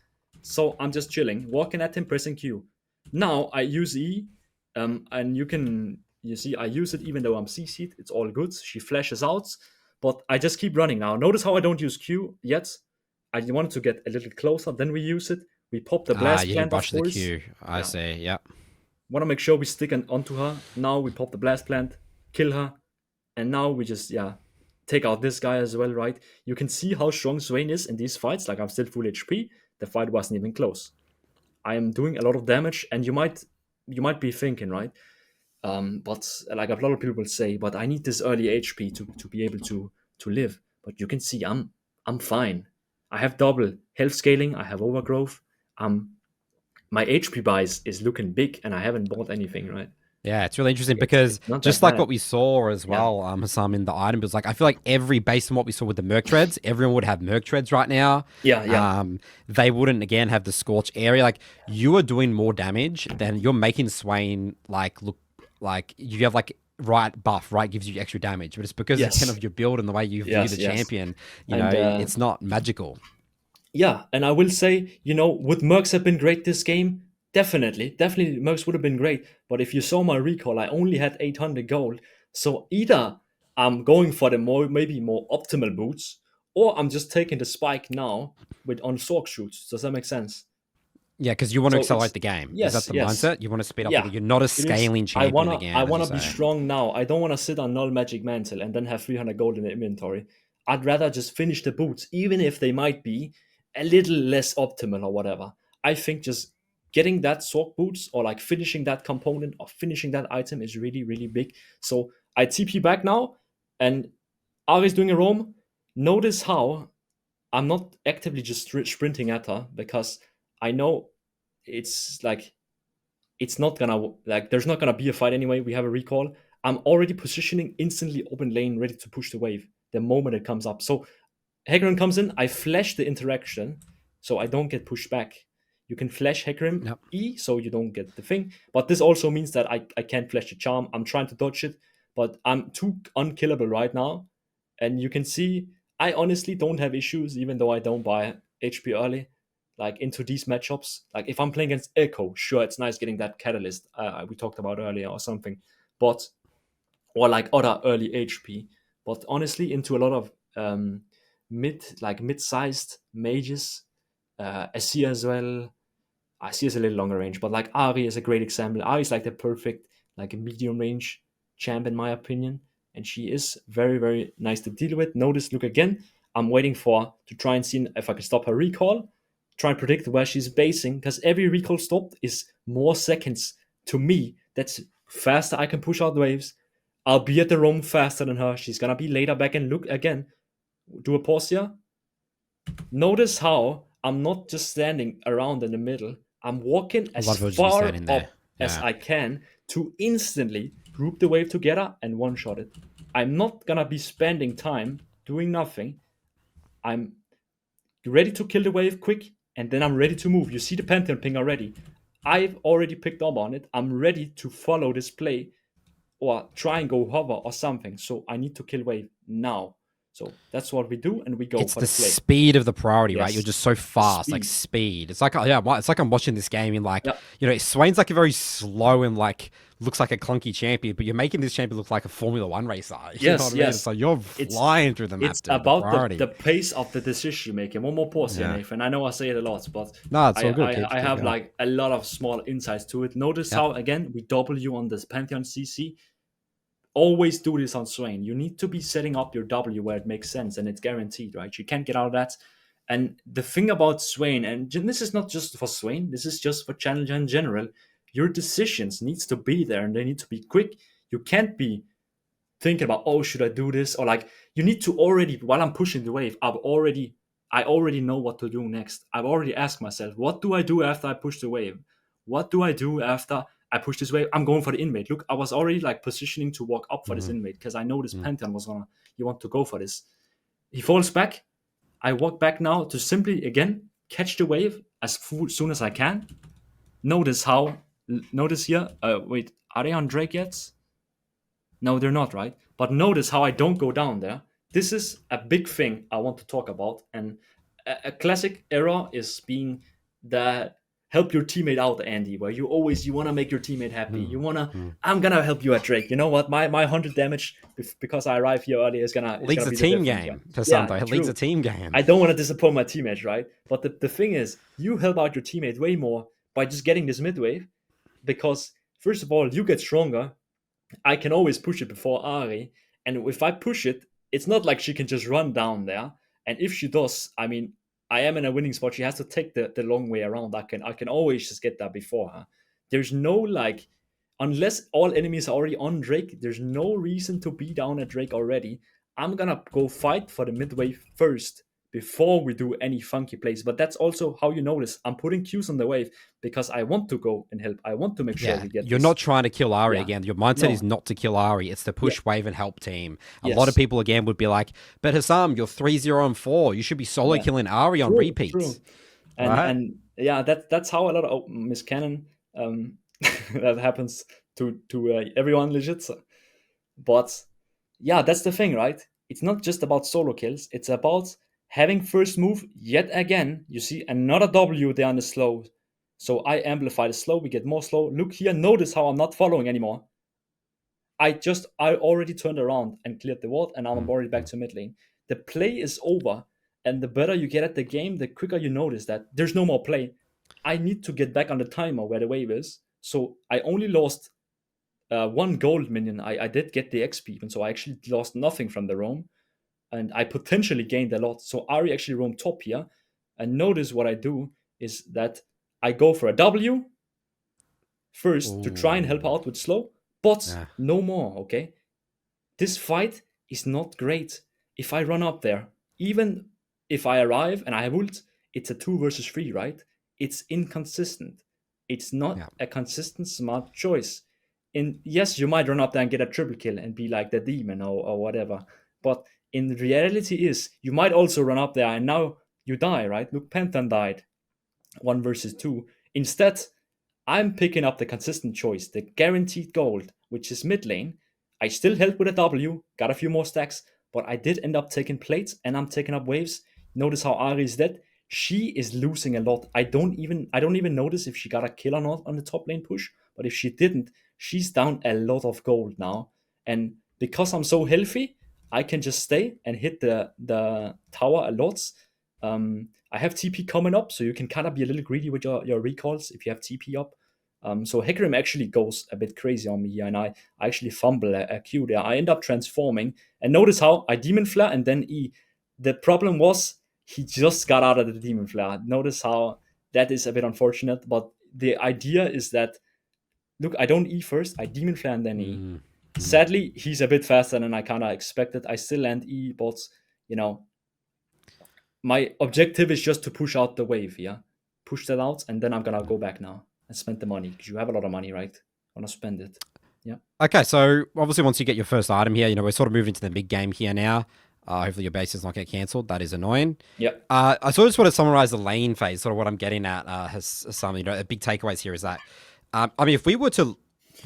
So I'm just chilling, walking at him, pressing Q. Now I use E, and you see I use it even though I'm CC'd. It's all good. She flashes out. But I just keep running now. Notice how I don't use Q yet. I wanted to get a little closer. Then we use it. We pop the blast plant, of course. The Q. I see, yeah. Want to make sure we stick onto her. Now we pop the blast plant, kill her. And now we just, take out this guy as well, right? You can see how strong Swain is in these fights. Like, I'm still full HP. The fight wasn't even close. I am doing a lot of damage. And you might be thinking, right? But like a lot of people will say, but I need this early HP to be able to live. But you can see I'm fine. I have double health scaling. I have overgrowth. My HP buys is looking big, and I haven't bought anything, right? Yeah, it's really interesting because just like what we saw as well, Husum, in the item builds, like I feel like every based on what we saw with the Merc Treads, everyone would have Merc Treads right now. Yeah. They wouldn't again have the Scorch area. Like you are doing more damage than you're making Swain look like you have right buff, right, gives you extra damage, but it's because it's kind of your build and the way you view the champion. You know, it's not magical. Yeah, and I will say, would Mercs have been great this game? Definitely, Mercs would have been great. But if you saw my recall, I only had 800 gold. So either I'm going for the maybe more optimal boots, or I'm just taking the spike now on Sork shoots. Does that make sense? Yeah, because you want to So accelerate it's the game. Is that yes, the yes, mindset? You want to speed up the yeah. game. You're not a It is. scaling I champion wanna I again, as you wanna be say. strong now. I don't wanna sit on null magic mantle and then have 300 gold in the inventory. I'd rather just finish the boots, even if they might be a little less optimal or whatever. I think just getting that sword boots or like finishing that component or finishing that item is really, really big. So I TP back now, and Aery's doing a roam. Notice how I'm not actively just sprinting at her because I know it's like it's not gonna like there's not gonna be a fight anyway. We have a recall. I'm already positioning instantly open lane, ready to push the wave the moment it comes up. So Hecarim comes in, I flash the interaction, so I don't get pushed back. You can flash Hecarim Yep. E, so you don't get the thing. But this also means that I can't flash the charm. I'm trying to dodge it, but I'm too unkillable right now. And you can see I honestly don't have issues, even though I don't buy HP early, like into these matchups. Like if I'm playing against Echo, sure, it's nice getting that catalyst we talked about earlier or something, but or like other early HP. But honestly, into a lot of mid-sized mages, Aery as well. Aery is a little longer range, but like Aery is a great example. Aery is like the perfect like a medium range champ in my opinion, and she is very very nice to deal with. Notice, look again. I'm waiting for to try and see if I can stop her recall. Try and predict where she's basing, because every recall stopped is more seconds to me. That's faster. I can push out waves. I'll be at the roam faster than her. She's gonna be later back and look again. Do a pause here. Notice how I'm not just standing around in the middle. I'm walking A as lot of urgency far standing there. up as Yeah. I can to instantly group the wave together and one-shot it. I'm not gonna be spending time doing nothing. I'm ready to kill the wave quick, and then I'm ready to move. You see the Pantheon ping already. I've already picked up on it. I'm ready to follow this play or try and go hover or something. So I need to kill wave now. So that's what we do, and we go It's for the the play. speed of the priority, right? You're Yes, just so the fast, like speed. speed. It's like, yeah, it's like I'm watching this game in like, Yeah, Swain's like a very slow and like looks like a clunky champion, but you're making this champion look like a Formula One racer. You know what yes, I mean? It's yes. like you're It's flying through the it's map, dude. The about the priority. pace of the decision making. One more pause here, Yeah. Nathan. I know I say it a lot, but No, it's I all good. I, I Keep have going. like a lot of small insights to it. Notice Yep. how again we W on this Pantheon CC. Always do this on Swain. You need to be setting up your W where it makes sense and it's guaranteed, right? You can't get out of that. And the thing about Swain, and this is not just for Swain, this is just for Challenger in general. Your decisions needs to be there and they need to be quick. You can't be thinking about, oh, should I do this, or like you need to already, while I'm pushing the wave, I already know what to do next. I've already asked myself, what do I do after I push the wave? What do I do after I push this wave? I'm going for the inmate. Look, I was already like positioning to walk up for this Mm-hmm. inmate because I know this Mm. Pantheon was gonna, you want to go for this. He falls back. I walk back now to simply again catch the wave as soon as I can. Notice how, notice here, wait, are they on Drake yet? No, they're not, right? But notice how I don't go down there. This is a big thing I want to talk about. And a classic error is being the help your teammate out, Andy, where you want to make your teammate happy. You Mm. want to, Mm. I'm going to help you at Drake. You know what? My 100 damage because I arrive here early is League's gonna a be the team difference, right? game for some Yeah, though. League's a true. team game. I don't want to disappoint my teammates, right? But the thing is, you help out your teammate way more by just getting this mid wave because, first of all, you get stronger. I can always push it before Aery, and if I push it, it's not like she can just run down there. And if she does, I mean, I am in a winning spot. She has to take the long way around. I can always just get that before her. There's no like, unless all enemies are already on Drake, there's no reason to be down at Drake already. I'm gonna go fight for the midway first before we do any funky plays. But that's also how you notice I'm putting Qs on the wave because I want to go and help. I want to make sure Yeah, we get you're this. not trying to kill Aery Yeah. again. Your mindset is No. not to kill Aery. It's to Yeah. push wave and help team. A lot of Yes. people again would be like, but Husum, you're 3-0-4. You should be solo Yeah. killing Aery on True. True. repeats. Right? And yeah, that's how a lot of miscannon that happens to everyone legit. But yeah, that's the thing, right? It's not just about solo kills. It's about having first move yet again. You see another W there on the slow. So I amplify the slow. We get more slow. Look here. Notice how I'm not following anymore. I already turned around and cleared the ward, and now I'm already back Mm-hmm. to mid lane. The play is over, and the better you get at the game, the quicker you notice that there's no more play. I need to get back on the timer where the wave is. So I only lost one gold minion. I did get the XP, and so I actually lost nothing from the roam, and I potentially gained a lot. So Aery actually roamed top here, and notice what I do is that I go for a W first to try and help out with slow, but no more, okay? This fight is not great. If I run up there, even if I arrive and I have ult, it's a 2 versus 3, right? It's inconsistent. It's not a consistent, smart choice. And yes, you might run up there and get a triple kill and be like the demon or whatever. But in reality is, you might also run up there and now you die, right? Look, Pentan died 1 versus 2. Instead, I'm picking up the consistent choice, the guaranteed gold, which is mid lane. I still helped with a W, got a few more stacks, but I did end up taking plates and I'm taking up waves. Notice how Aery is dead. She is losing a lot. I don't even notice if she got a kill or not on the top lane push, but if she didn't, she's down a lot of gold now. And because I'm so healthy, I can just stay and hit the tower a lot. I have TP coming up, so you can kind of be a little greedy with your recalls if you have TP up. So Hecarim actually goes a bit crazy on me here, and I actually fumble a Q there. I end up transforming, and notice how I Demon Flare and then E. The problem was he just got out of the Demon Flare. Notice how that is a bit unfortunate, but the idea is that, look, I don't E first, I Demon Flare and then E. Sadly, he's a bit faster than I kind of expected. I still land E, but, you know, my objective is just to push out the wave, yeah? Push that out, and then I'm going to go back now and spend the money, because you have a lot of money, right? I want to spend it. Yeah. Okay, so obviously once you get your first item here, you know, we're sort of moving to the big game here now. Hopefully your base does not get cancelled. That is annoying. Yeah. I sort of just want to summarize the lane phase, sort of what I'm getting at. Has some, you know, the big takeaways here is that, I mean, if we were to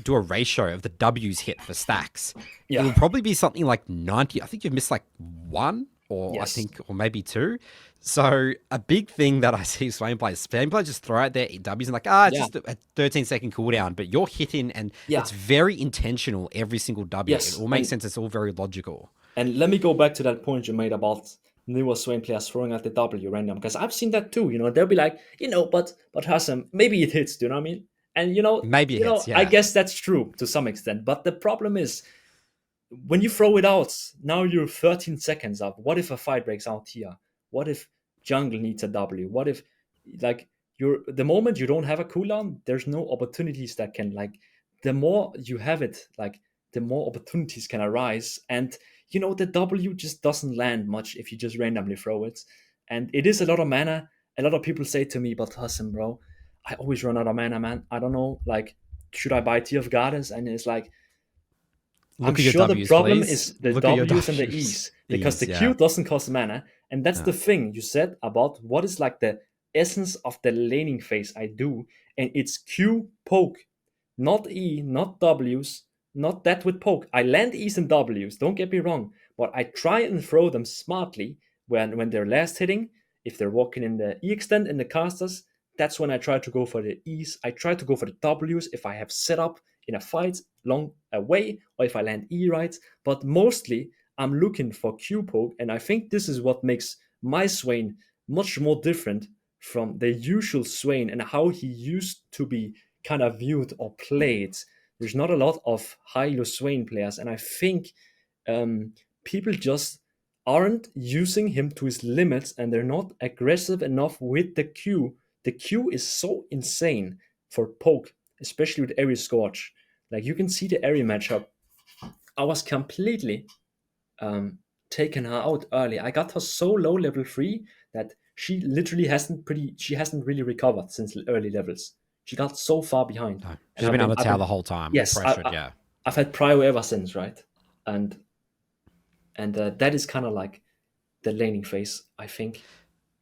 do a ratio of the W's hit for stacks, it would probably be something like 90. I think you've missed like 1 or I think, or maybe 2. So a big thing that I see Swain players just throw out their W's and like, it's just a 13-second cooldown, but you're hitting and it's very intentional every single W. It all makes sense. It's all very logical. And let me go back to that point you made about newer Swain players throwing out the W random, because I've seen that too. You know, they'll be like, you know, but Husum, maybe it hits. Do you know what I mean? And you know, maybe it hits. I guess that's true to some extent. But the problem is, when you throw it out, now you're 13 seconds up. What if a fight breaks out here? What if jungle needs a W? What if, like, the moment you don't have a cooldown, there's no opportunities that can, like, the more you have it, like, the more opportunities can arise. And, you know, the W just doesn't land much if you just randomly throw it. And it is a lot of mana. A lot of people say to me, but Husum, bro, I always run out of mana, man. I don't know, like, should I buy Tear of Goddess? And it's like, I'm sure the problem is the W's and the E's, because the Q doesn't cost mana. And that's the thing you said about what is like the essence of the laning phase I do. And it's Q poke, not E, not W's, not that with poke. I land E's and W's, don't get me wrong, but I try and throw them smartly when they're last hitting. If they're walking in the E extend in the casters, that's when I try to go for the E's. I try to go for the W's if I have set up in a fight long away, or if I land E right. But mostly I'm looking for Q poke, and I think this is what makes my Swain much more different from the usual Swain and how he used to be kind of viewed or played. There's not a lot of high-elo Swain players, and I think people just aren't using him to his limits, and they're not aggressive enough with the Q. The Q is so insane for poke, especially with Aery Scorch. Like, you can see the Aery matchup. I was completely taken her out early. I got her so low level 3 that she literally hasn't really recovered since early levels. She got so far behind. No, she's been on the tower the whole time. Yes, I've had prio ever since, right? And that is kind of like the laning phase, I think.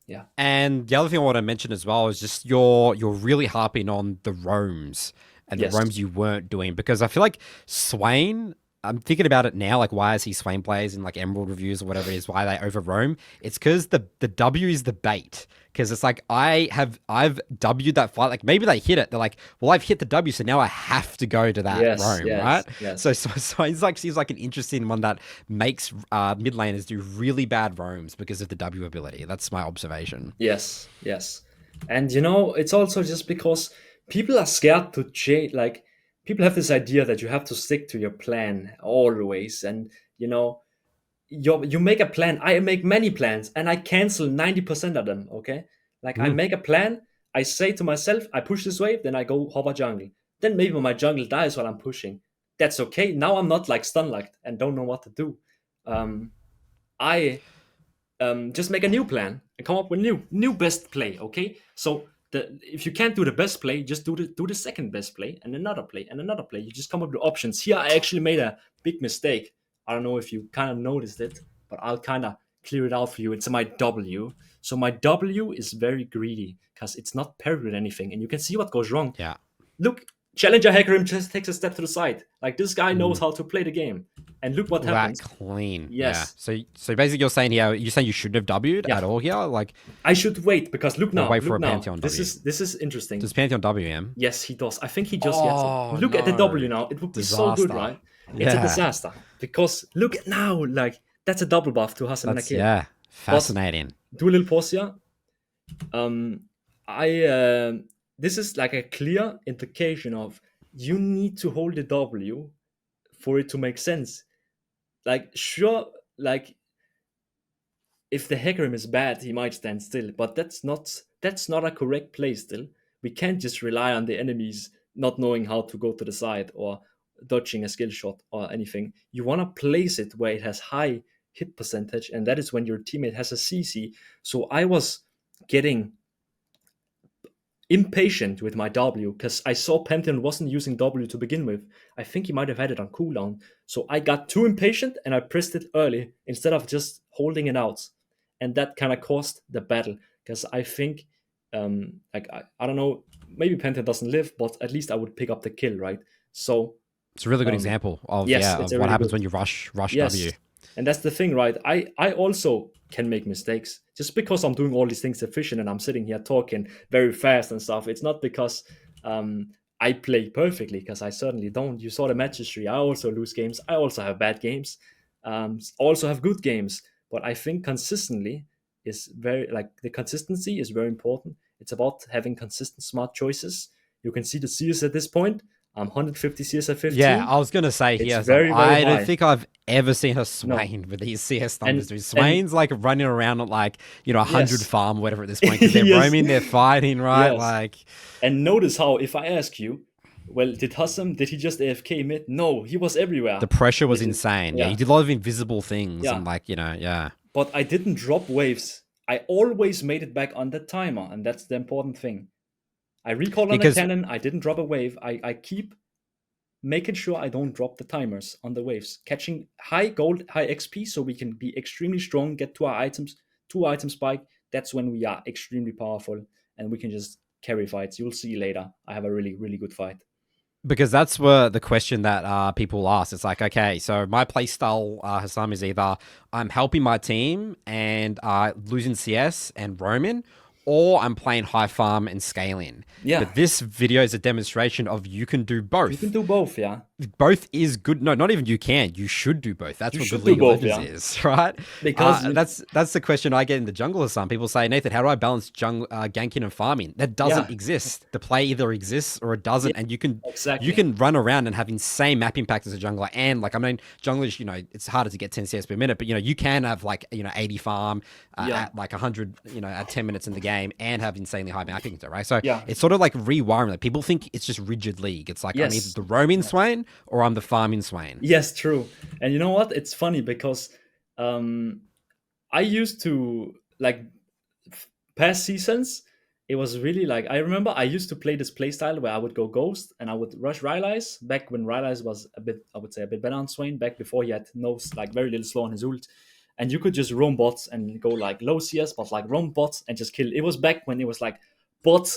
Yeah. And the other thing I want to mention as well is just you're really harping on the roams and the roams you weren't doing, because I feel like Swain, I'm thinking about it now, like, why is he Swain plays in like Emerald reviews or whatever it is, why they over roam? It's because the W is the bait. Because it's like, I've W'd that fight, like maybe they hit it. They're like, well, I've hit the W, so now I have to go to that roam, right? Yes. So he's like, seems like an interesting one that makes mid laners do really bad roams because of the W ability. That's my observation. Yes. And it's also just because people are scared to change. Like, people have this idea that you have to stick to your plan always, and you know, you make a plan. I make many plans, and I cancel 90% of them. Okay, like I Mm. make a plan. I say to myself, I push this wave, then I go hover jungle. Then maybe my jungle dies while I'm pushing. That's okay. Now I'm not like stun locked and don't know what to do. I just make a new plan and come up with new best play. Okay, so if you can't do the best play, just do the second best play and another play and another play. You just come up with options. Here I actually made a big mistake. I don't know if you kind of noticed it, but I'll kind of clear it out for you. It's my W. So my W is very greedy because it's not paired with anything, and you can see what goes wrong. Yeah. Look, Challenger Hecarim just takes a step to the side. Like, this guy knows Mm. how to play the game, and look what That happens. clean. Yeah. Yes. So basically you're saying here, you're saying you shouldn't have W'd Yeah. at all here? Like, I should wait because look or now. wait for Look a now. Pantheon This W. is interesting. Does Pantheon WM? Yes, he does. I think he just gets it. Oh, Look at the no. W now. It would be so good, Disaster. right? It's a Yeah. disaster because look at now. Like, that's a double buff to Husum and a That's, kill. yeah, fascinating. Do a little pause here. This is like a clear indication of you need to hold the W for it to make sense. Like, sure, like if the Hecarim is bad, he might stand still, but that's not a correct play still. We can't just rely on the enemies not knowing how to go to the side or dodging a skill shot or anything. You want to place it where it has high hit percentage, and that is when your teammate has a CC. So I was getting impatient with my W because I saw Pantheon wasn't using W to begin with. I think he might have had it on cooldown. So I got too impatient and I pressed it early instead of just holding it out. And that kind of caused the battle because I think, like, I don't know, maybe Pantheon doesn't live, but at least I would pick up the kill, right? So It's a really good example of, yes, of it's a what really happens good. when you rush Yes. W. And that's the thing, right? I also can make mistakes. Just because I'm doing all these things efficient and I'm sitting here talking very fast and stuff, it's not because I play perfectly, because I certainly don't. You saw the match history. I also lose games. I also have bad games. Also have good games. But I think consistently is very, like, the consistency is very important. It's about having consistent, smart choices. You can see the CS at this point. I'm 150 CS at 15. Yeah, I was going to say It's here, very, very I don't high. think I've ever seen a Swain with these CS numbers. And- Swain's like running around at like, 100 Yes. farm, whatever at this point, because they're Yes. roaming, they're fighting, right? Yes. Like, And notice how, if I ask you, well, did he just AFK mid? No, he was everywhere. the pressure was Which is- insane. Yeah, yeah. he did a lot of invisible things Yeah. and like, yeah. But I didn't drop waves. I always made it back on the timer, and that's the important thing. I recalled on Because- the cannon, I didn't drop a wave. I keep making sure I don't drop the timers on the waves. Catching high gold, high XP, so we can be extremely strong, get to our items, 2 item spike. That's when we are extremely powerful, and we can just carry fights. You'll see later. I have a really, really good fight. Because that's where the question that people ask. It's like, okay, so my playstyle, Husum, is either I'm helping my team and losing CS and roaming, or I'm playing high farm and scaling. Yeah. But this video is a demonstration of you can do both. You can do both, yeah. Both is good. No, not even you can. You should do both. That's what should good League do of both, Legends is, right? Because- that's the question I get in the jungle. Some people say, Nathan, how do I balance ganking and farming? That doesn't Yeah. exist. The play either exists or it doesn't, and you can exactly. you can run around and have insane map impact as a jungler. And like, I mean, junglers, it's harder to get 10 CS per minute, but you can have like 80 farm at like 100, at 10 minutes in the game and have insanely high mapping, right? So Yeah. it's sort of like rewiring. Like, people think it's just rigid League. It's like, I'm Yes. either the roaming Swain or I'm the farming Swain. Yes, true. And you know what? It's funny because I used to, like, past seasons, it was really like, I remember I used to play this playstyle where I would go Ghost and I would rush Rylai's back when Rylai's was a bit, I would say, a bit better on Swain, back before he had very little slow on his ult. And you could just roam bots and go like low CS, but like roam bots and just kill. It was back when it was like bot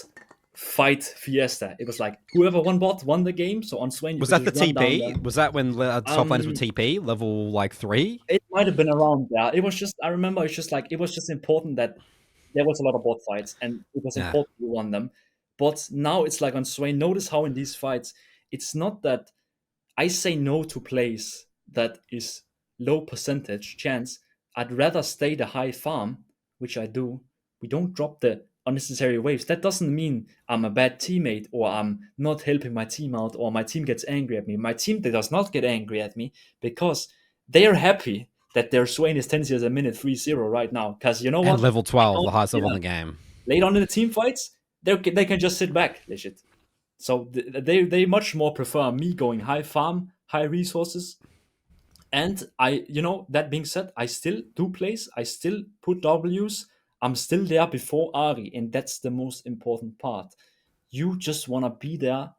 fight fiesta. It was like whoever won bot won the game. So on Swain, Was that the TP? Was that when top laners were TP level like 3? It might have been around there. It was just, I remember it's just like, it was just important that there was a lot of bot fights and it was important we won them. But now it's like on Swain, notice how in these fights, it's not that I say no to plays that is low percentage chance. I'd rather stay the high farm, which I do. We don't drop the unnecessary waves, that doesn't mean I'm a bad teammate or I'm not helping my team out or my team gets angry at me. My team does not get angry at me because they are happy that their Swain is 10 seals a minute 3-0 right now. Because you know what? And level 12, the highest level in the game. Late on in the team fights, they can just sit back, legit. So they much more prefer me going high farm, high resources. And that being said, I still do plays, I still put Ws, I'm still there before Aery, and that's the most important part. You just want to be there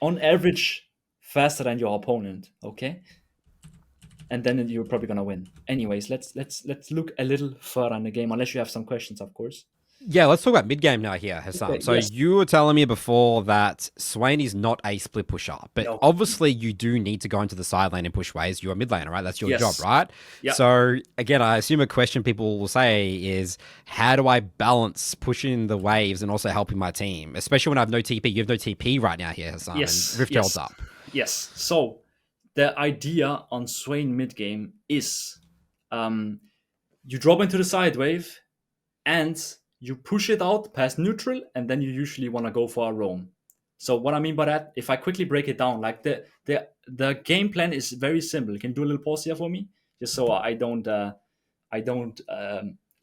on average faster than your opponent, okay? And then you're probably gonna win. Anyways, let's look a little further in the game, unless you have some questions, of course. Yeah, let's talk about mid game now here, Husum. Okay, So yes. you were telling me before that Swain is not a split pusher, but No. obviously you do need to go into the side lane and push waves. You're a mid laner, right? That's your Yes. job, right? Yeah. So again, I assume a question people will say is, how do I balance pushing the waves and also helping my team? Especially when I have no TP. You have no TP right now here, Husum, Yes. and Rift Herald's up. Yes. So the idea on Swain mid game is you drop into the side wave and you push it out past neutral, and then you usually want to go for a roam. So what I mean by that, if I quickly break it down, like the game plan is very simple. You can do a little pause here for me, just so I don't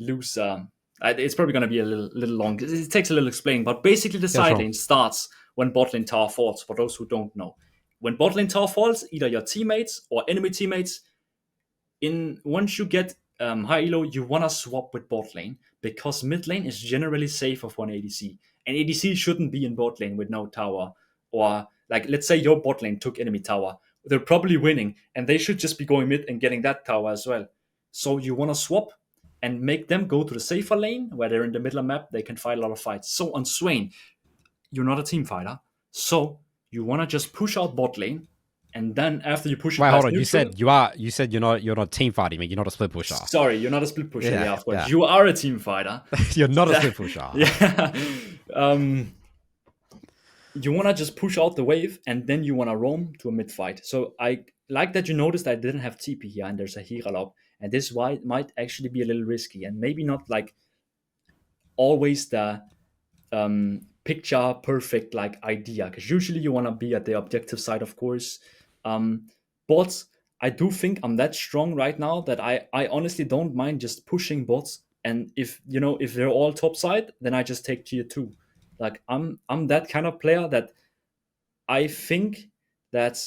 lose. It's probably going to be a little long. It takes a little explaining, but basically the side lane starts when bot lane tower falls. For those who don't know, when bot lane tower falls, either your teammates or enemy teammates, once you get high-elo, you want to swap with bot lane because mid lane is generally safer for an ADC. And ADC shouldn't be in bot lane with no tower. Or, like, let's say your bot lane took enemy tower. They're probably winning, and they should just be going mid and getting that tower as well. So you want to swap and make them go to the safer lane where they're in the middle of map. They can fight a lot of fights. So on Swain, you're not a team fighter. So you want to just push out bot lane. And then after you push it past hold on. neutral, You said you're not team fighting me. You're not a split pusher. Sorry, you're not a split pusher. Yeah, of course. Yeah. You are a team fighter. You're not a split pusher. Yeah. You want to just push out the wave, and then you want to roam to a mid fight. So I like that you noticed I didn't have TP here, and there's a Hyrule up. And this might actually be a little risky, and maybe not like always the picture perfect like idea, because usually you want to be at the objective side, of course. But I do think I'm that strong right now that I honestly don't mind just pushing bots. And if they're all top side, then I just take tier 2. Like I'm that kind of player that I think that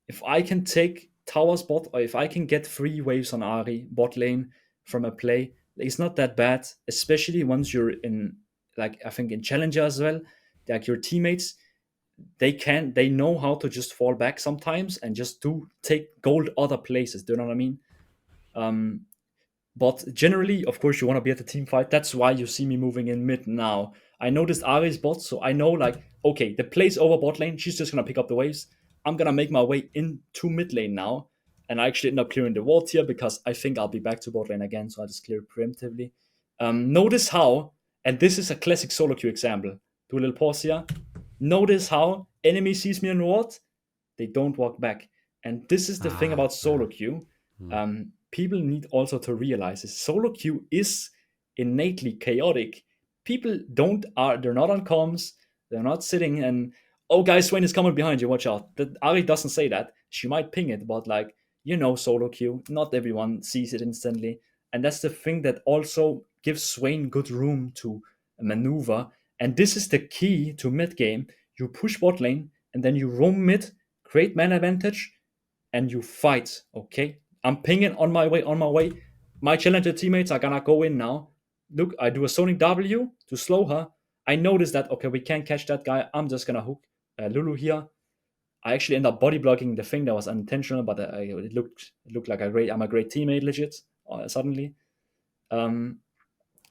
if I can take towers bot, or if I can get 3 waves on Aery bot lane from a play, it's not that bad, especially once you're in, like, I think in Challenger as well, like your teammates, they know how to just fall back sometimes and just take gold other places. Do you know what I mean? But generally, of course, you want to be at the team fight. That's why you see me moving in mid now. I noticed Aery's bot, so I know, like, okay, the play's over bot lane. She's just going to pick up the waves. I'm going to make my way into mid lane now. And I actually end up clearing the ward here because I think I'll be back to bot lane again, so I just clear it preemptively. Notice how, and this is a classic solo queue example. Do a little pause here. Notice how enemy sees me in ward, they don't walk back. And this is the thing about solo queue. People need also to realize this. Solo queue is innately chaotic. People they're not on comms, they're not sitting and, oh guys, Swain is coming behind you, watch out. Aery doesn't say that. She might ping it, but like, solo queue, not everyone sees it instantly. And that's the thing that also gives Swain good room to maneuver. And this is the key to mid game. You push bot lane and then you roam mid, create mana advantage, and you fight, okay? I'm pinging on my way. My Challenger teammates are gonna go in now. Look, I do a Sonic W to slow her. I notice that, okay, we can't catch that guy. I'm just gonna hook Lulu here. I actually end up body blocking the thing that was unintentional, but it looked like I'm a great teammate, legit, suddenly.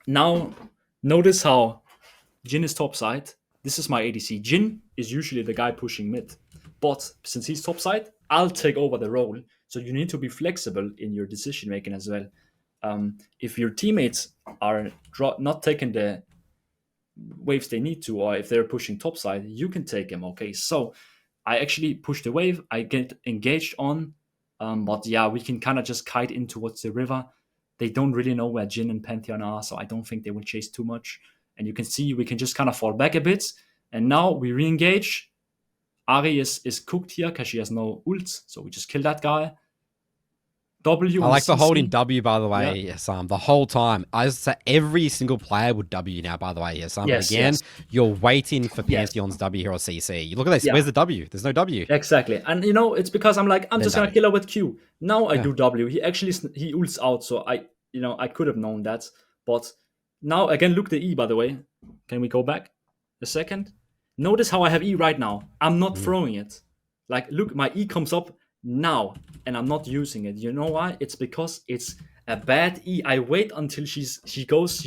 Now, notice how Jin is top side. This is my ADC. Jin is usually the guy pushing mid. But since he's top side, I'll take over the role. So you need to be flexible in your decision making as well. If your teammates are not taking the waves they need to, or if they're pushing top side, you can take them, okay? So I actually push the wave, I get engaged on, but yeah, we can kind of just kite in towards the river. They don't really know where Jhin and Pantheon are, so I don't think they will chase too much. And you can see we can just kind of fall back a bit. And now we re-engage. Aery is cooked here because she has no ult, so we just kill that guy. W I like the CC. holding W, by the way, Husum, the whole time. I say every single player would W now, by the way, Husum. Yes, but again, yes. you're waiting for Pantheon's W here or CC. You look at this. Yeah. Where's the W? There's no W. Exactly. And you know, it's because I'm like, I'm just gonna W. kill her with Q. Now I do W. He ults out, so I could have known that. But now again, look the E, by the way. Can we go back a second? Notice how I have E right now. I'm not throwing it. Like, look, my E comes up now, and I'm not using it. You know why? It's because it's a bad E. I wait until she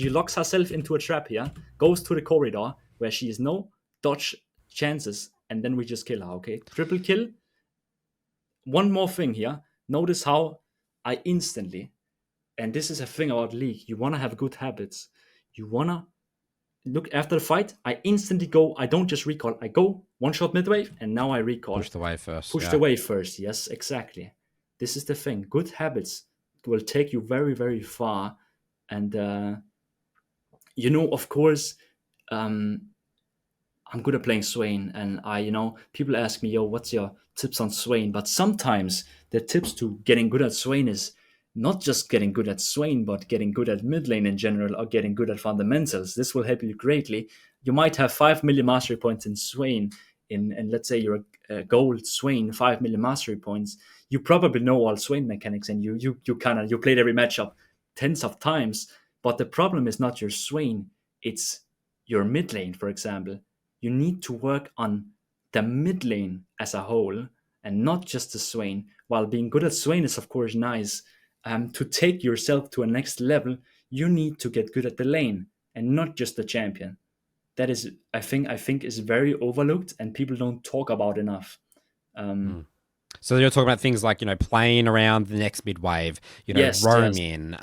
locks herself into a trap here, goes to the corridor where she has no dodge chances, and then we just kill her, okay? Triple kill. One more thing here. Notice how I instantly, and this is a thing about League, you want to have good habits. You want to look after the fight. I instantly go, I don't just recall, I go one shot mid-wave, and now I recall. Push the wave first. Push the wave first, yes, exactly. This is the thing. Good habits will take you very, very far. And, of course, I'm good at playing Swain, and people ask me, what's your tips on Swain? But sometimes the tips to getting good at Swain is not just getting good at Swain, but getting good at mid lane in general, or getting good at fundamentals. This will help you greatly. You might have 5 million mastery points in Swain, and let's say you're a gold Swain, 5 million mastery points. You probably know all Swain mechanics, and you played every matchup tens of times. But the problem is not your Swain, it's your mid lane, for example. You need to work on the mid lane as a whole and not just the Swain. While being good at Swain is, of course, nice, to take yourself to a next level, you need to get good at the lane and not just the champion. That is, I think is very overlooked and people don't talk about enough. So you're talking about things like, playing around the next mid wave, roaming,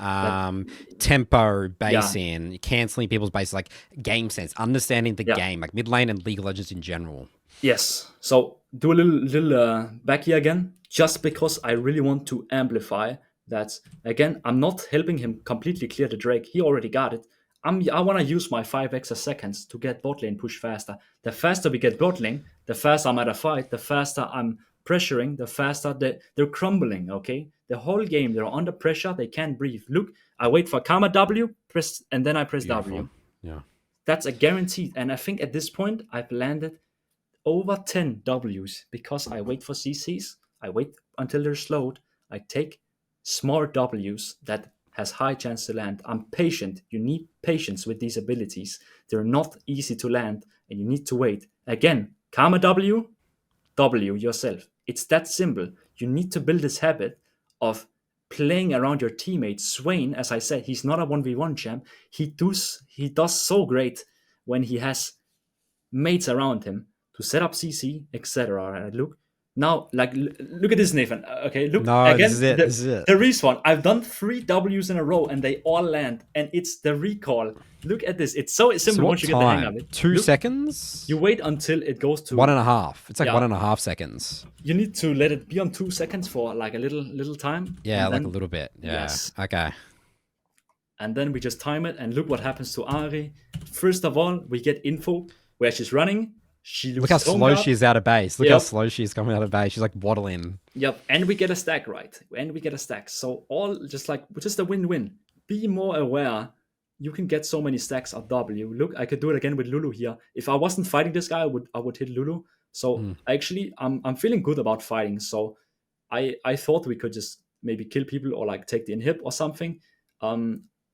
tempo, basing, canceling people's bases, like game sense, understanding the game, like mid lane and League of Legends in general. Yes. So do a little back here again, just because I really want to amplify that. Again, I'm not helping him completely clear the Drake. He already got it. I want to use my 5 extra seconds to get bot lane push faster. The faster we get bot lane, the faster I'm at a fight, the faster I'm pressuring, the faster they're crumbling, okay? The whole game, they're under pressure, they can't breathe. Look, I wait for Karma W, and then I press W. Yeah. That's a guarantee. And I think at this point, I've landed over 10 Ws because I wait for CCs, I wait until they're slowed, I take small Ws that has high chance to land. I'm patient. You need patience with these abilities. They're not easy to land, and you need to wait. Again, Karma W yourself. It's that simple. You need to build this habit of playing around your teammates. Swain, as I said, he's not a 1v1 champ. He does so great when he has mates around him to set up CC, etc. Look, now, look at this, Nathan. Okay, look again. This is it. The respawn. I've done 3 Ws in a row, and they all land. And it's the recall. Look at this. It's so simple So once you get the hang of it. 2 seconds? You wait until it goes to 1.5. It's like 1.5 seconds. You need to let it be on 2 seconds for like a little time. Yeah, like a little bit. Yeah. Yes. Okay. And then we just time it, and look what happens to Aery. First of all, we get info where she's running. Look how slow she is out of base. Look how slow she is coming out of base. She's like waddling. Yep, and we get a stack, right? So all just a win-win. Be more aware. You can get so many stacks of W. Look, I could do it again with Lulu here. If I wasn't fighting this guy, I would hit Lulu. So actually, I'm feeling good about fighting. So I thought we could just maybe kill people or like take the inhib or something.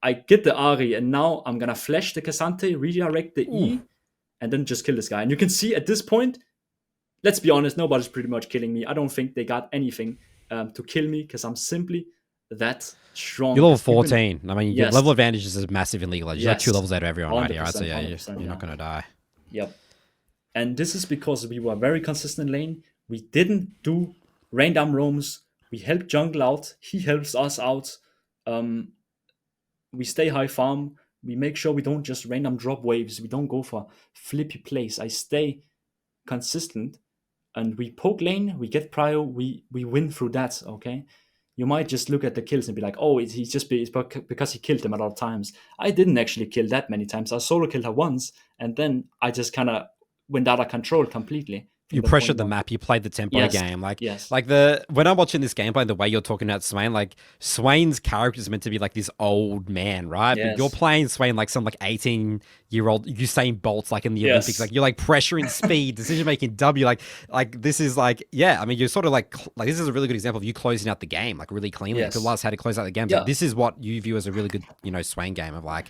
I get the Aery, and now I'm gonna flash the Cassante, redirect the E, and then just kill this guy. And you can see at this point, let's be honest, nobody's pretty much killing me. I don't think they got anything to kill me because I'm simply that strong. You're level 14. I mean, your level advantage is massive in League of Legends. You're like 2 levels out of everyone right here. Right? So you're not going to die. Yep. And this is because we were very consistent lane. We didn't do random roams. We helped jungle out. He helps us out. We stay high farm. We make sure we don't just random drop waves. We don't go for flippy plays. I stay consistent, and we poke lane. We get prio. We win through that. Okay. you might just look at the kills and be like, oh, it's because he killed them a lot of times. I didn't actually kill that many times. I solo killed her once, and then I just kind of went out of control completely. You pressured the map. You played the tempo game. Like when I'm watching this gameplay, the way you're talking about Swain, like Swain's character is meant to be like this old man, right? Yes. But you're playing Swain like some like 18-year-old Usain Bolt's like in the Olympics. Like you're like pressuring speed, decision making, W. Like this is like, yeah. I mean, you're sort of like this is a really good example of you closing out the game like really cleanly. Yes. People ask how to close out the game. But this is what you view as a really good, Swain game of like,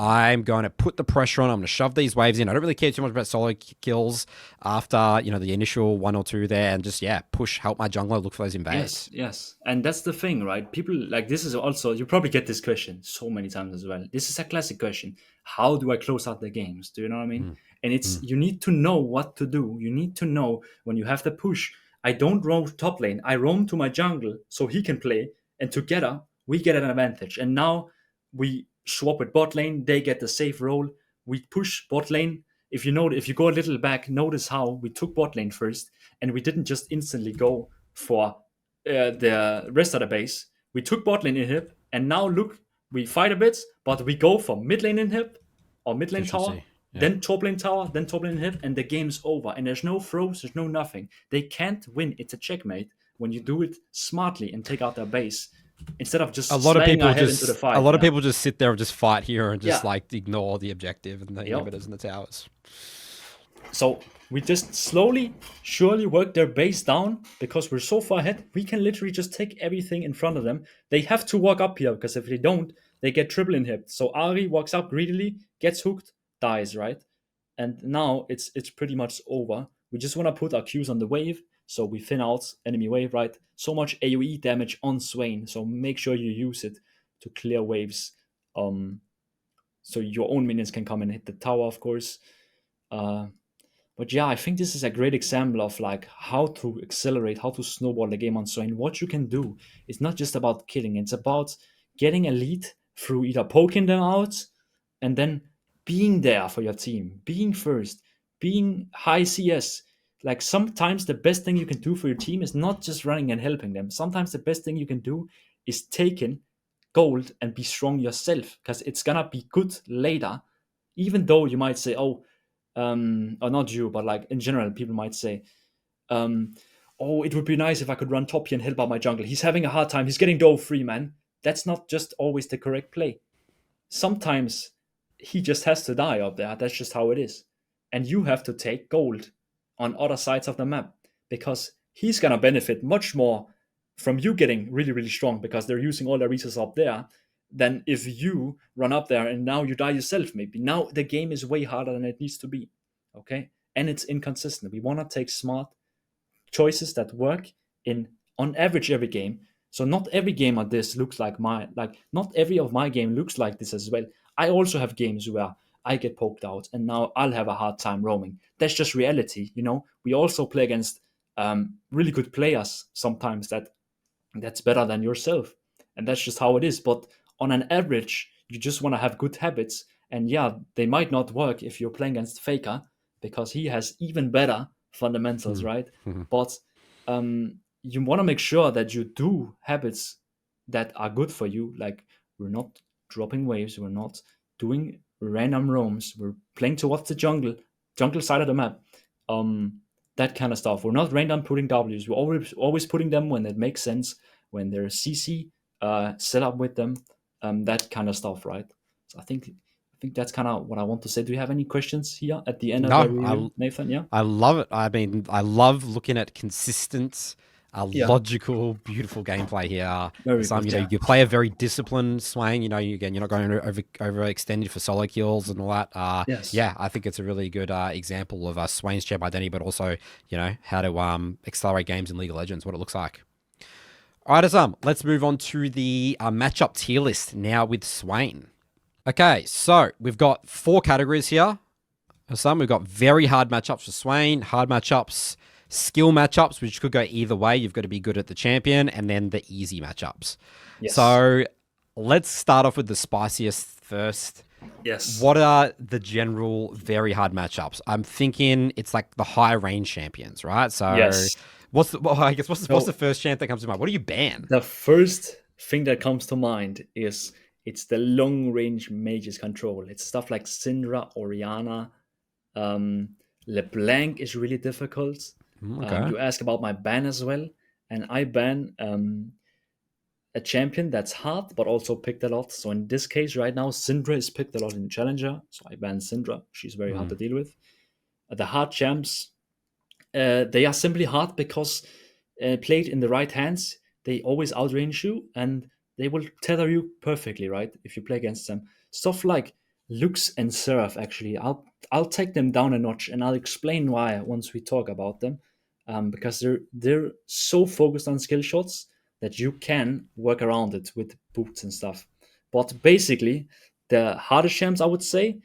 I'm going to put the pressure on. I'm going to shove these waves in. I don't really care too much about solo kills after, the initial 1 or 2 there, and just, help my jungler look for those invades. Yes. And that's the thing, right? People, like, this is also, you probably get this question so many times as well. This is a classic question. How do I close out the games? Do you know what I mean? And you need to know what to do. You need to know when you have the push. I don't roam top lane. I roam to my jungle so he can play, and together we get an advantage. And now we swap with bot lane, they get the safe role. We push bot lane. If you go a little back, notice how we took bot lane first, and we didn't just instantly go for the rest of the base. We took bot lane inhib, and now look, we fight a bit, but we go for mid lane inhib or mid lane tower, then top lane tower, then top lane inhib, and the game's over. And there's no throws, there's no nothing. They can't win. It's a checkmate when you do it smartly and take out their base. Instead of just a lot of people people just sit there and just fight here and just like ignore the objective and the inhibitors and the towers. So we just surely work their base down because we're so far ahead. We can literally just take everything in front of them. They have to walk up here because if they don't, they get triple inhibited. So Aery walks up greedily, gets hooked, dies, right? And now it's pretty much over. We just want to put our Qs on the wave. So we thin out enemy wave, right? So much AoE damage on Swain. So make sure you use it to clear waves. So your own minions can come and hit the tower, of course. But yeah, I think this is a great example of like how to accelerate, how to snowball the game on Swain. What you can do is not just about killing. It's about getting a lead through either poking them out and then being there for your team, being first, being high CS. Like sometimes the best thing you can do for your team is not just running and helping them. Sometimes the best thing you can do is taking gold and be strong yourself, because it's gonna be good later. Even though you might say, or not you, but like in general, people might say, it would be nice if I could run top here and help out my jungle. He's having a hard time. He's getting dove free, man. That's not just always the correct play. Sometimes he just has to die up there. That's just how it is. And you have to take gold on other sides of the map, because he's gonna benefit much more from you getting really, really strong because they're using all their resources up there than if you run up there and now you die yourself. Maybe now the game is way harder than it needs to be. Okay, and it's inconsistent. We want to take smart choices that work on average every game. So not every game of this looks like not every of my game looks like this as well. I also have games where I get poked out and now I'll have a hard time roaming. That's just reality, We also play against really good players sometimes that's better than yourself. And that's just how it is. But on an average, you just want to have good habits. And yeah, they might not work if you're playing against Faker because he has even better fundamentals, right? But you want to make sure that you do habits that are good for you. Like we're not dropping waves. We're not doing random roams. We're playing towards the jungle side of the map. That kind of stuff. We're not random putting Ws. We're always putting them when it makes sense, when there's CC set up with them, that kind of stuff, right? So I think that's kind of what I want to say. Do you have any questions here at the end of the review, Nathan? Yeah, I love it. I mean, I love looking at consistent, logical, beautiful gameplay here. You play a very disciplined Swain. You're not going overextended for solo kills and all that. Yes. Yeah, I think it's a really good example of Swain's champ identity, but also how to accelerate games in League of Legends, what it looks like. All right, Husum, let's move on to the matchup tier list now with Swain. Okay, so we've got 4 categories here. Husum, we've got very hard matchups for Swain, hard matchups, skill matchups, which could go either way. You've got to be good at the champion, and then the easy matchups. Yes. So let's start off with the spiciest first. Yes. What are the general very hard matchups? I'm thinking it's like the high range champions, right? So Yes. what's the So first champ that comes to mind? What do you ban? the first thing that comes to mind is it's the long range mages control. It's stuff like Syndra, Oriana. Um, LeBlanc is really difficult. Okay. You ask about my ban as well, and I ban a champion that's hard but also picked a lot. So in this case, right now, Syndra is picked a lot in Challenger, so I ban Syndra. She's very hard to deal with. The hard champs, they are simply hard because played in the right hands, they always outrange you and they will tether you perfectly, right? If you play against them. Stuff like Lux and Seraph, actually, I'll take them down a notch and I'll explain why once we talk about them. Because they're so focused on skill shots that you can work around it with boots and stuff. But basically, the hardest champs I would say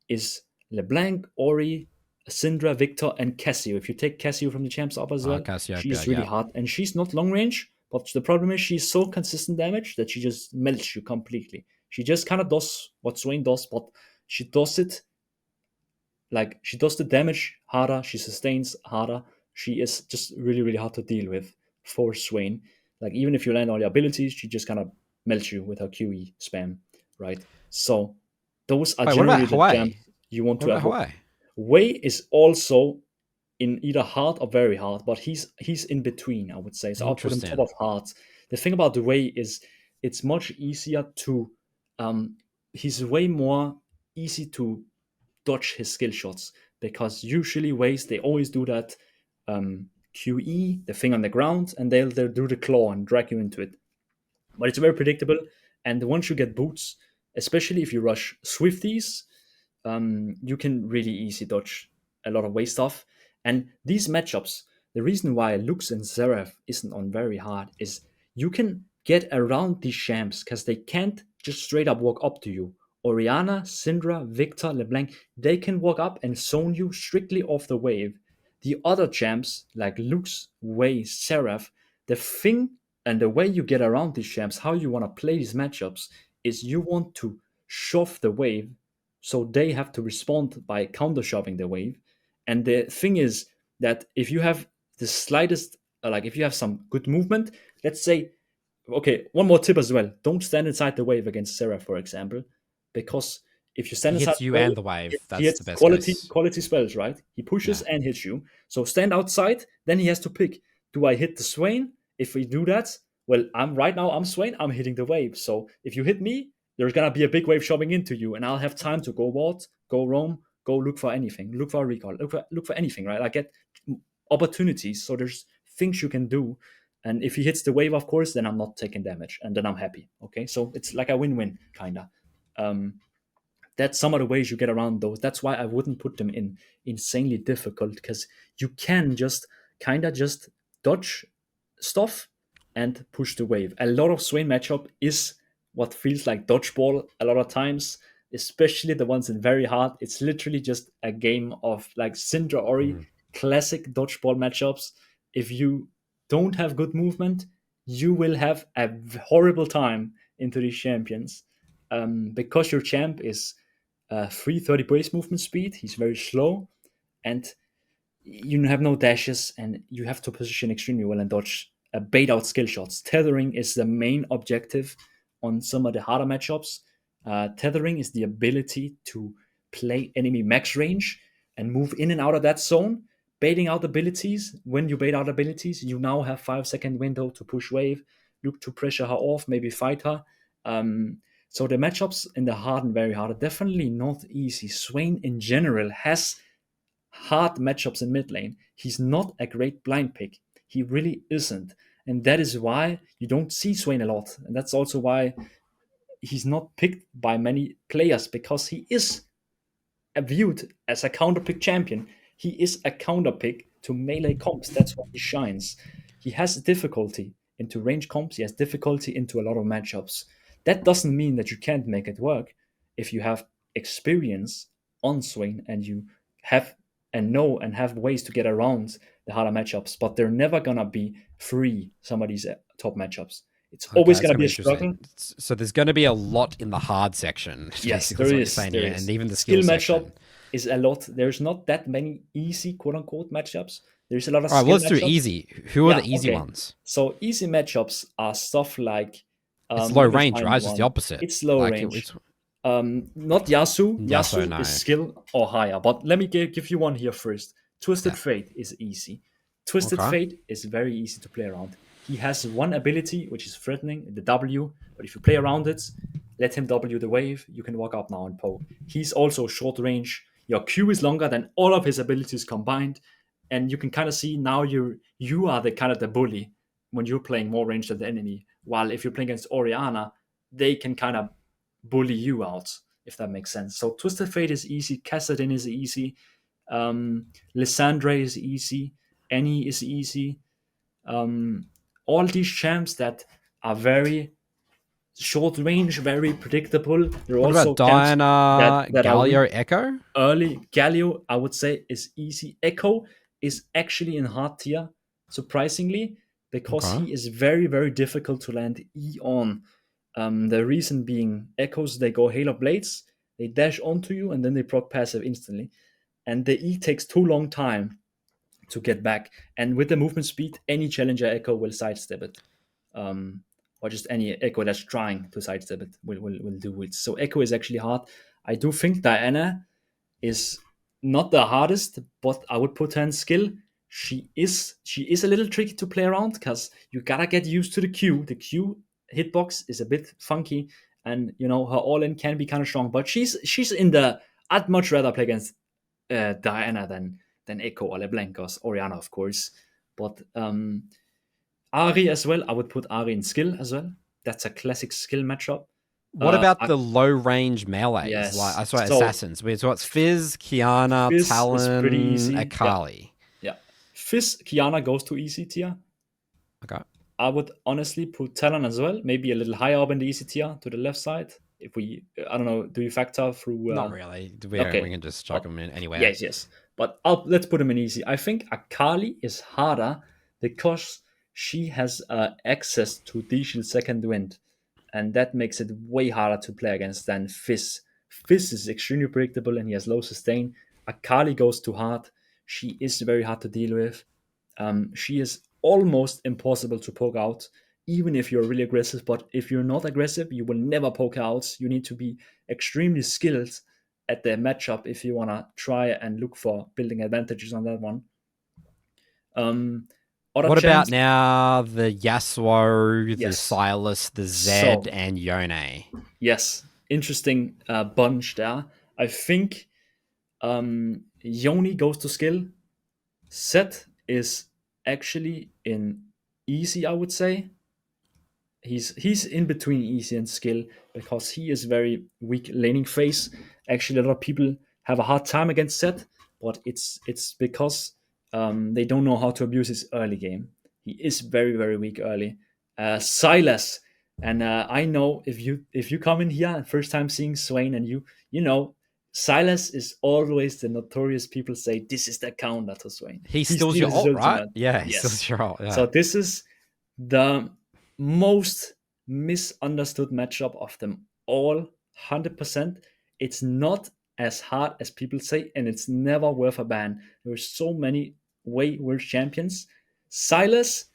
is LeBlanc, Ori, Syndra, Victor, and Cassio. If you take Cassio from the champs up as well, Cassiopeia, she's really yeah. hard. And she's not long range, but the problem is she's so consistent damage that she just melts you completely. She just kind of does what Swain does, but she does it like she does the damage harder, she sustains harder. She is just really, really hard to deal with for Swain. Like even if you land all your abilities, she just kind of melts you with her QE spam, right? So those are Wait, what about generally the Hawaii? champs you want What to about avoid. Hawaii? Wei is also in either hard or very hard, but he's in between, I would say. So I'll put him top Interesting. of hard. The thing about the Wei is it's much easier to he's way more easy to dodge his skill shots because usually Weis they always do that QE, the thing on the ground, and they'll do the claw and drag you into it. But it's very predictable, and once you get boots, especially if you rush Swifties, you can really easy dodge a lot of way stuff. And these matchups, the reason why Lux and Seraph isn't on very hard is you can get around these champs because they can't just straight up walk up to you. Oriana, Syndra, Victor, LeBlanc, they can walk up and zone you strictly off the wave. The other champs, like Lux, Wei, Seraph, the thing and the way you get around these champs, how you want to play these matchups, is you want to shove the wave so they have to respond by counter shoving the wave. And the thing is that if you have the slightest, like if you have some good movement, let's say, okay, one more tip as well: don't stand inside the wave against Sarah, for example, because if you stand He inside hits you the wave, and the wave. he That's the hits best quality case. quality spells, right? He pushes Yeah. and hits you. So stand outside, then he has to pick: do I hit the Swain? If we do that, well, I'm Swain, I'm hitting the wave. So if you hit me, there's gonna be a big wave shoving into you, and I'll have time to go ward, go roam, go look for anything, look for a recall, look for anything, right? I get opportunities, so there's things you can do. And if he hits the wave, of course, then I'm not taking damage, and then I'm happy. Okay, so it's like a win-win kinda. Um, that's some of the ways you get around those. That's why I wouldn't put them in insanely difficult because you can just kind of just dodge stuff and push the wave. A lot of Swain matchup is what feels like dodgeball a lot of times, especially the ones in very hard. It's literally just a game of like Syndra Ori, classic dodgeball matchups. If you don't have good movement, you will have a horrible time into these champions. Because your champ is 330 brace movement speed, he's very slow, and you have no dashes, and you have to position extremely well and dodge bait out skill shots. Tethering is the main objective on some of the harder matchups. Tethering is the ability to play enemy max range and move in and out of that zone. Baiting out abilities. When you bait out abilities, you now have 5 second window to push wave, look to pressure her off, maybe fight her. So the matchups in the hard and very hard are definitely not easy. Swain in general has hard matchups in mid lane. He's not a great blind pick. He really isn't. And that is why you don't see Swain a lot. And that's also why he's not picked by many players because he is viewed as a counter pick champion. He is a counter pick to melee comps. That's why he shines. He has difficulty into range comps. He has difficulty into a lot of matchups. That doesn't mean that you can't make it work if you have experience on Swain and you have and know and have ways to get around the harder matchups, but they're never gonna be free, some of these top matchups. It's Okay, always that's going to gonna be be a struggle. interesting. So there's going to be a lot in the hard section. Yes, Basically, there is what you're is. saying There here, is. and even the Skill skill matchup section. is a lot. There's not that many easy quote unquote matchups. There's a lot of All right, well, skill let's do matchups. easy. Who are Yeah, the easy okay. ones? So easy matchups are stuff like It's low let me range, find right? It's just the one. opposite. It's low Like range. it's Not Yasu. Yasuo, Yasu no. is skill or higher. But let me give you one here first. Twisted Yeah. Fate is easy. Twisted Okay. Fate is very easy to play around. He has one ability which is threatening, the W. But if you play around it, let him W the wave. You can walk up now and poke. He's also short range. Your Q is longer than all of his abilities combined, and you can kind of see now you are the kind of the bully when you're playing more range than the enemy. While if you're playing against Oriana, they can kind of bully you out, if that makes sense. So Twisted Fate is easy, Kassadin is easy, Lysandre is easy, Annie is easy. All these champs that are very short range, very predictable. They're What also about camps Diana, that are weak Galio, Echo? early. Galio, I would say, is easy. Echo is actually in hard tier, surprisingly, because Okay. he is very, very difficult to land E on. The reason being, Echoes, they go Hail of Blades, they dash onto you, and then they proc passive instantly. And the E takes too long time to get back. And with the movement speed, any Challenger Echo will sidestep it. Or just any Echo that's trying to sidestep it will do it. So Echo is actually hard. I do think Diana is not the hardest, but I would put her in skill. She is a little tricky to play around because you gotta get used to the Q. The Q hitbox is a bit funky, and you know her all in can be kind of strong. But she's in the. I'd much rather play against Diana than Echo or LeBlanc or Oriana, of course. But Aery as well. I would put Aery in skill as well. That's a classic skill matchup. What about I- the low range melees? Like yes. I swear, So assassins. So it's Fizz, Kiana, Fizz is pretty Talon, easy. Yeah. Akali. Yeah. Fizz, Kiana goes to easy tier. Okay. I would honestly put Talon as well, maybe a little higher up in the easy tier to the left side. If we, I don't know, do you factor through? Not really. We Okay. can just chuck But them in anywhere. yes. But let's put him in easy. I think Akali is harder because she has access to Diesel Second Wind, and that makes it way harder to play against than Fizz. Fizz is extremely predictable and he has low sustain. Akali goes too hard. She is very hard to deal with. She is almost impossible to poke out, even if you're really aggressive. But if you're not aggressive, you will never poke out. You need to be extremely skilled at the matchup if you want to try and look for building advantages on that one. Other What about champs, now the Yasuo, the yes. Silas, the So- Zed, and Yone? Yes, interesting bunch there. I think Yoni goes to skill. Set is actually in easy, I would say. He's in between easy and skill because he is very weak laning phase. Actually, a lot of people have a hard time against Set, but it's because they don't know how to abuse his early game. He is very very weak early. Silas, and I know if you come in here and first time seeing Swain and you know Silas is always the notorious people say this is the counter to Swain. He steals your ult, right? ultimate. Yeah, he Yes. steals your ult. Yeah. So this is the most misunderstood matchup of them all. 100%. It's not as hard as people say, and it's never worth a ban. There's so many way worse champions. Silas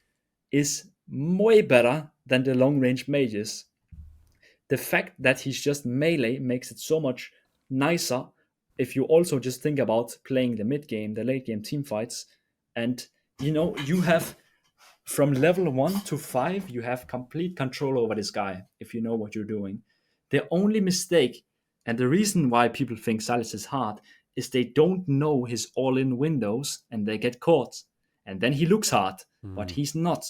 is way better than the long range mages. The fact that he's just melee makes it so much nicer if you also just think about playing the mid game, the late game team fights, and you have from level 1 to 5, you have complete control over this guy if you know what you're doing. The only mistake, and the reason why people think Silas is hard, is they don't know his all-in windows and they get caught. And then he looks hard, but he's not.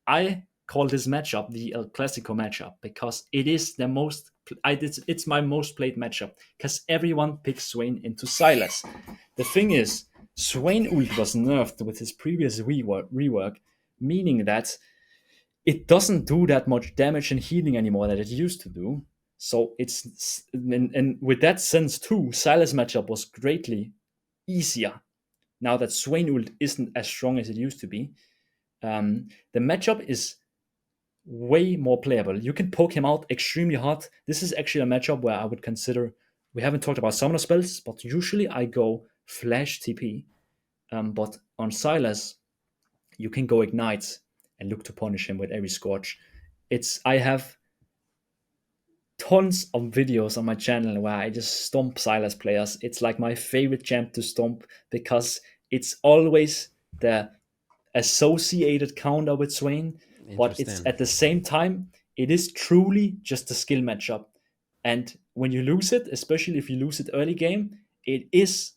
I call this matchup the El Clasico matchup because it is the most. It's my most played matchup because everyone picks Swain into Silas. The thing is, Swain ult was nerfed with his previous rework, meaning that it doesn't do that much damage and healing anymore that it used to do. So it's and with that sense too, Silas matchup was greatly easier now that Swain ult isn't as strong as it used to be. The matchup is way more playable. You can poke him out extremely hard. This is actually a matchup where I would consider, we haven't talked about summoner spells, but usually I go flash TP. But on Silas, you can go ignite and look to punish him with Aery Scorch. I have tons of videos on my channel where I just stomp Silas players. It's like my favorite champ to stomp because it's always the associated counter with Swain, but it's Interesting. at the same time, it is truly just a skill matchup. And when you lose it, especially if you lose it early game, it is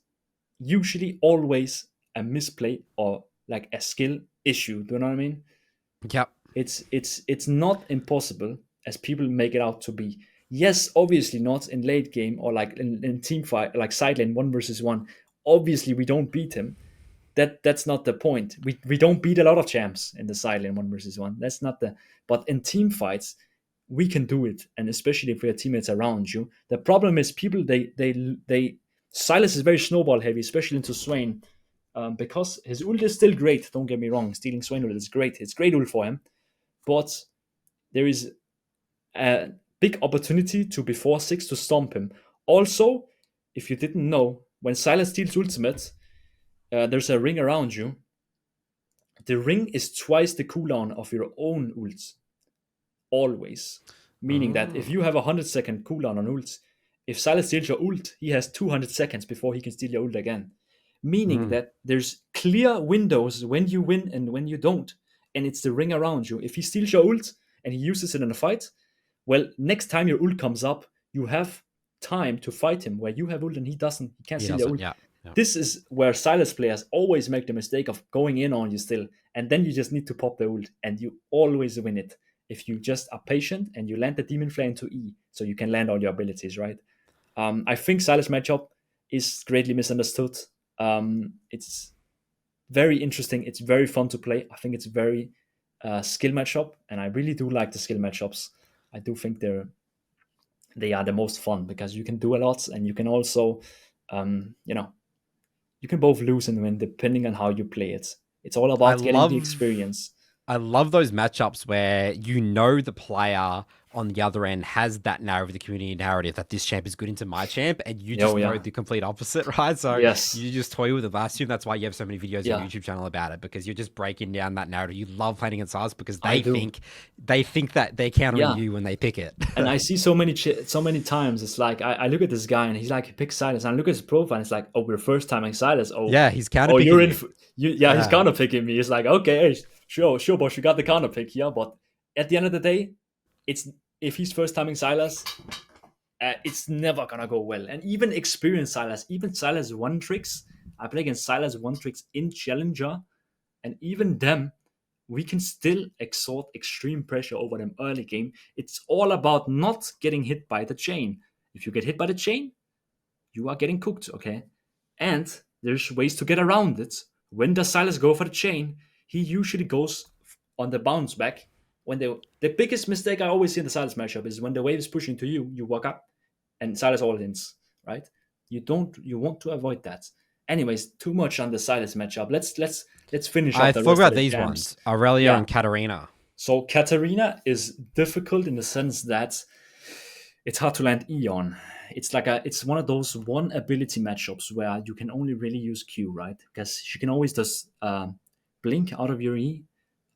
usually always a misplay or like a skill issue. Do you know what I mean? Yep. It's not impossible as people make it out to be. Yes, obviously not in late game or like in team fight, like side lane 1v1. Obviously, we don't beat him. That's not the point. We don't beat a lot of champs in the side lane 1v1. That's not the. But in team fights, we can do it, and especially if we have teammates around you. The problem is people they Silas is very snowball heavy, especially into Swain, because his ult is still great. Don't get me wrong, stealing Swain ult is great. It's great ult for him, but there is a big opportunity to before 6 to stomp him. Also, if you didn't know, when Silas steals ultimate, there's a ring around you. The ring is twice the cooldown of your own ults. Always. Meaning that if you have a 100-second cooldown on ults, if Silas steals your ult, he has 200 seconds before he can steal your ult again. Meaning that there's clear windows when you win and when you don't. And it's the ring around you. If he steals your ult and he uses it in a fight, well, next time your ult comes up, you have time to fight him where you have ult and he doesn't. He can't steal your ult. Yeah. This is where Silas players always make the mistake of going in on you still, and then you just need to pop the ult, and you always win it if you just are patient and you land the Demon Flare into E, so you can land all your abilities, right? I think Silas matchup is greatly misunderstood. It's very interesting. It's very fun to play. I think it's very skill matchup, and I really do like the skill matchups. I do think they are the most fun because you can do a lot, and you can also, you can both lose and win depending on how you play it. It's all about getting the experience. I love those matchups where you know the player on the other end has that narrative, the community narrative, that this champ is good into my champ, and you just know the complete opposite, right? So you just toy with it. I assume that's why you have so many videos on your YouTube channel about it, because you're just breaking down that narrative. You love playing against us because they think that they're countering you when they pick it. And I see so many times, it's like I look at this guy and he's like, he picks Silas, and I look at his profile and it's like, oh, we're first timing Silas. Oh yeah, he's counter picking he's counter picking me. It's like, okay, sure, boss, you got the counter pick here, but at the end of the day, if he's first timing Silas, it's never gonna go well. And even experienced Silas, even Silas one tricks, I play against Silas one tricks in Challenger, and even them, we can still exert extreme pressure over them early game. It's all about not getting hit by the chain. If you get hit by the chain, you are getting cooked, okay? And there's ways to get around it. When does Silas go for the chain? He usually goes on the bounce back. When the biggest mistake I always see in the Silas matchup is when the wave is pushing to you, you walk up and Silas all ins, right? You want to avoid that. Anyways, too much on the Silas matchup. Let's finish up. I thought about these ones, Aurelia and Katarina. So Katarina is difficult in the sense that it's hard to land E on. It's one of those one ability matchups where you can only really use Q, right? Because she can always just blink out of your E.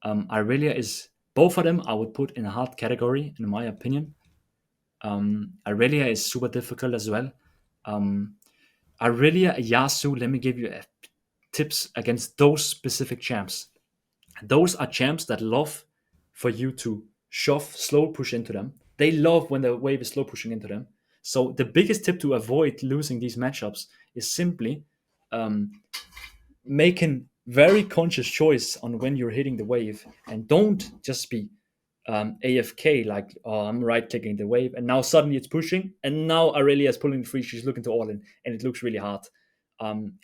Aurelia is, both of them I would put in a hard category, in my opinion. Aurelia is super difficult as well. Aurelia, Yasuo, let me give you tips against those specific champs. Those are champs that love for you to shove, slow push into them. They love when the wave is slow pushing into them. So the biggest tip to avoid losing these matchups is simply making very conscious choice on when you're hitting the wave, and don't just be AFK, like, oh, I'm right clicking the wave and now suddenly it's pushing and now Aurelia is pulling the free, she's looking to all in and it looks really hard.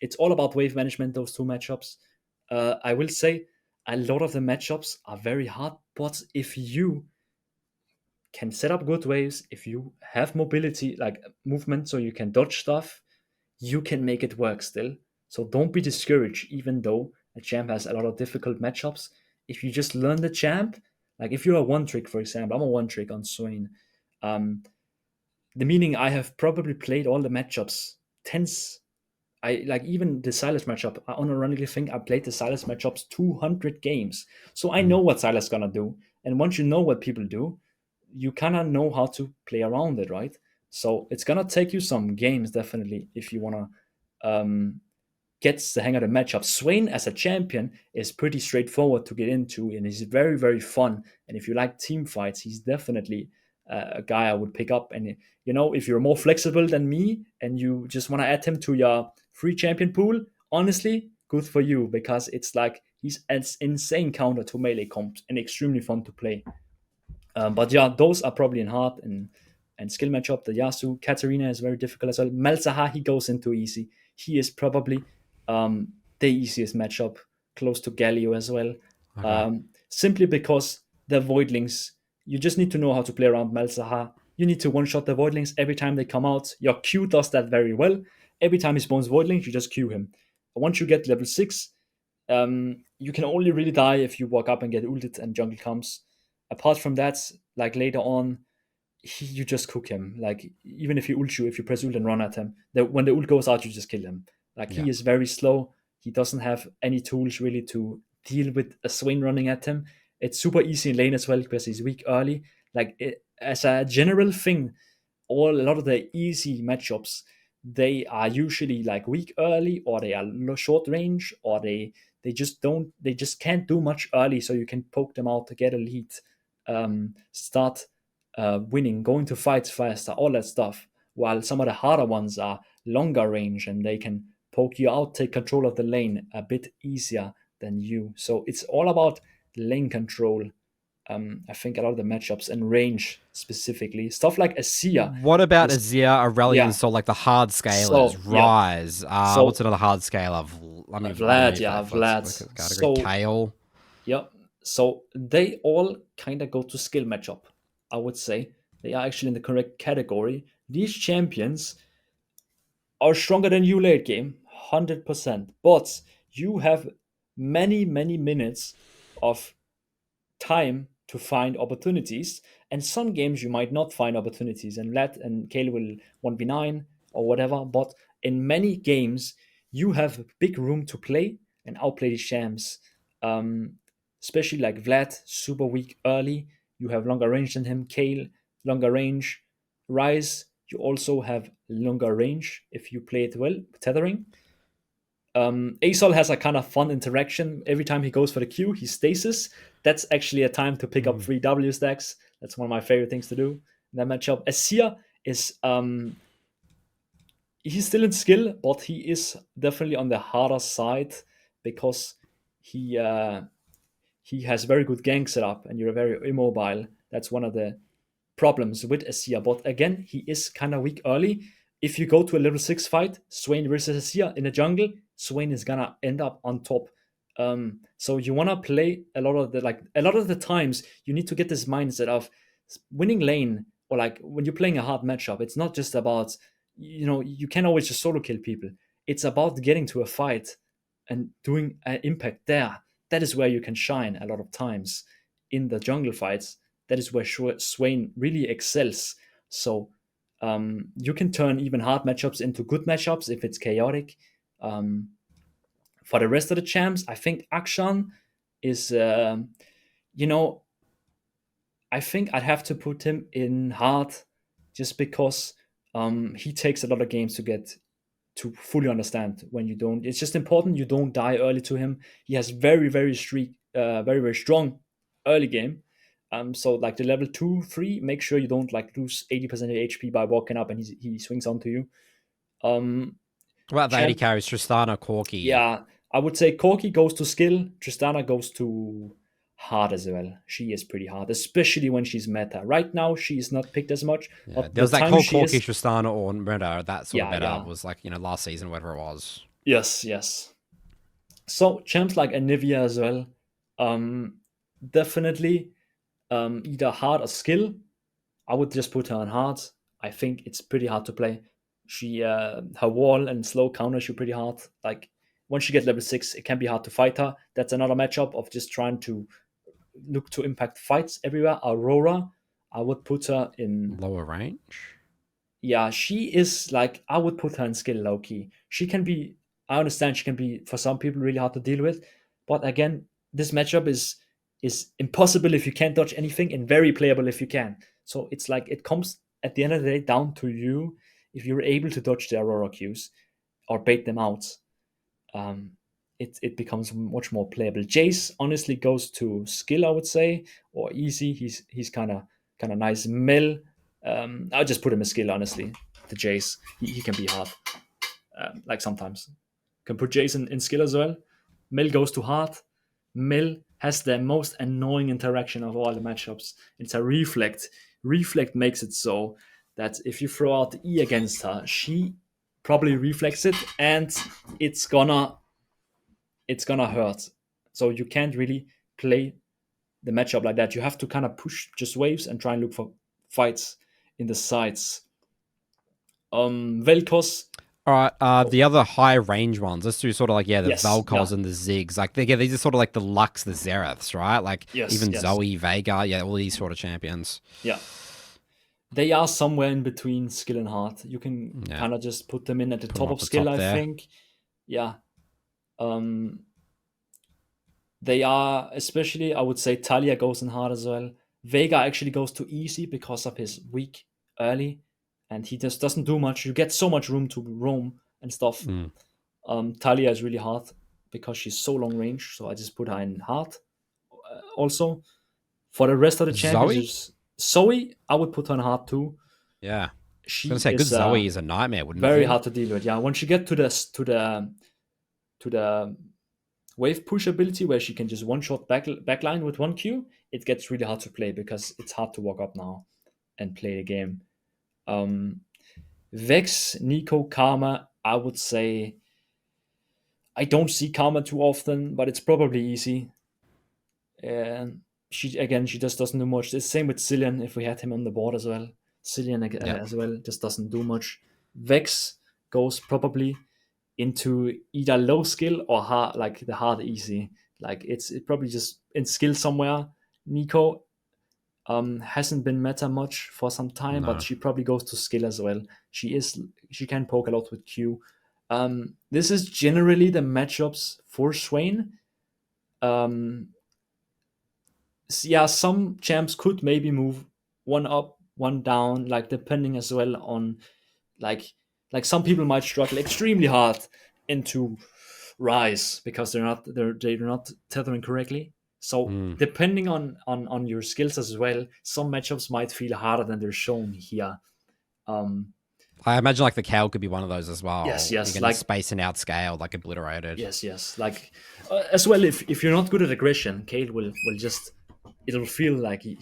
It's all about wave management, those two matchups. I will say a lot of the matchups are very hard, but if you can set up good waves, if you have mobility, like movement, so you can dodge stuff, you can make it work still. So don't be discouraged, even though a champ has a lot of difficult matchups. If you just learn the champ, Like if you're a one trick, for example, I'm a one trick on Swain. The meaning I have probably played all the matchups tens. I like even the Silas matchup. I unironically think I played the Silas matchups 200 games, so I know what Silas gonna do. And once you know what people do, you kind of know how to play around it, right? So it's gonna take you some games definitely if you wanna gets the hang of the matchup. Swain as a champion is pretty straightforward to get into, and he's very, very fun. And if you like team fights, he's definitely a guy I would pick up. And if you're more flexible than me and you just want to add him to your free champion pool, honestly, good for you, because it's like he's an insane counter to melee comps and extremely fun to play. But yeah, those are probably in hard and skill matchup. The Yasu, Katarina is very difficult as well. Malzahar, he goes into easy. He is probably the easiest matchup, close to Galio as well. Simply because the Voidlings, you just need to know how to play around Malzahar. You need to one-shot the Voidlings every time they come out. Your Q does that very well. Every time he spawns Voidlings, you just Q him. Once you get level 6, you can only really die if you walk up and get ulted and jungle comes. Apart from that, like later on, you just cook him. Like even if he ult you, if you press ult and run at him, when the ult goes out, you just kill him. Like he is very slow. He doesn't have any tools really to deal with a Swain running at him. It's super easy in lane as well because he's weak early. As a general thing, a lot of the easy matchups, they are usually like weak early, or they are short range, or they just can't do much early, so you can poke them out to get a lead, start winning, going to fights faster, all that stuff. While some of the harder ones are longer range and they can poke you out, take control of the lane a bit easier than you. So it's all about lane control. I think a lot of the matchups and range specifically. Stuff like Asia. What about Azir, Aurelion, Yeah. so like the hard scalers, Rise? So- What's another hard scaler? Vlad. Category. Kale. Yeah. So they all kind of go to skill matchup, I would say. They are actually in the correct category. These champions are stronger than you late game, 100%. But you have many, many minutes of time to find opportunities. And some games you might not find opportunities, and Vlad and Kale will 1v9 or whatever. But in many games, you have big room to play and outplay the champs. Especially like Vlad, super weak early. You have longer range than him. Kale, longer range. Rise, you also have longer range if you play it well, tethering. Asol has a kind of fun interaction. Every time he goes for the Q, he stasis. That's actually a time to pick up 3 W stacks. That's one of my favorite things to do in that matchup. Asia is he's still in skill, but he is definitely on the harder side because he has very good gank setup and you're very immobile. That's one of the problems with Asia. But again, he is kind of weak early. If you go to a level 6 fight, Swain versus Asia in the jungle, Swain is gonna end up on top. So you wanna play a lot of the times you need to get this mindset of winning lane, or like when you're playing a hard matchup, it's not just about you can't always just solo kill people. It's about getting to a fight and doing an impact there. That is where you can shine a lot of times in the jungle fights. That is where Swain really excels. So you can turn even hard matchups into good matchups if it's chaotic. For the rest of the champs, I think Akshan is, I think I'd have to put him in hard just because he takes a lot of games to get to fully understand when you don't. It's just important you don't die early to him. He has very, very very strong early game. So like the level 2, 3, make sure you don't like lose 80% of HP by walking up and he swings onto you. What about the 80 carries? Tristana, Corki. Yeah, I would say Corki goes to skill. Tristana goes to hard as well. She is pretty hard, especially when she's meta. Right now, she is not picked as much. Yeah, there was that whole Corki, Tristana, or Murder, that sort of meta was like, last season, whatever it was. Yes. So champs like Anivia as well, definitely either hard or skill. I would just put her on hard. I think it's pretty hard to play. She her wall and slow counters you pretty hard. Like once she gets level 6, it can be hard to fight her. That's another matchup of just trying to look to impact fights everywhere. Aurora, I would put her in. Lower range. Yeah, she is like, I would put her in skill low key. She can be. I understand she can be for some people really hard to deal with, but again, this matchup is impossible if you can't dodge anything, and very playable if you can. So it's like it comes at the end of the day down to you if you're able to dodge the Aurora Qs or bait them out. Um, it becomes much more playable. Jace honestly goes to skill, I would say, or easy. He's kind of nice. Mel, I'll just put him a skill, honestly. The Jace, he can be hard. Like sometimes can put Jace in skill as well. Mel goes to hard. Mel has the most annoying interaction of all the matchups. It's a reflect. Reflect makes it so that if you throw out E against her, she probably reflects it, and it's gonna hurt. So you can't really play the matchup like that. You have to kind of push just waves and try and look for fights in the sides. Vel'Koz. All right, the other high range ones. Let's do sort of like the Yes, Vel'Koz yeah. and the Ziggs. Like these are sort of like the Lux, the Zereths, right? Like Yes, even yes. Zoe, Veigar, all these sort of champions. Yeah. They are somewhere in between skill and hard. You can kind of just put them in at the top up of the skill, top I there. think. Yeah. They are, especially, I would say Talia goes in hard as well. Vega actually goes to easy because of his weak early, and he just doesn't do much. You get so much room to roam and stuff. Talia is really hard because she's so long range, so I just put her in hard. Also, for the rest of the champions, Zoe, I would put her in hard too. Yeah. She I was gonna say, good is Zoe is a nightmare, wouldn't it very be? hard to deal with. Yeah, once you get to the wave push ability where she can just one shot backline with one Q, it gets really hard to play because it's hard to walk up now and play the game. Vex, Nico, Karma, I would say I don't see Karma too often, but it's probably easy. And she just doesn't do much. It's the same with Cillian if we had him on the board as well. Cillian as well just doesn't do much. Vex goes probably into either low skill or hard, like the hard easy. Like it probably just in skill somewhere. Nico hasn't been meta much for some time, but she probably goes to skill as well. She can poke a lot with Q. This is generally the matchups for Swain. Yeah, some champs could maybe move one up, one down, like depending as well on like some people might struggle extremely hard into Rise because they're not tethering correctly. So depending on your skills as well, some matchups might feel harder than they're shown here. I imagine like the Kale could be one of those as well. Yes, You're getting like space and outscaled, like obliterated. yes, like as well. If you're not good at aggression, Kale will just it'll feel like you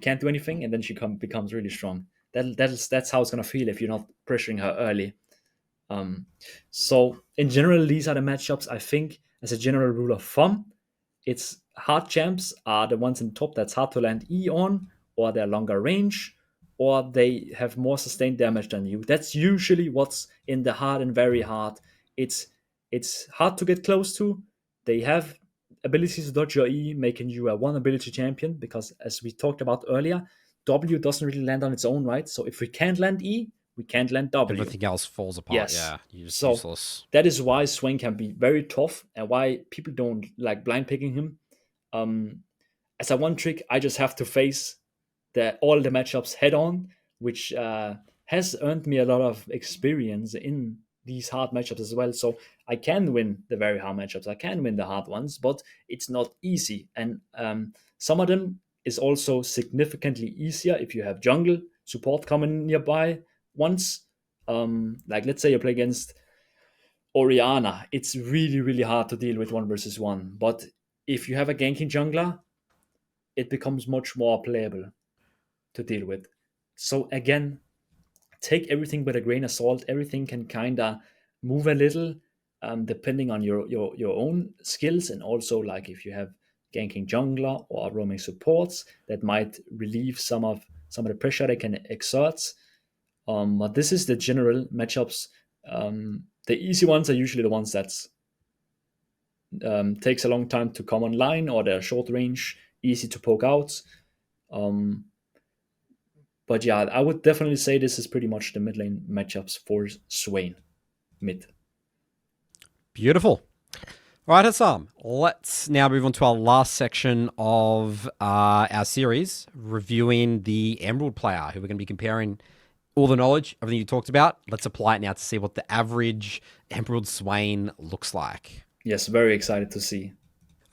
can't do anything, and then she becomes really strong. That's how it's gonna feel if you're not pressuring her early. So in general, these are the matchups. I think as a general rule of thumb, it's hard champs are the ones in top that's hard to land E on, or they're longer range, or they have more sustained damage than you. That's usually what's in the hard and very hard. It's hard to get close to. They have abilities to dodge your E, making you a one ability champion, because as we talked about earlier, W doesn't really land on its own, right? So if we can't land E, we can't land W. Everything else falls apart. Yes. Yeah, you're just So useless. that is why Swain can be very tough and why people don't like blind picking him. As a one trick, I just have to face all the matchups head on, which has earned me a lot of experience in these hard matchups as well. So I can win the very hard matchups. I can win the hard ones, but it's not easy. And some of them is also significantly easier if you have jungle support coming nearby once. Like let's say you play against Oriana, it's really, really hard to deal with 1 versus 1. But if you have a ganking jungler, it becomes much more playable to deal with. So again, take everything with a grain of salt. Everything can kind of move a little depending on your own skills, and also like if you have ganking jungler or roaming supports, that might relieve some of the pressure they can exert. But this is the general matchups. The easy ones are usually the ones takes a long time to come online, or they're short range, easy to poke out. But yeah, I would definitely say this is pretty much the mid lane matchups for Swain Mid. Beautiful. All right, Husum, let's now move on to our last section of our series, reviewing the Emerald player, who we're going to be comparing all the knowledge, everything you talked about. Let's apply it now to see what the average Emerald Swain looks like. Yes, very excited to see.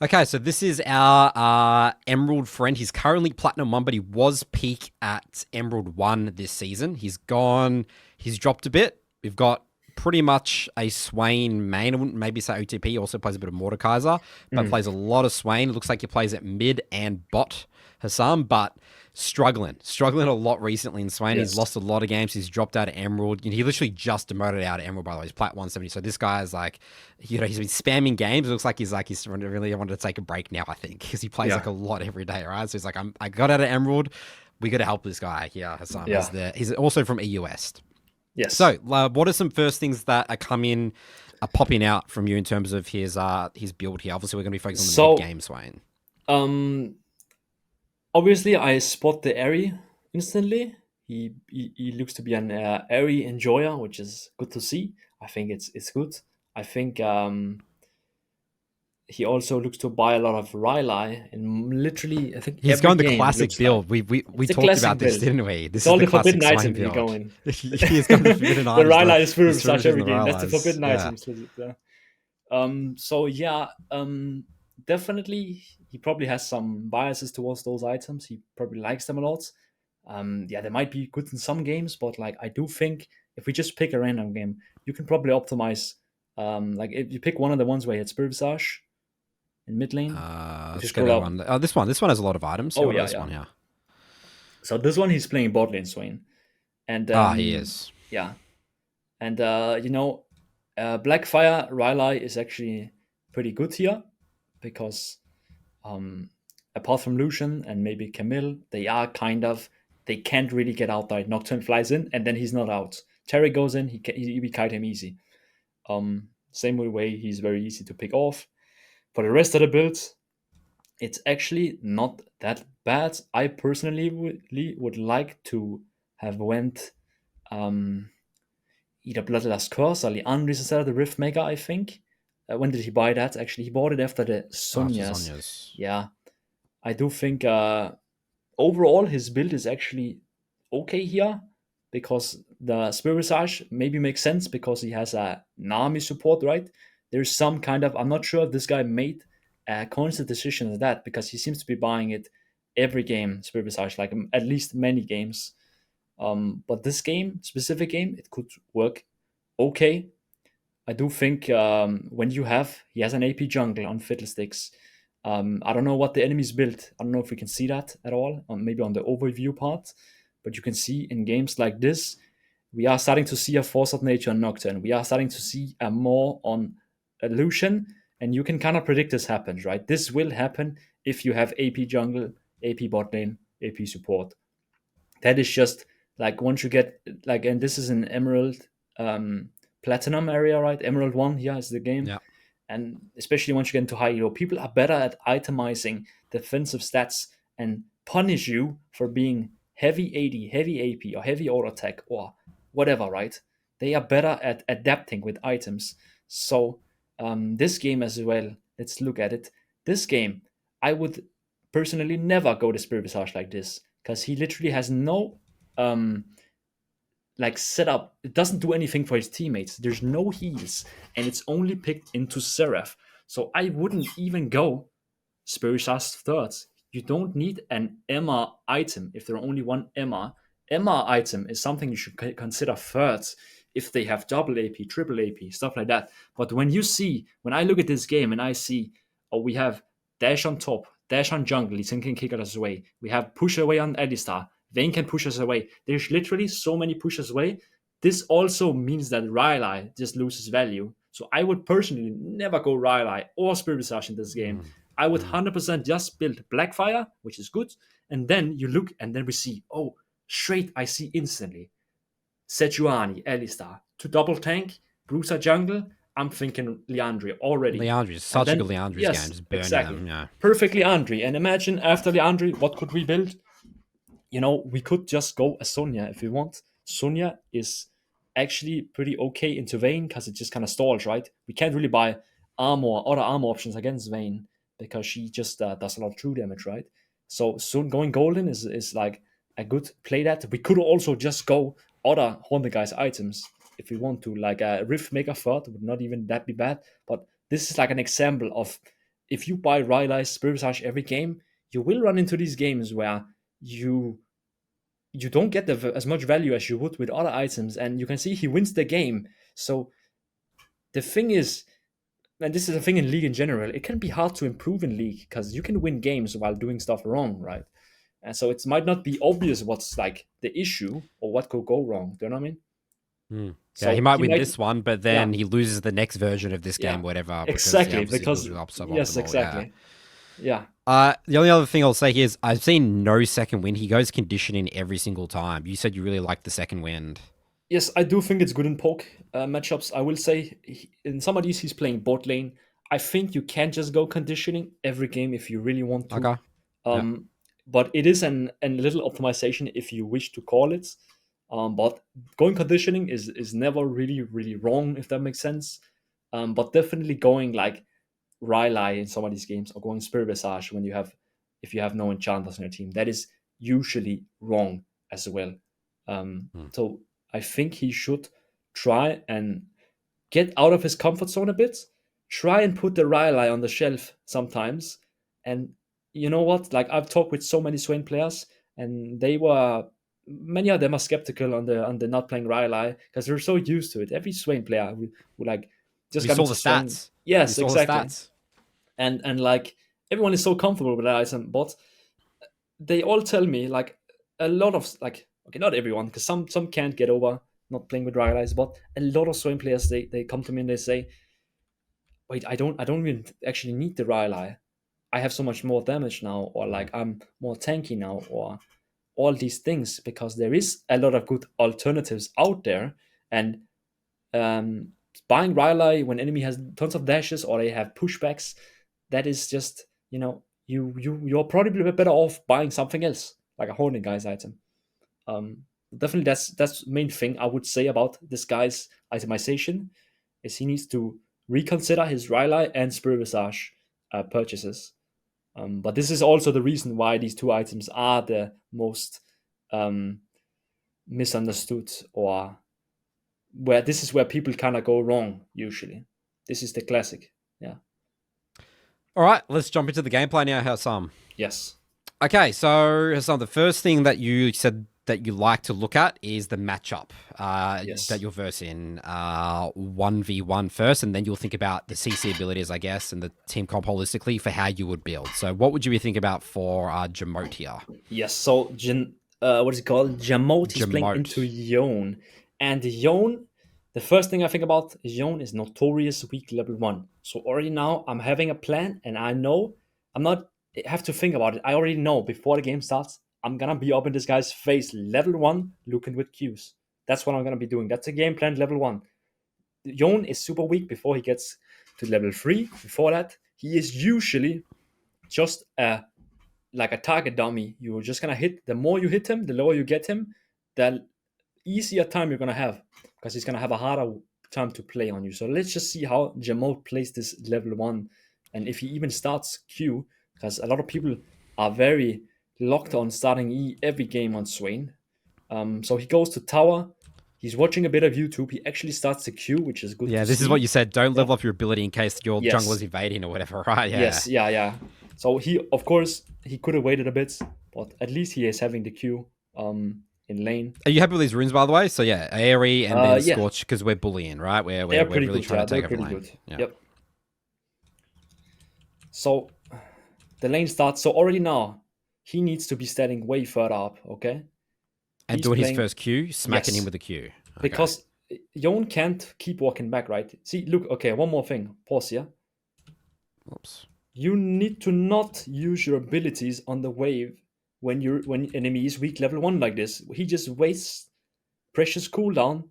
Okay, so this is our Emerald friend. He's currently Platinum 1, but he was peak at Emerald 1 this season. He's dropped a bit. We've got pretty much a Swain main. I wouldn't maybe say OTP. He also plays a bit of Mordekaiser, but plays a lot of Swain. It looks like he plays at mid and bot, Husum, but struggling a lot recently in Swain. Yes. He's lost a lot of games. He's dropped out of Emerald. He literally just demoted out of Emerald, by the way. He's Plat 170. So this guy is like, he's been spamming games. It looks like he's really wanted to take a break now, I think, because he plays like a lot every day, right? So he's like, I got out of Emerald. We got to help this guy here, Husum. Yeah. He's also from EU West. Yes. So, what are some first things that are popping out from you in terms of his build here? Obviously, we're going to be focusing on the mid game, Swain. Obviously, I spot the Aery instantly. He looks to be an Aery enjoyer, which is good to see. I think it's good. I think he also looks to buy a lot of Rylai, and literally, I think he's going the classic build. We talked about this, didn't we? This it's all is the forbidden Swain item build. going. He's going the forbidden The items. Rylai is Spirit Visage every the game. That's the Rylies. forbidden Yeah. items. So yeah, definitely he probably has some biases towards those items. He probably likes them a lot. Yeah, they might be good in some games, but like I do think if we just pick a random game, you can probably optimize. Like if you pick one of the ones where you had Spirit Visage in mid lane. Just go one. Oh, this one has a lot of items. Oh, yeah, this one, yeah. So this one he's playing bot lane Swain, and he is. Yeah, and Blackfire Rylai is actually pretty good here because apart from Lucian and maybe Camille, they can't really get out there. Nocturne flies in and then he's not out. Terry goes in, we kite him easy. Same way he's very easy to pick off. For the rest of the builds, it's actually not that bad. I personally would like to have went either Bloodletter's Curse or Leandris the Rift Maker, I think. When did he buy that? Actually, he bought it after the Sonyas. Yeah. I do think overall his build is actually okay here because the Spirit Visage maybe makes sense because he has a Nami support, right? There's some kind of, I'm not sure if this guy made a conscious decision of that because he seems to be buying it every game, Spirit Visage, like at least many games. But this specific game, it could work okay. I do think when he has an AP jungle on Fiddlesticks. I don't know what the enemy's built. I don't know if we can see that at all, maybe on the overview part. But you can see in games like this, we are starting to see a Force of Nature on Nocturne. We are starting to see a more on Lucian, and you can kind of predict this happens, right? This will happen if you have AP jungle, AP bot lane, AP support. That is just like once you get like, and this is an Emerald Platinum area, right? Emerald 1 here is the game. Yeah. And especially once you get into high-elo, people are better at itemizing defensive stats and punish you for being heavy AD, heavy AP, or heavy auto attack, or whatever, right? They are better at adapting with items. So this game as well, let's look at it. This game, I would personally never go to Spirit Visage like this, because he literally has no setup. It doesn't do anything for his teammates. There's no heals, and it's only picked into Seraph. So I wouldn't even go Spirit Visage thirds. You don't need an Emma item if there are only one Emma. Emma item is something you should consider thirds if they have double AP, triple AP, stuff like that. But when I look at this game and I see, we have Dash on top, Dash on jungle, Lee Sin can kick us away. We have push away on Alistar. Vayne can push us away. There's literally so many pushes away. This also means that Rylai just loses value. So I would personally never go Rylai or Spirit Visage in this game. I would 100% just build Blackfire, which is good. And then you look and then we see, straight I see instantly Sejuani, Alistar, to double tank, Bruiser jungle. I'm thinking Liandry already. Leandri is such a good Leandri's game, just burning them. Yeah. Perfect Liandry. And imagine after Liandry, what could we build? We could just go a Sonya if we want. Sonya is actually pretty okay into Vayne because it just kind of stalls, right? We can't really buy other armor options against Vayne because she just does a lot of true damage, right? So soon going golden is like a good play that. We could also just go other Haunted Guys items if we want to, like a Rift Maker Third would not even that be bad. But this is like an example of if you buy Rylai Spirit Visage every game, you will run into these games where you don't get as much value as you would with other items, and you can see he wins the game. So the thing is, and this is a thing in League in general, it can be hard to improve in League because you can win games while doing stuff wrong, right? And so it might not be obvious what's like the issue or what could go wrong. Do you know what I mean? So he might win this one, but then he loses the next version of this game, whatever. Exactly, because yes, exactly. Yeah. The only other thing I'll say here is I've seen no second wind. He goes conditioning every single time. You said you really like the second wind. Yes, I do think it's good in poke matchups. I will say in some of these he's playing bot lane. I think you can just go conditioning every game if you really want to. Okay. But it is a little optimization if you wish to call it. But going conditioning is never really, really wrong, if that makes sense. But definitely going like Rylai in some of these games or going Spirit Visage if you have no enchanters on your team, that is usually wrong as well. So I think he should try and get out of his comfort zone a bit. Try and put the Rylai on the shelf sometimes. And you know what? Like I've talked with so many Swain players, and many of them are skeptical on the not playing Rylai because they're so used to it. Every Swain player who like just got into Swain. Stats. Yes, exactly. And like everyone is so comfortable with that item, but they all tell me like a lot of like okay, not everyone because some can't get over not playing with Rylai, but a lot of Swain players they come to me and they say, wait, I don't even actually need the Rylai. I have so much more damage now, or like I'm more tanky now, or all these things because there is a lot of good alternatives out there. And buying Rylai when enemy has tons of dashes or they have pushbacks, that is just you're probably better off buying something else like a Haunted Guys item. Definitely that's the main thing I would say about this guy's itemization is he needs to reconsider his Rylai and Spirit Visage purchases. But this is also the reason why these two items are the most misunderstood, or where this is where people kind of go wrong usually. This is the classic. Yeah. All right, let's jump into the gameplay now, Husum. Yes. Okay, so Husum, the first thing that you said that you like to look at is the matchup that you'll verse in 1v1 first, and then you'll think about the CC abilities, I guess, and the team comp holistically for how you would build. So what would you be thinking about for Jamote here? Yes, so what is it called? Jamote is playing into Yone. And Yone, the first thing I think about is Yone is notorious weak level 1. So already now I'm having a plan, and I know I have to think about it. I already know before the game starts, I'm gonna be up in this guy's face level 1 looking with Qs. That's what I'm gonna be doing. That's a game plan level 1. Yone is super weak before he gets to level 3. Before that, he is usually just like a target dummy. You're just gonna hit. The more you hit him, the lower you get him, the easier time you're gonna have because he's gonna have a harder time to play on you. So let's just see how Jamote plays this level 1, and if he even starts Q, because a lot of people are very locked on starting E every game on Swain. So he goes to tower. He's watching a bit of YouTube. He actually starts the Q, which is good. Yeah, this is what you said. Don't level up your ability in case your jungle is evading or whatever, right? Yeah. Yes, yeah. So he could have waited a bit, but at least he is having the Q in lane. Are you happy with these runes, by the way? So yeah, Aery and then Scorch, because we're bullying, right? We're really good, trying to take over lane. Good. Yeah. Yep. So the lane starts. So already now, he needs to be standing way further up, okay? And doing his first Q, smacking him with a Q. Okay. Because Yone can't keep walking back, right? See, look, okay, one more thing. Pause here. Oops. You need to not use your abilities on the wave when enemy is weak level 1 like this. He just wastes precious cooldown.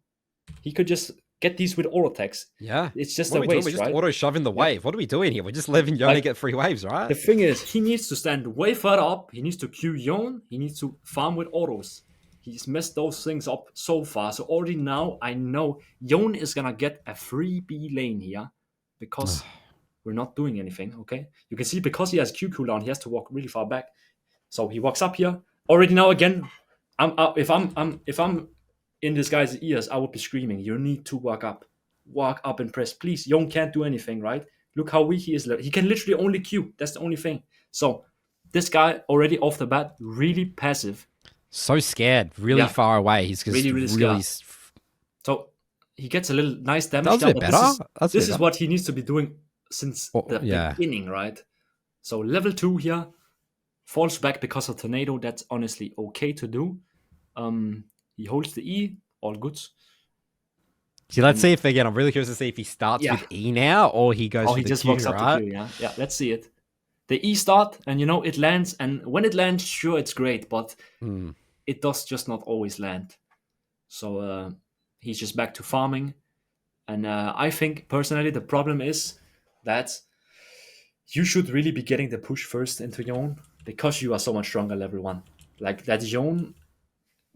He could just get these with auto attacks. Yeah. It's just What a are we doing? waste, We're just right? auto shoving the wave. What are we doing here? We're just letting Yone Like- get free waves, right? The thing is, he needs to stand way further up. He needs to queue Yon. He needs to farm with autos. He's messed those things up so far. So already now, I know Yon is gonna get a free B lane here because we're not doing anything. Okay, you can see because he has Q cooldown, he has to walk really far back. So he walks up here. Already now again, if I'm in this guy's ears, I would be screaming, "You need to walk up and press, please." Yon can't do anything, right? Look how weak he is. He can literally only Q. That's the only thing. So this guy already off the bat, really passive. So scared, really far away. He's just Really scared. So he gets a little nice damage. That was a bit better. This is what he needs to be doing since the beginning, right? So level 2 here, falls back because of tornado. That's honestly okay to do. He holds the E, all good. See, let's see if again. I'm really curious to see if he starts with E now or he goes. He just walks up to Q. Yeah. Let's see it. The E start, and it lands. And when it lands, sure, it's great, but it does just not always land. So he's just back to farming. And I think personally, the problem is that you should really be getting the push first into Yon because you are so much stronger level 1. Like that Yon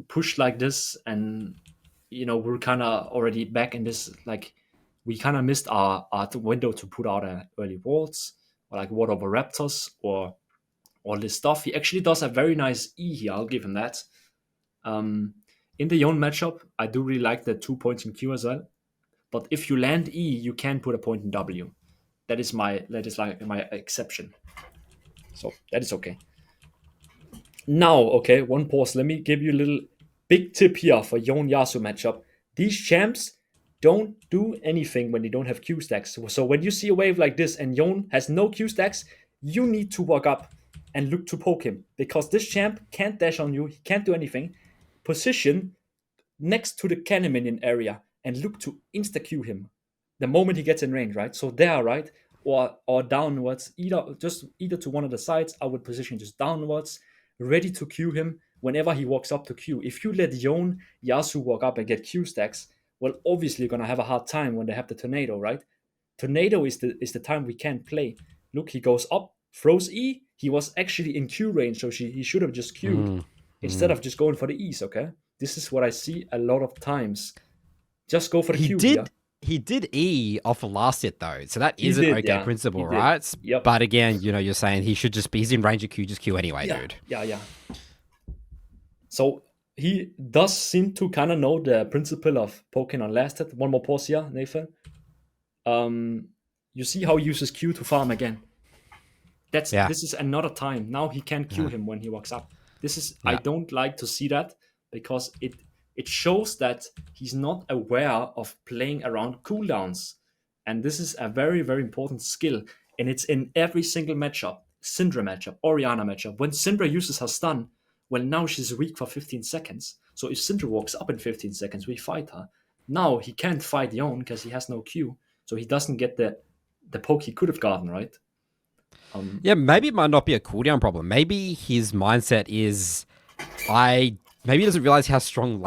push like this, and we're kind of already back in this. Like we kind of missed our window to put out early wards, or like ward over raptors, or all this stuff. He actually does a very nice E here. I'll give him that. In the Yon matchup, I do really like the 2 points in Q as well. But if you land E, you can put a point in W. That is my exception. So that is okay. Now, okay, one pause. Let me give you a little big tip here for Yon Yasuo matchup. These champs don't do anything when they don't have Q stacks. So when you see a wave like this and Yon has no Q stacks, you need to walk up and look to poke him, because this champ can't dash on you. He can't do anything. Position next to the cannon minion area and look to insta Q him the moment he gets in range, right? So there, right? Or downwards, either to one of the sides. I would position just downwards, ready to Q him whenever he walks up to Q. If you let Yon Yasuo walk up and get Q stacks, well, obviously you're gonna have a hard time when they have the tornado, right? Tornado is the time we can't play. Look, he goes up, throws E. He was actually in Q range, so he should have just Q'd instead of just going for the E's, okay? This is what I see a lot of times. Just go for the Q here. He did E off of last hit though, so that is an okay principle, right? Yep. But again, you're saying he should just be, he's in range of Q, just Q anyway, dude. Yeah. So he does seem to kind of know the principle of poking on last hit. One more pause here, Nathan. You see how he uses Q to farm again. This is another time. Now he can't Q him when he walks up. I don't like to see that, because it shows that he's not aware of playing around cooldowns. And this is a very, very important skill. And it's in every single matchup. Syndra matchup, Orianna matchup. When Syndra uses her stun, well, now she's weak for 15 seconds. So if Syndra walks up in 15 seconds, we fight her. Now he can't fight Yon because he has no Q. So he doesn't get the poke he could have gotten, right? Maybe it might not be a cooldown problem. Maybe his mindset is, maybe he doesn't realize how strong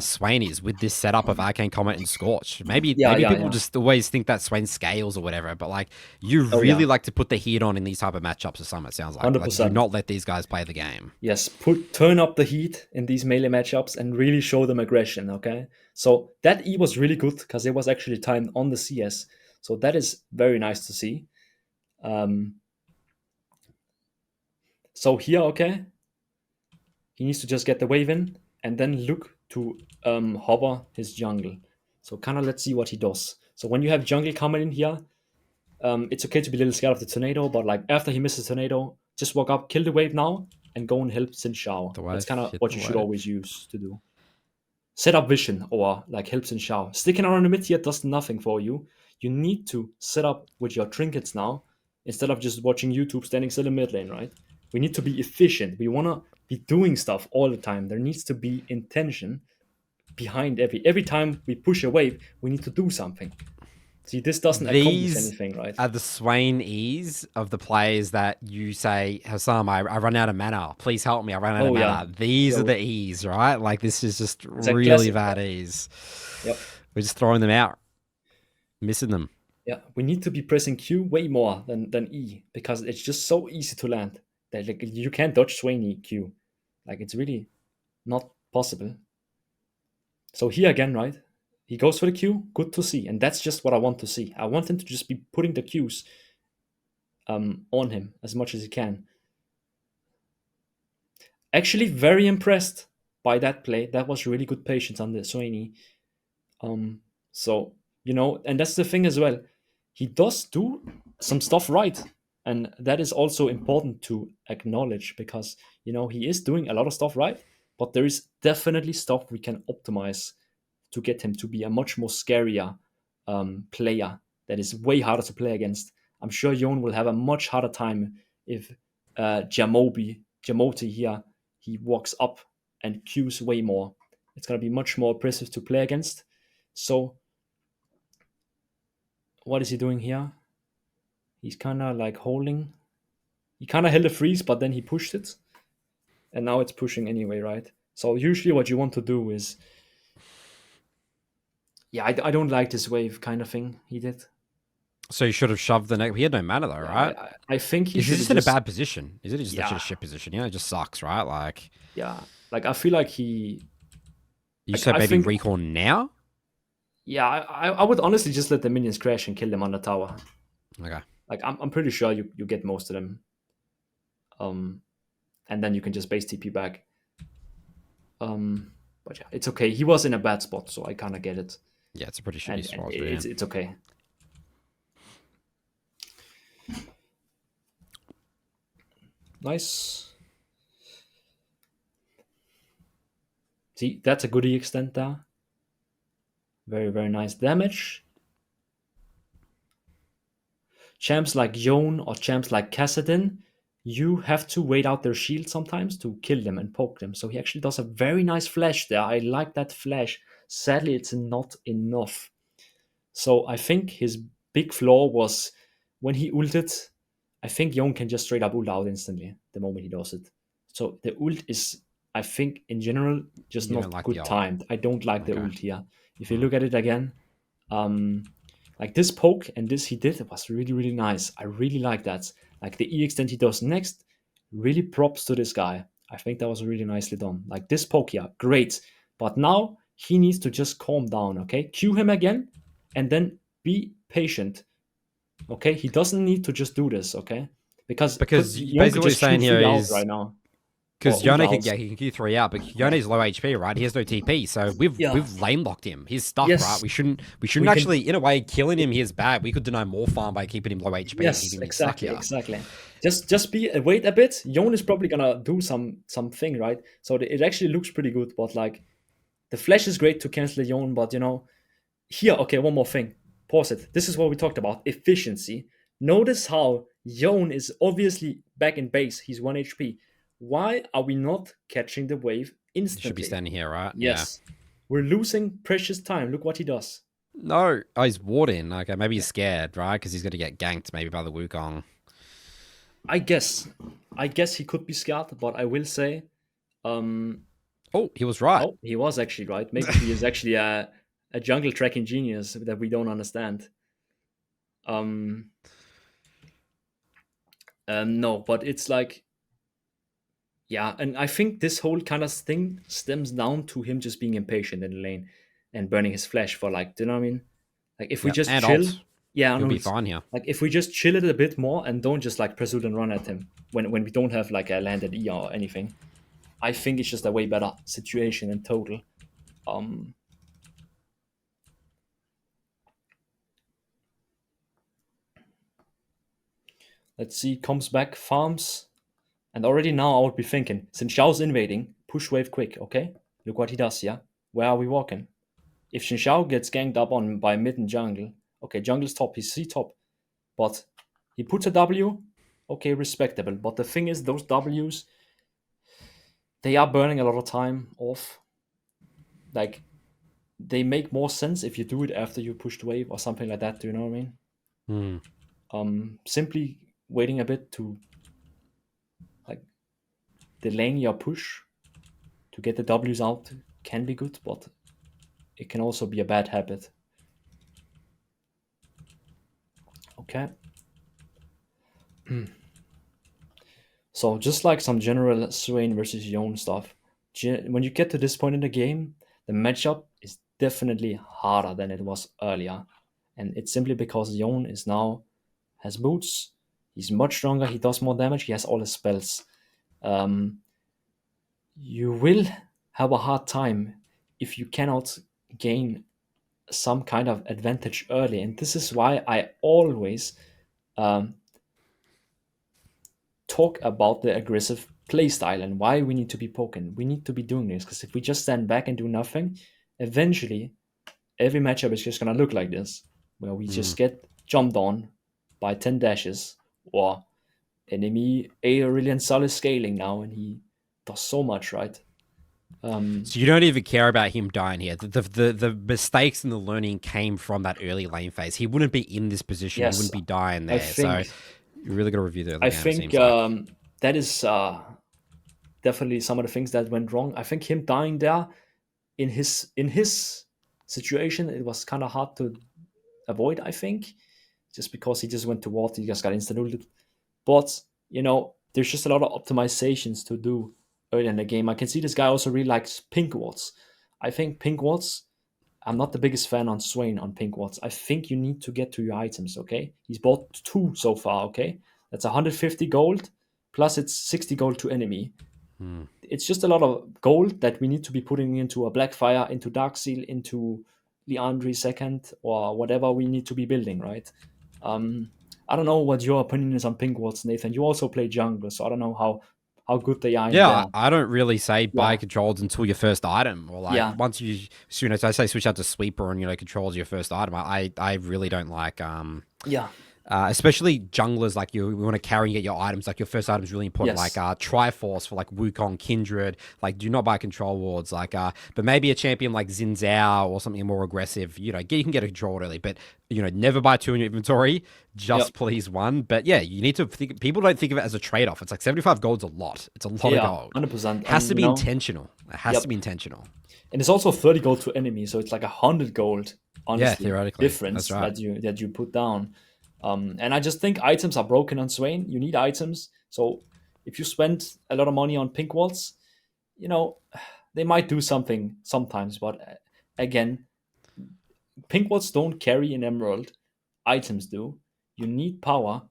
Swain is with this setup of Arcane Comet and Scorch. Maybe people just always think that Swain scales or whatever, but like you really like to put the heat on in these type of matchups or something, it sounds like. 100%. Like, do not let these guys play the game. Yes, turn up the heat in these melee matchups and really show them aggression, okay? So that E was really good because it was actually timed on the CS. So that is very nice to see. So here, okay, he needs to just get the wave in and then look to hover his jungle. So kind of let's see what he does. So when you have jungle coming in here, it's okay to be a little scared of the tornado, but like after he misses tornado, just walk up, kill the wave now, and go and help Xin Shao. That's kind of what you should always use to do. Set up vision or like help Xin Shao. Sticking around the mid here does nothing for you. You need to set up with your trinkets now instead of just watching YouTube standing still in mid lane, right? We need to be efficient. We want to be doing stuff all the time. There needs to be intention behind every time we push a wave, we need to do something. See, this doesn't accomplish anything, right? Are the Swain E's of the players that you say, Husum, I run out of mana. Please help me. I run out of mana. These are the E's, right? Like, this is just really bad E's. Yep. We're just throwing them out, missing them. Yeah, we need to be pressing Q way more than E, because it's just so easy to land that like you can't dodge Swain E Q. Like it's really not possible. So here again, right? He goes for the Q, good to see, and that's just what I want to see. I want him to just be putting the Qs on him as much as he can. Actually, very impressed by that play. That was really good patience on the Swain. So and that's the thing as well. He does do some stuff right, and that is also important to acknowledge, because he is doing a lot of stuff right, but there is definitely stuff we can optimize to get him to be a much more scarier player that is way harder to play against. I'm sure Jon will have a much harder time if Jamoti here, he walks up and queues way more. It's going to be much more oppressive to play against. So what is he doing here? He's kind of like holding. He kind of held a freeze, but then he pushed it. And now it's pushing anyway, right? So usually what you want to do is... Yeah, I don't like this wave kind of thing he did. So you should have shoved the neck. He had no mana though, right? I think he should. Is this in a bad position? Is it just a shit position? It just sucks, right? Like, yeah, like I feel like he. You said maybe recall now. Yeah, I would honestly just let the minions crash and kill them on the tower. Okay. Like I'm pretty sure you get most of them. And then you can just base TP back. But yeah, it's okay. He was in a bad spot, so I kind of get it. Yeah, it's a pretty shitty spot. It's okay. Nice. See, that's a goodie extent there. Very, very nice damage. Champs like Jon or champs like Kassadin, you have to wait out their shield sometimes to kill them and poke them. So he actually does a very nice flash there. I like that flash. Sadly, it's not enough. So I think his big flaw was when he ulted, I think Jon can just straight up ult out instantly the moment he does it. So the ult is, I think, in general, just not like good timed. I don't like the ult here. If you look at it again, like this poke and this he did, it was really, really nice. I really like that. Like the E extent he does next, really props to this guy. I think that was really nicely done. Like this poke here, great. But now he needs to just calm down, okay? Cue him again and then be patient. Okay, he doesn't need to just do this, okay? Because basically what he's saying here is right now. Because Yone can Q3 out, but Yone's low HP, right? He has no TP, so we've lane locked him. He's stuck, right? We shouldn't actually, in a way, killing him. He is bad. We could deny more farm by keeping him low HP. Yes, exactly. Just wait a bit. Yone is probably gonna do something, right? So it actually looks pretty good, but like the flash is great to cancel Yone, but here, okay, one more thing. Pause it. This is what we talked about, efficiency. Notice how Yone is obviously back in base. He's 1 HP. Why are we not catching the wave instantly? He should be standing here, right? Yes. Yeah. We're losing precious time. Look what he does. No. Oh, he's warding. Okay, maybe he's scared, right? Because he's going to get ganked maybe by the Wukong. I guess he could be scared, but I will say... oh, he was right. Oh, he was actually right. Maybe he is actually a jungle tracking genius that we don't understand. No, but it's like... Yeah, and I think this whole kind of thing stems down to him just being impatient in the lane and burning his flash for like, do you know what I mean? Like if we just chill, he'll be fine here. Like if we just chill it a bit more and don't just like pursue and run at him when we don't have like a landed E or anything, I think it's just a way better situation in total. Let's see, comes back, farms. And already now I would be thinking, since Xiao's invading, push wave quick, okay? Look what he does, yeah? Where are we walking? If Xin Xiao gets ganked up on by mid and jungle, okay, jungle's top, he's C top. But he puts a W, okay, respectable. But the thing is, those Ws, they are burning a lot of time off. Like, they make more sense if you do it after you push the wave or something like that, do you know what I mean? Simply waiting a bit to delaying your push to get the W's out can be good, but it can also be a bad habit. Okay. So just like some general Swain versus Yone stuff, when you get to this point in the game, the matchup is definitely harder than it was earlier. And it's simply because Yone is now has boots, he's much stronger, he does more damage, he has all his spells. You will have a hard time if you cannot gain some kind of advantage early. And this is why I always talk about the aggressive playstyle and why we need to be poking. We need to be doing this, because if we just stand back and do nothing, eventually every matchup is just going to look like this, where we just get jumped on by 10 dashes, or enemy Aery and Sol is scaling now, and he does so much, right? So you don't even care about him dying here. The mistakes and the learning came from that early lane phase. He wouldn't be in this position. Yes, he wouldn't be dying there. So you really got to review the early I game, think that is definitely some of the things that went wrong. I think him dying there in his situation, it was kind of hard to avoid, I think, just because he just went to water, he just got instant ulted. But there's just a lot of optimizations to do early in the game. I can see this guy also really likes pink wards. I think pink wards, I'm not the biggest fan on Swain on pink wards. I think you need to get to your items, okay? He's bought 2 so far, okay? That's 150 gold, plus it's 60 gold to enemy. It's just a lot of gold that we need to be putting into a Blackfire, into Darkseal, into Leandri second, or whatever we need to be building, right? I don't know what your opinion is on pink wards, Nathan. You also play jungle, so I don't know how good they are. Yeah, I don't really say buy controls until your first item, or once you, I say switch out to sweeper and controls your first item. I really don't like especially junglers, like you want to carry and get your items. Like your first item is really important. Like Triforce for like Wukong, Kindred. Like do not buy control wards. Like but maybe a champion like Xin Zhao or something more aggressive. You can get a control ward early, but never buy 2 in your inventory. Just please 1. But yeah, you need to think. People don't think of it as a trade off. It's like 75 gold's a lot. It's a lot of gold. 100%. It has to be intentional. It has to be intentional. And it's also 30 gold to enemy, so it's like 100 gold. Honestly, theoretically, difference that you put down. And I just think items are broken on Swain. You need items. So if you spend a lot of money on pink walls, they might do something sometimes. But again, pink walls don't carry in Emerald. Items do. You need power.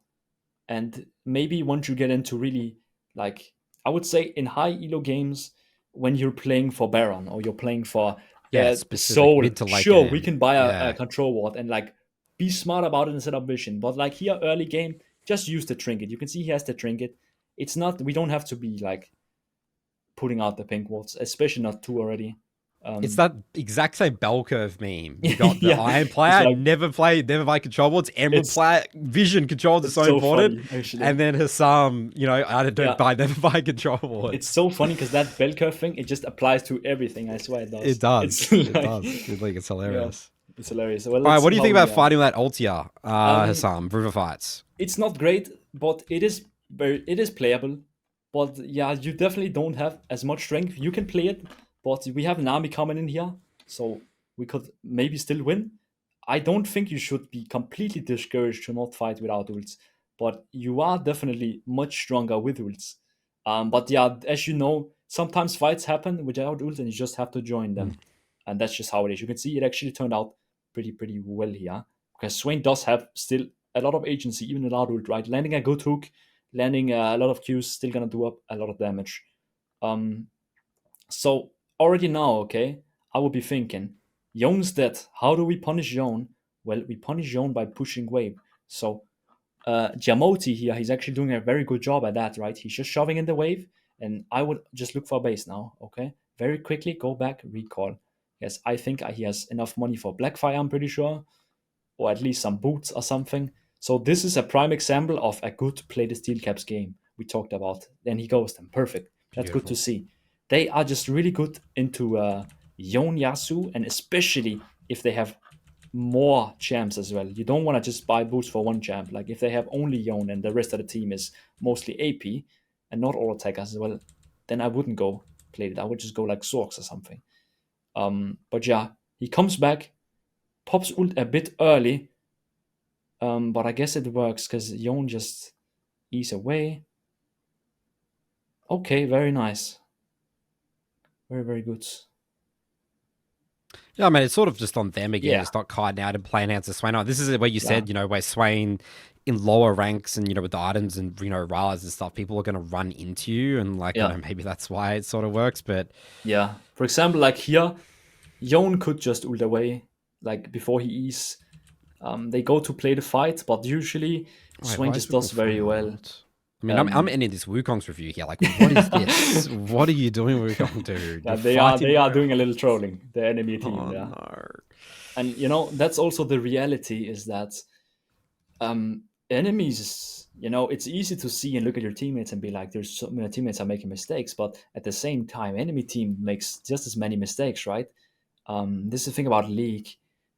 And maybe once you get into really, like, I would say in high-elo games, when you're playing for Baron or you're playing for Soul, sure, we can buy a control ward and like be smart about it instead of vision. But like here, early game, just use the trinket. You can see he has the trinket. It's not, we don't have to be like putting out the pink wards, especially not 2 already. It's that exact same bell curve meme. You got the Iron player, like, never buy control boards. Emerald player, vision controls are so important. Funny, and then Husum, never buy control boards. It's so funny because that bell curve thing, it just applies to everything. I swear it does. It does. It does. It's hilarious. Yeah, it's hilarious. Well, all right, what do you think about fighting that Altia, Husum, river fights? It's not great, but it is playable. But yeah, you definitely don't have as much strength. You can play it. But we have an army coming in here, so we could maybe still win. I don't think you should be completely discouraged to not fight without ults, but you are definitely much stronger with ults. But yeah, as you know, sometimes fights happen without ults and you just have to join them. And that's just how it is. You can see it actually turned out pretty well here, because Swain does have still a lot of agency, even without ult, right? Landing a good hook, landing a lot of Qs, still gonna do up a lot of damage. So already now, okay, I would be thinking, Yone's dead. How do we punish Yone? Well, we punish Yone by pushing wave. So Jamoti here, he's actually doing a very good job at that, right? He's just shoving in the wave, and I would just look for a base now, okay? Very quickly, go back, recall. Yes, I think he has enough money for Blackfire, I'm pretty sure, or at least some boots or something. So this is a prime example of a good play the steel caps game we talked about. Then he goes them, perfect. That's good to see. They are just really good into Yone Yasu, and especially if they have more champs as well. You don't want to just buy boots for 1 champ. Like if they have only Yone and the rest of the team is mostly AP and not all attackers as well, then I wouldn't go play it. I would just go like Sorks or something. But yeah, He comes back, pops ult a bit early, but I guess it works because Yon just ease away. Okay, very nice. Very, very good. Yeah, I mean, it's sort of just on them again. Yeah. It's not kiting out and playing out to Swain. Oh, this is where you said, where Swain in lower ranks and, with the items and, Rylas and stuff, people are going to run into you. And, maybe that's why it sort of works. But yeah, for example, like here, Yon could just ult away, like before he ease. They go to play the fight, but usually Swain just does very well. I mean, I'm ending this Wukong's review here. Like, what is this? What are you doing, Wukong, dude? They are doing a little trolling, the enemy team. Oh, no. And that's also the reality, is that enemies, it's easy to see and look at your teammates and be like, there's so many teammates are making mistakes, but at the same time, enemy team makes just as many mistakes, right? This is the thing about League.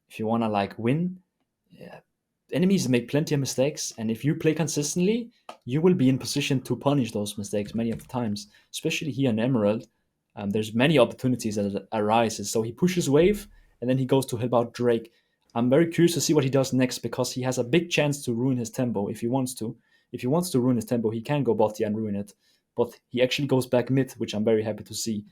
If you want to win, enemies make plenty of mistakes, and if you play consistently, you will be in position to punish those mistakes many of the times, especially here in Emerald. There's many opportunities that arises. So he pushes wave, and then he goes to help out Drake. I'm very curious to see what he does next, because he has a big chance to ruin his tempo if he wants to. If he wants to ruin his tempo, he can go bot and ruin it, but he actually goes back mid, which I'm very happy to see.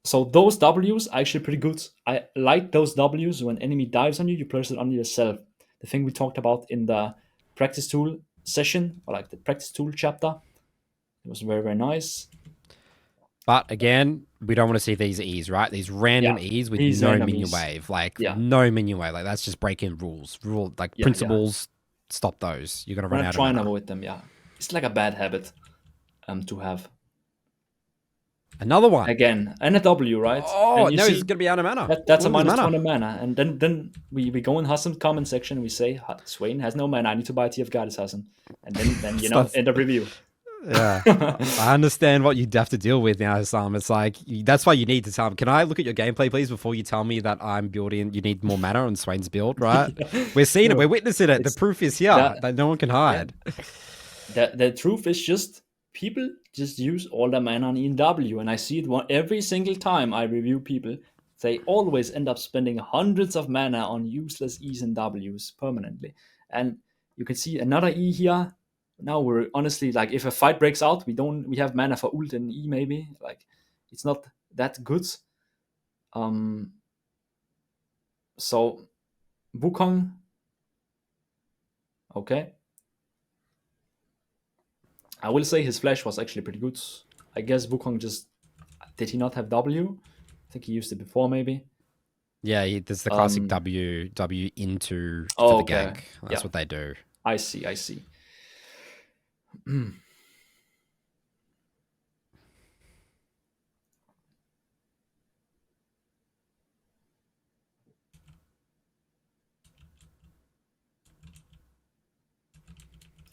So those Ws are actually pretty good. I like those Ws. When enemy dives on you, you place it on yourself. The thing we talked about in the practice tool session, or the practice tool chapter. It was very, very nice. But again, we don't want to see these E's, right? These random E's with no minion wave. No minion wave. That's just breaking rules. Principles, stop those. You're going to run out of mana. Try and avoid them, It's like a bad habit to have. Another one. Again, and a W, right? Oh, no, he's going to be out of mana. That's a minus 2 mana. And then we go in Husum comment section and we say, Swain has no mana, I need to buy a TF Goddess Husum. And then end of review. Yeah. I understand what you'd have to deal with now, Husum. It's like, that's why you need to tell him. Can I look at your gameplay, please, before you tell me that I'm building, you need more mana on Swain's build, right? We're seeing it. We're witnessing it. The proof is here that no one can hide. The truth is just, people just use all the mana on EW, and I see it every single time I review people. They always end up spending hundreds of mana on useless E's and W's permanently. And you can see another E here. Now we're honestly, if a fight breaks out, we have mana for ult and E maybe. It's not that good. So Wukong. Okay. I will say his flash was actually pretty good. I guess Wukong did he not have W? I think he used it before, maybe. Yeah, there's the classic W into for the gank. That's what they do. I see.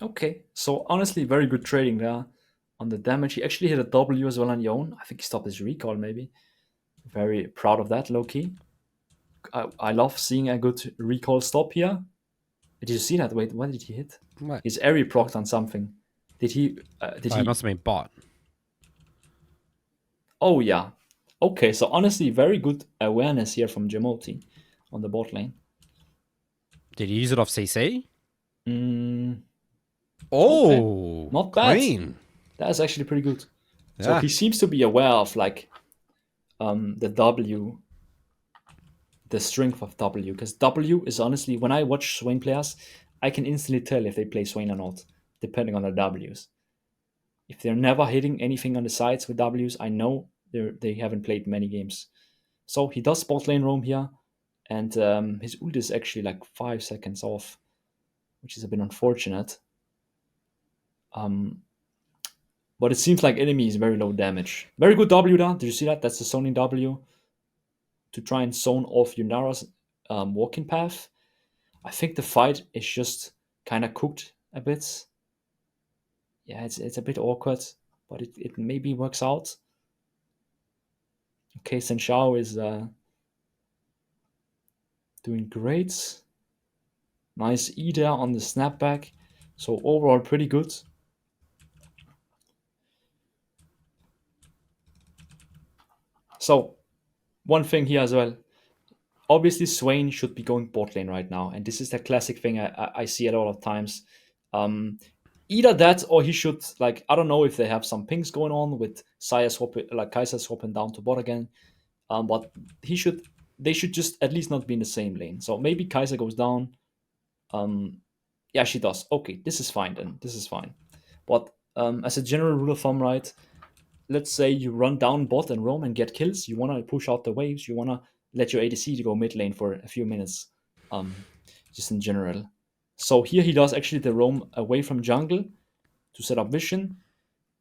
Okay, so honestly, very good trading there on the damage. He actually hit a W as well on Yon. I think he stopped his recall, maybe. Very proud of that, low-key. I love seeing a good recall stop here. Did you see that? Wait, what did he hit? What? His Aery procced on something. Did he? It must have been bot. Oh, yeah. Okay, so honestly, very good awareness here from Jamoti on the bot lane. Did he use it off CC? Okay. Not bad. Clean. That's actually pretty good. Yeah. So he seems to be aware of the W, the strength of W, because W is honestly, when I watch Swain players, I can instantly tell if they play Swain or not, depending on their Ws. If they're never hitting anything on the sides with Ws, I know they haven't played many games. So he does bot lane roam here, and his ult is actually 5 seconds off, which is a bit unfortunate. But it seems like enemy is very low damage. Very good W there. Did you see that? That's the zoning W to try and zone off Yunara's walking path. I think the fight is just kind of cooked a bit. Yeah, it's a bit awkward, but it maybe works out. Okay, Sen Shao is doing great. Nice E there on the snapback. So overall, pretty good. So one thing here as well. Obviously, Swain should be going bot lane right now, and this is the classic thing I see a lot of times. Either that, or he should, like, I don't know if they have some pings going on with Kaiser swapping down to bot again. But they should just at least not be in the same lane. So maybe Kaiser goes down. Yeah, she does. Okay, this is fine then. This is fine. But as a general rule of thumb, right? Let's say you run down bot and roam and get kills. You want to push out the waves. You want to let your ADC to go mid lane for a few minutes, just in general. So here he does actually the roam away from jungle to set up vision.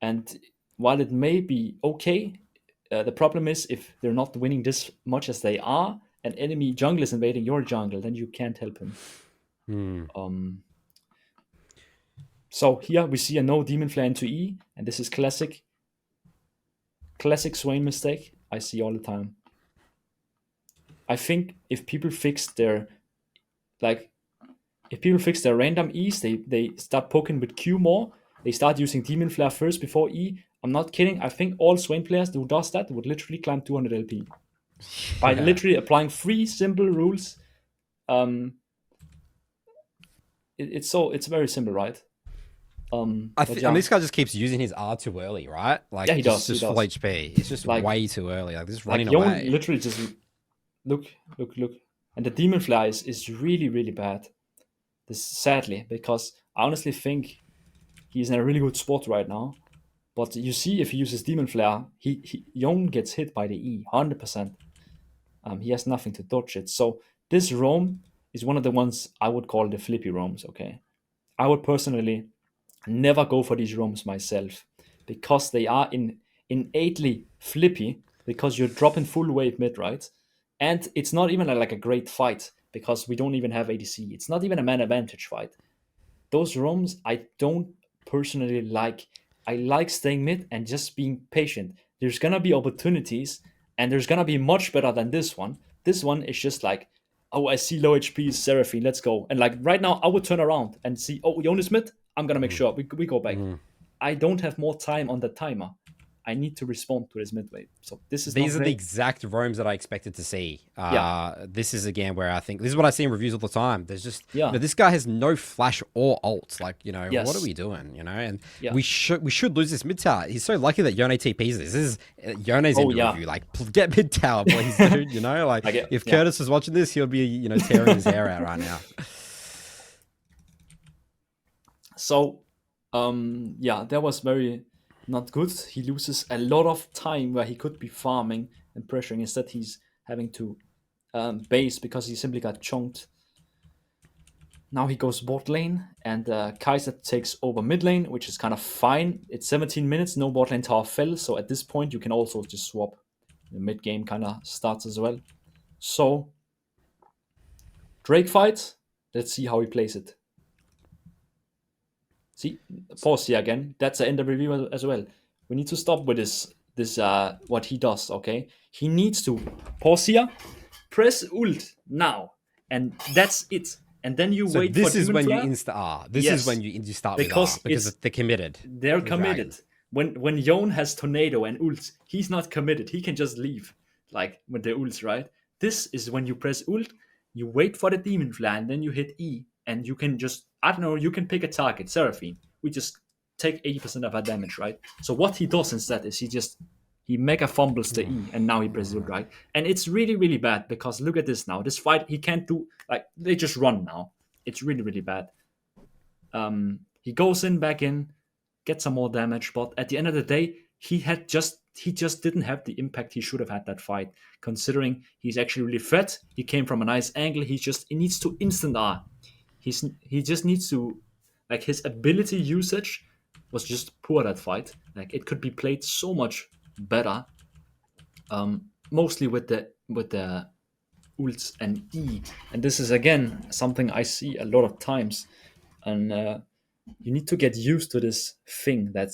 And while it may be okay, the problem is if they're not winning this much as they are, and enemy jungle is invading your jungle, then you can't help him. So here we see a no demon flare into E, and this is classic Swain mistake I see all the time. I think if people fix their random E's, they start poking with Q more. They start using demon flare first before E. I'm not kidding. I think all Swain players who does that would literally climb 200 LP by literally applying 3 simple rules. It's very simple, right? And this guy just keeps using his R too early, right? Like, yeah, he does. Just full HP. It's just way too early. Like, this is running away. Literally just look, and the demon flare is really, really bad. This sadly, because I honestly think he's in a really good spot right now. But you see, if he uses demon flare, Yone gets hit by the E 100%. He has nothing to dodge it. So this roam is one of the ones I would call the flippy roams. Okay, I would personally never go for these roams myself because they are innately flippy because you're dropping full wave mid, right? And it's not even like a great fight because we don't even have ADC. It's not even a man advantage fight. Those roams I don't personally like. I like staying mid and just being patient. There's gonna be opportunities, and there's gonna be much better than this one. This one is just like, oh, I see low HP Seraphine, let's go. And like right now, I would turn around and see, oh, Yone is mid. I'm gonna make sure we go back. I don't have more time on the timer. I need to respond to this mid wave. So these are the exact roams that I expected to see. This is again where I think this is what I see in reviews all the time. There's just this guy has no flash or ult. Like, what are we doing? And we should lose this mid tower. He's so lucky that Yone TPs this. This is Yone's in review. Like, get mid tower, please, dude. If Curtis was watching this, he'll be tearing his hair out right now. So, that was very not good. He loses a lot of time where he could be farming and pressuring. Instead, he's having to base because he simply got chunked. Now he goes bot lane, and Kaiser takes over mid lane, which is kind of fine. It's 17 minutes, no bot lane tower fell, so at this point you can also just swap. The mid game kind of starts as well. So, Drake fight. Let's see how he plays it. See, pause here again. That's the end of review as well. We need to stop with this what he does, okay? He needs to pause here, press ult now, and that's it. And then you wait for this is when flare. you insta R. This is when you start with R because they're committed. They're committed. When Yone has tornado and ults, he's not committed. He can just leave, like with the ults, right? This is when you press ult, you wait for the demon flare, and then you hit E, and you can just, I don't know, you can pick a target, Seraphine. We just take 80% of our damage, right? So what he does instead is he mega fumbles the E, and now he presses ult, right? And it's really, really bad because look at this now. This fight, he can't do, like, they just run now. It's really, really bad. He goes back in, gets some more damage, but at the end of the day, he just didn't have the impact he should have had that fight, considering he's actually really fat. He came from a nice angle. He needs to instant R. He just needs to, like, his ability usage was just poor that fight. Like, it could be played so much better. Mostly with the ults and E. And this is again something I see a lot of times. And you need to get used to this thing that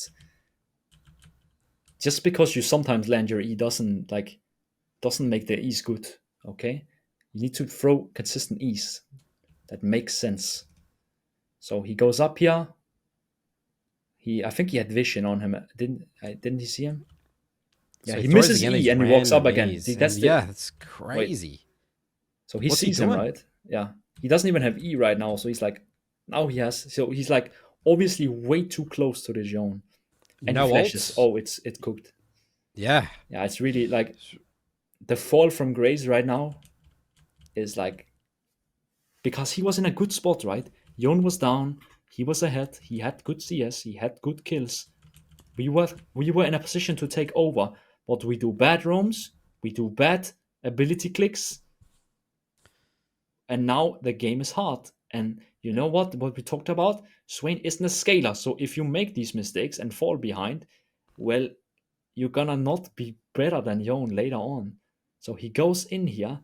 just because you sometimes land your E doesn't make the E's good. Okay? You need to throw consistent E's. That makes sense. So he goes up here. I think he had vision on him. Didn't he see him? Yeah, So he throws misses again E these and he walks up random again. E's, See, and that's the yeah, it's crazy. So he What's he sees him, doing? right? Yeah. He doesn't even have E right now. So he's like, now he has. So he's like obviously way too close to the zone. And he No flashes. ults. Oh, it's cooked. Yeah. Yeah, it's really like the fall from grace right now is like because he was in a good spot, right? Yon was down, he was ahead, he had good CS, he had good kills. We were in a position to take over, but we do bad roams, we do bad ability clicks, and now the game is hard. And you know what we talked about? Swain isn't a scaler, so if you make these mistakes and fall behind, well, you're gonna not be better than Yon later on. So he goes in here,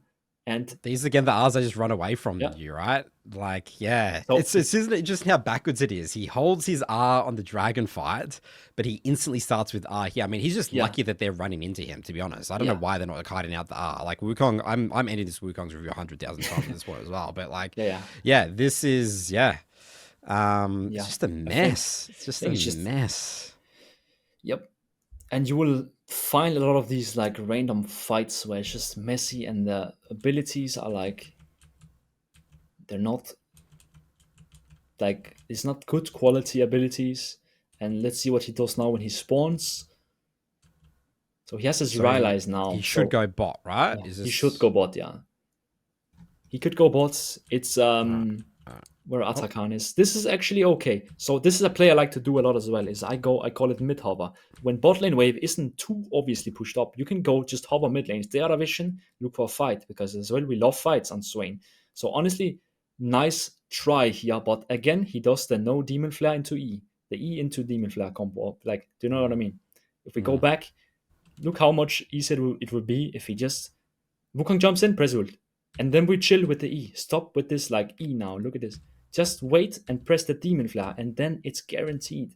and These again the R's I just run away from yeah. you, right? Like, yeah. So It's isn't it just how backwards it is? He holds his R on the dragon fight, but he instantly starts with R here. I mean, he's just Yeah. lucky that they're running into him, to be honest. I don't Yeah. know why they're not hiding out the R. Like Wukong, I'm ending this Wukong's review 100,000 times at this point as well. But like, yeah. this is it's just a mess. It's just a mess. Yep. And you will find a lot of these like random fights where it's just messy and the abilities are like they're not like it's not good quality abilities. And let's see what he does now when he spawns. So he has his Rylai now. He should go bot, right? Yeah, he should go bot, yeah. He could go bots. It's where Atakan is. This is actually okay. So this is a play I like to do a lot as well. Is I call it mid hover. When bot lane wave isn't too obviously pushed up, you can go just hover mid lane. Stay out of vision, look for a fight, because as well we love fights on Swain. So honestly, nice try here. But again, he does the no demon flare into E, the E into demon flare combo. Like, do you know what I mean? If we go back, look how much easier it would be if he just Wukong jumps in, press ult. And then we chill with the E. Stop with this like E now. Look at this. Just wait and press the demon flare, and then it's guaranteed.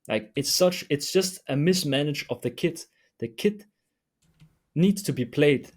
Like it's just a mismanage of the kit. The kit needs to be played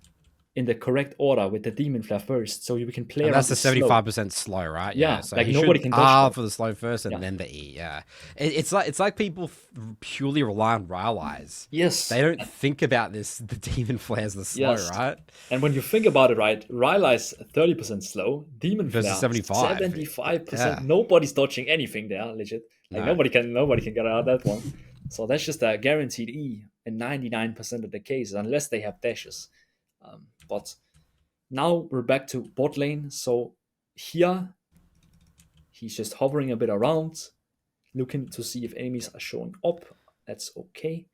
in the correct order with the demon flare first, so we can play. And that's the 75% slow, right? Yeah, So like he nobody should can dodge R that. for the slow first, and then the E. Yeah, it's like people purely rely on Rylai's. Yes, they don't think about the demon flares, the slow, right? And when you think about it, right, Rylai's 30% slow, demon versus flare 75%. Yeah. Nobody's dodging anything there, legit. Like nobody can get out of that one. So that's just a guaranteed E in 99% of the cases, unless they have dashes. But now we're back to bot lane. So here he's just hovering a bit around, looking to see if enemies are showing up. That's okay.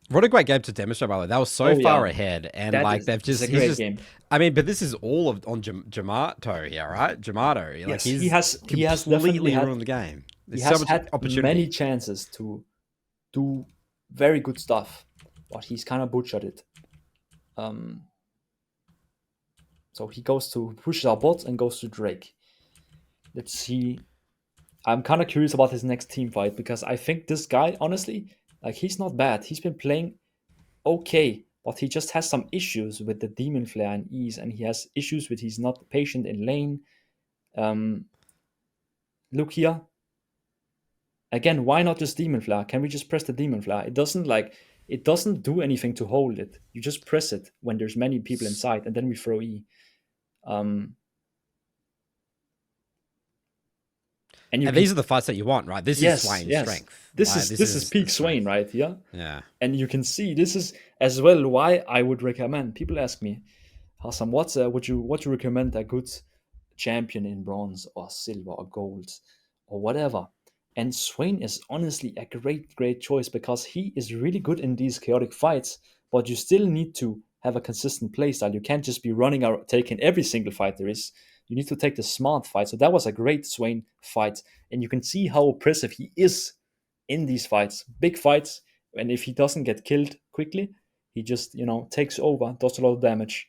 What a great game to demonstrate, by the way. That was so far ahead, and that like they've just he's just game. I mean, but this is all on Jamato here, right? Jamato, like yes, he has completely ruined the game. He has had many chances to do very good stuff, but he's kind of butchered it. So he goes to pushes our bot and goes to Drake. Let's see. I'm kind of curious about his next team fight, because I think this guy, honestly, like he's not bad. He's been playing okay, but he just has some issues with the demon flare and ease, and he has issues with he's not patient in lane. Look here. Again, why not just demon flare? Can we just press the demon flare? It doesn't do anything to hold it. You just press it when there's many people inside, and then we throw E. And these are the fights that you want, right? This is Swain's strength. This is peak Swain, right? Yeah. And you can see this is as well why I would recommend. People ask me, Husum, would you recommend a good champion in bronze or silver or gold or whatever? And Swain is honestly a great choice, because he is really good in these chaotic fights, but you still need to have a consistent playstyle. You can't just be running out taking every single fight there is. You need to take the smart fight. So that was a great Swain fight, and you can see how oppressive he is in these fights, big fights. And if he doesn't get killed quickly, he just takes over, does a lot of damage,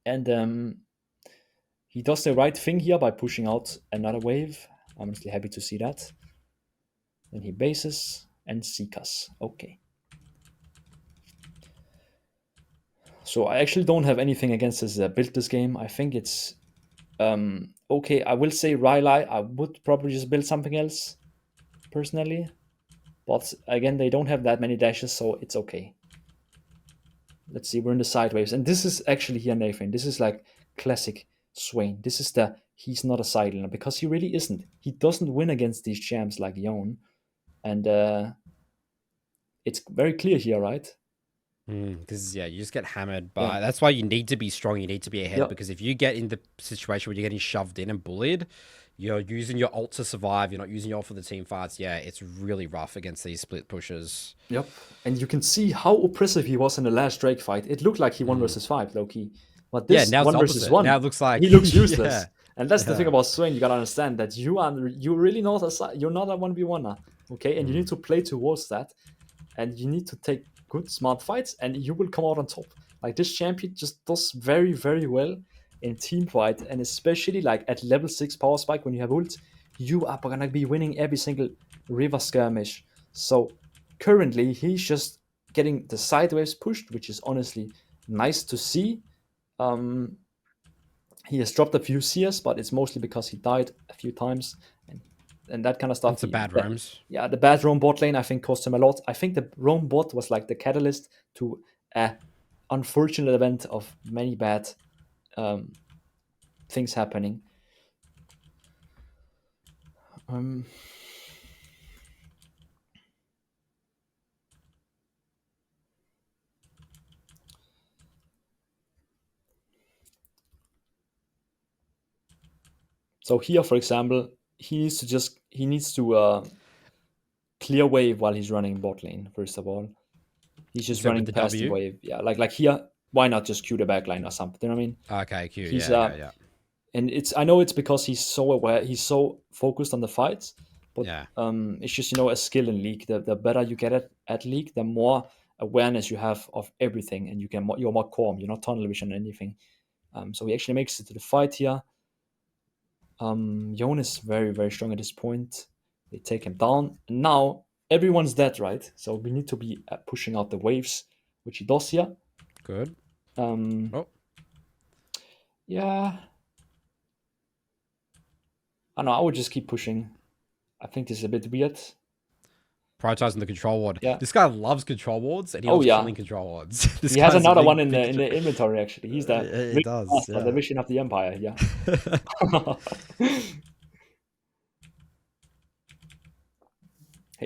and he does the right thing here by pushing out another wave. I'm honestly happy to see that. Then he bases and seek us. Okay. So I actually don't have anything against his build this game. I think it's okay. I will say Rylai, I would probably just build something else personally. But again, they don't have that many dashes, so it's okay. let's see, we're in the sideways, and this is actually here, Nathan. This is like classic Swain. This is the he's not a sideliner, because he really isn't. He doesn't win against these champs like Yon, and it's very clear here, right? Because you just get hammered by. That's why you need to be strong. You need to be ahead, because if you get in the situation where you're getting shoved in and bullied, you're using your ult to survive. You're not using your ult for the team fights. Yeah, it's really rough against these split pushers. Yep, and you can see how oppressive he was in the last Drake fight. It looked like he 1v5 low key, but this now it's 1v1, now it looks like he looks useless. And that's the thing about Swain. You gotta understand that you're really not you're not a 1v1er, okay? And you need to play towards that, and you need to take good, smart fights, and you will come out on top. Like, this champion just does very, very well in team fight, and especially like at level 6 power spike when you have ult, you are gonna be winning every single river skirmish. So currently he's just getting the sideways pushed, which is honestly nice to see. He has dropped a few CS, but it's mostly because he died a few times and that kind of stuff. It's the bad roams. Yeah, the bad roam bot lane, I think, cost him a lot. I think the roam bot was like the catalyst to a unfortunate event of many bad things happening. So here, for example, he needs to clear wave while he's running bot lane. First of all, he's just running the past the wave. Yeah, like here, why not just queue the backline or something? You know what I mean? Okay, Q. He's, yeah. And I know it's because he's so aware, he's so focused on the fights, but it's just, a skill in League. The better you get at League, the more awareness you have of everything, and you're more calm. You're not tunnel vision or anything. So he actually makes it to the fight here. Yon is very, very strong at this point. They take him down. Now everyone's dead, right? So we need to be pushing out the waves, which he does here. Good. Yeah. I know, I would just keep pushing. I think this is a bit weird. Prioritizing the control ward. Yeah. This guy loves control wards, and he loves killing control wards. He has another one in the inventory, actually. He's the the Vision of the Empire, yeah.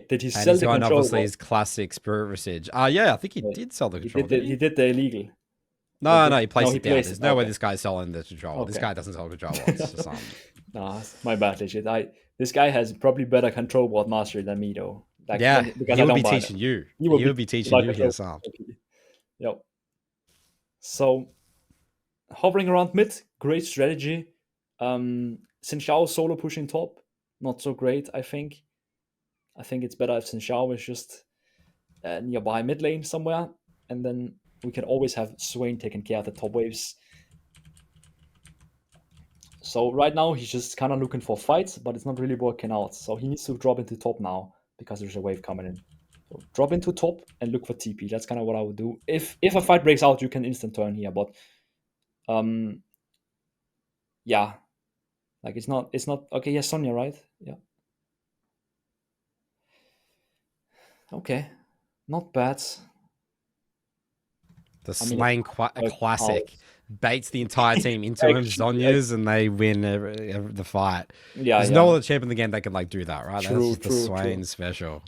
Did he sell the control obviously his classic Spirit Visage. Yeah, I think he did sell the control. He did the illegal. No, he placed it down. There's no way this guy's selling the control. Okay. This guy doesn't sell control wards. Nah, my bad, legit. This guy has probably better control ward mastery than me, though. Like, he would be teaching you. He would be teaching you here, Sam. Yep. So, hovering around mid, great strategy. Xin Xiao solo pushing top, not so great, I think. I think it's better if Xin Xiao is just nearby mid lane somewhere, and then we can always have Swain taking care of the top waves. So right now he's just kind of looking for fights, but it's not really working out. So he needs to drop into top now because there's a wave coming in. So drop into top and look for TP. That's kind of what I would do. If a fight breaks out, you can instant turn here, but yeah, like it's not okay. Yes, Sonya, right? Yeah. Okay, not bad. The Slaying classic baits the entire team into him, Zonias, and they win the fight. Yeah, there's no other champ in the game that can do that, right? True, That's the Swain special.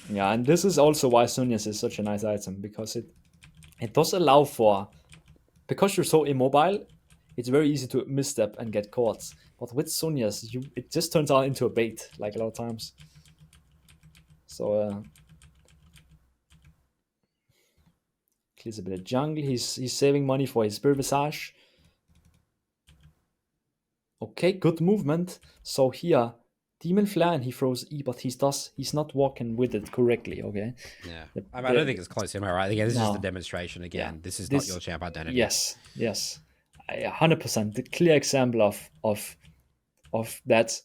Yeah, and this is also why Zonias is such a nice item, because it does allow for, because you're so immobile, it's very easy to misstep and get caught. But with Zonias, it just turns out into a bait, like a lot of times. So clears a bit of jungle. He's saving money for his Spirit Visage. Okay, good movement. So here, Demon Flare, and he throws E, but he's not walking with it correctly, okay? Yeah. I don't think it's close, am I right? Again, this is just a demonstration again. Yeah. This is not your champ identity. Yes. 100%. The clear example of that.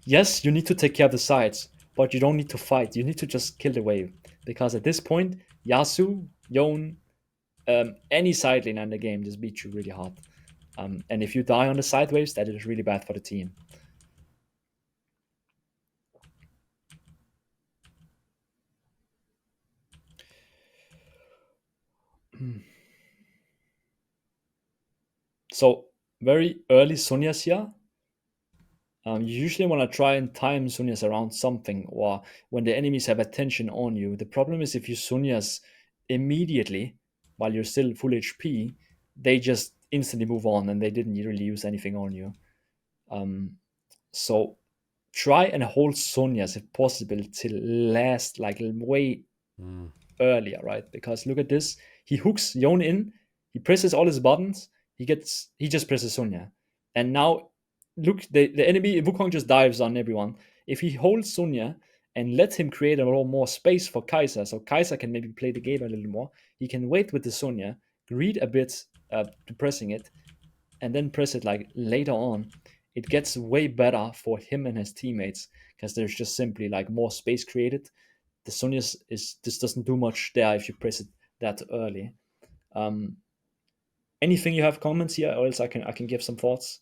Yes, you need to take care of the sides, but you don't need to fight. You need to just kill the wave. Because at this point, Yasuo, Yon, any side lane in the game just beats you really hard. And if you die on the side waves, that is really bad for the team. So very early Sonyas here. You usually want to try and time Sonyas around something, or when the enemies have attention on you. The problem is if you Sonyas immediately while you're still full HP, they just instantly move on and they didn't really use anything on you. So try and hold Sonyas if possible till last, like way earlier, right? Because look at this. He hooks Yone in, he presses all his buttons, he just presses Sonya. And now look, the enemy Wukong just dives on everyone. If he holds Sonya and let him create a little more space for Kai'Sa, so Kai'Sa can maybe play the game a little more, he can wait with the Sonya, read a bit to pressing it, and then press it like later on. It gets way better for him and his teammates because there's just simply like more space created. The Sonya just doesn't do much there if you press it that early. Anything you have comments here, or else I can give some thoughts.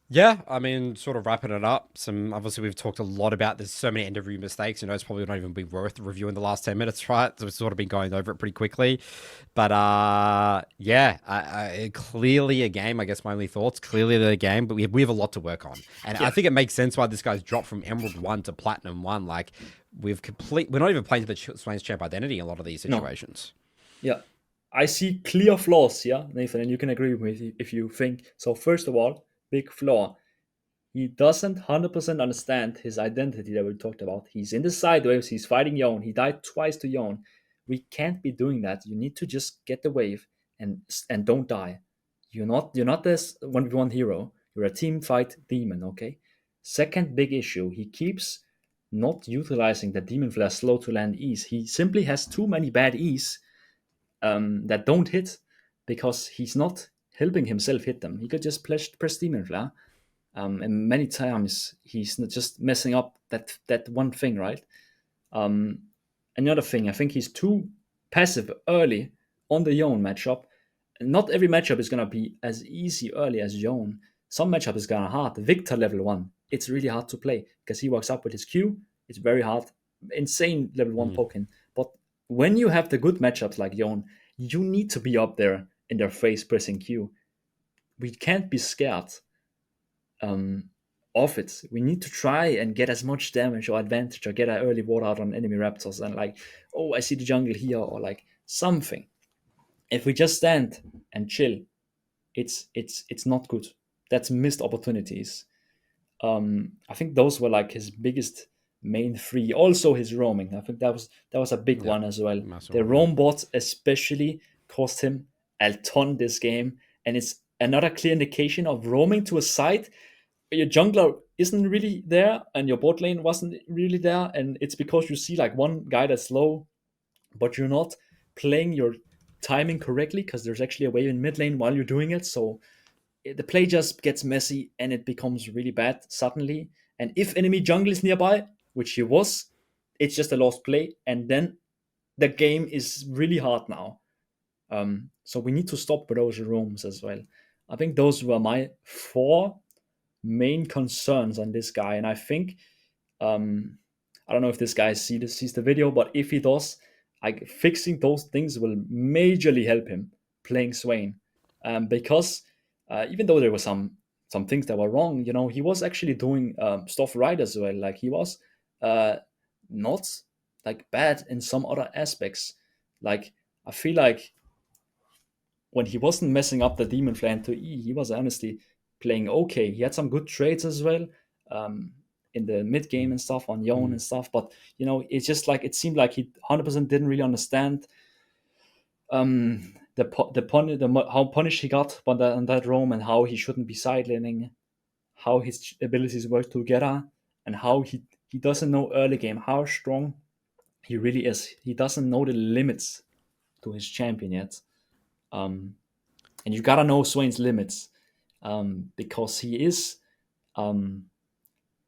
Yeah, I mean, sort of wrapping it up. Obviously we've talked a lot about there's so many end of review mistakes. It's probably not even be worth reviewing the last 10 minutes, right? So we've sort of been going over it pretty quickly. But clearly a game. I guess my only thoughts. Clearly the game, but we have a lot to work on, and I think it makes sense why this guy's dropped from Emerald 1 to Platinum 1. Like we're not even playing to the Swain's champ identity in a lot of these situations. No. Yeah, I see clear flaws here, Nathan, and you can agree with me if you think so. First of all, big flaw. He doesn't 100% understand his identity that we talked about. He's in the side waves. He's fighting Yone. He died twice to Yone. We can't be doing that. You need to just get the wave and don't die. You're not this 1v1 hero. You're a team fight demon, okay? Second big issue, he keeps not utilizing the demon flare slow to land E's. He simply has too many bad E's that don't hit because he's not helping himself hit them. He could just press demon flare. And many times he's just messing up that one thing, right? Another thing, I think he's too passive early on the Yone matchup. Not every matchup is gonna be as easy early as Yone. Some matchup is gonna hard. Victor level 1, it's really hard to play because he walks up with his Q. It's very hard, insane level 1 poking. But when you have the good matchups like Yone, you need to be up there in their face pressing Q. We can't be scared of it. We need to try and get as much damage or advantage or get an early ward out on enemy raptors and like, oh, I see the jungle here or like something. If we just stand and chill, it's not good. That's missed opportunities. I think those were like his biggest main three. Also his roaming. I think that was a big one as well. The roam bot especially cost him a ton this game, and it's another clear indication of roaming to a side where your jungler isn't really there and your bot lane wasn't really there, and it's because you see like one guy that's low, but you're not playing your timing correctly because there's actually a wave in mid lane while you're doing it. So the play just gets messy and it becomes really bad suddenly. And if enemy jungle is nearby, which he was, it's just a lost play, and then the game is really hard now. So we need to stop with those roams as well. I think those were my 4 main concerns on this guy, and I think I don't know if this guy sees the video, but if he does, like fixing those things will majorly help him playing Swain, because even though there were some things that were wrong, he was actually doing stuff right as well. Like he was not like bad in some other aspects. Like I feel like when he wasn't messing up the demon flare into E, he was honestly playing okay. He had some good trades as well in the mid game and stuff on Yone and stuff. But it's just like it seemed like he 100% didn't really understand how punished he got on that roam, and how he shouldn't be sidelining, how his abilities work together, and how he doesn't know early game how strong he really is. He doesn't know the limits to his champion yet. And you gotta know Swain's limits, because he is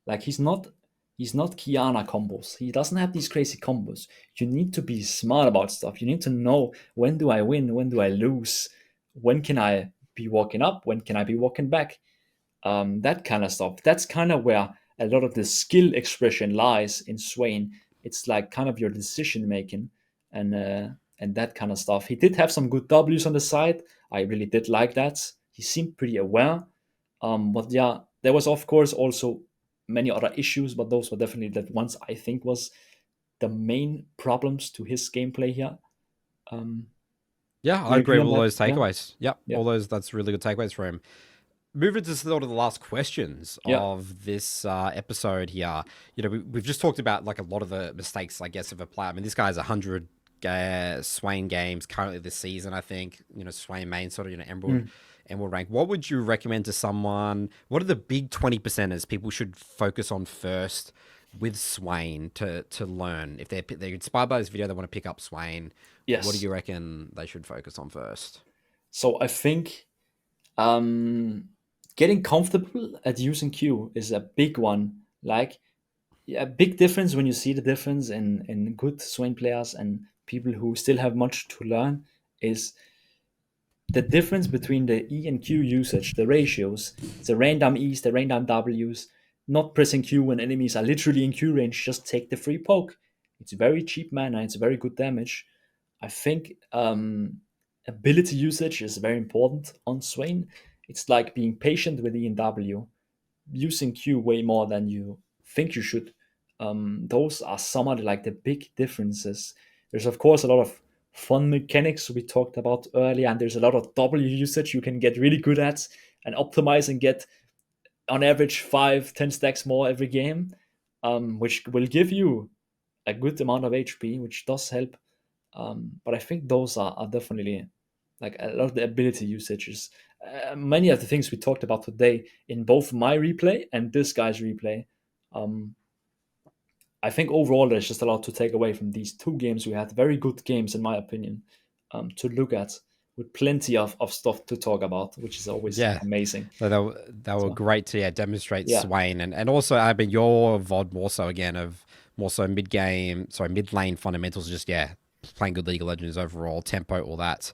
like he's not Kiana combos. He doesn't have these crazy combos. You need to be smart about stuff. You need to know, when do I win, when do I lose, when can I be walking up, when can I be walking back, that kind of stuff. That's kind of where a lot of the skill expression lies in Swain. It's like kind of your decision making and that kind of stuff. He did have some good W's on the side. I really did like that. he seemed pretty aware. But yeah, there was of course also many other issues, but those were definitely the ones I think was the main problems to his gameplay here. Yeah, Do I you agree agree on with all that? those Yeah, takeaways. Yep, yeah, all those. That's really good takeaways for him. Moving to sort of the last questions yeah. of this episode here. We've just talked about like a lot of the mistakes, I guess, of a player. I mean, this guy's 100 Swain games currently this season, I think. Swain main sort of Emerald rank. What would you recommend to someone? What are the big 20%ers people should focus on first with Swain to learn? If they're inspired by this video, they want to pick up Swain. What do Yes. you reckon they should focus on first? So I think getting comfortable at using Q is a big one. Like, a big difference when you see the difference in good Swain players and people who still have much to learn is the difference between the E and Q usage, the ratios, the random E's, the random W's, not pressing Q when enemies are literally in Q range, just take the free poke. It's very cheap mana, it's very good damage. I think ability usage is very important on Swain. It's like being patient with E and W, using Q way more than you think you should. Those are some of the big differences. There's of course a lot of fun mechanics we talked about earlier, and there's a lot of W usage you can get really good at and optimize and get on average 5-10 stacks more every game, which will give you a good amount of HP, which does help. But I think those are definitely like a lot of the ability usages. Many of the things we talked about today in both my replay and this guy's replay. I think overall there's just a lot to take away from these two games. We had very good games, in my opinion, to look at with plenty of stuff to talk about, which is always Yeah. amazing. So they were great to demonstrate Yeah. Swain and also I mean your VOD more so again of more so mid lane fundamentals, just playing good League of Legends overall, tempo, all that.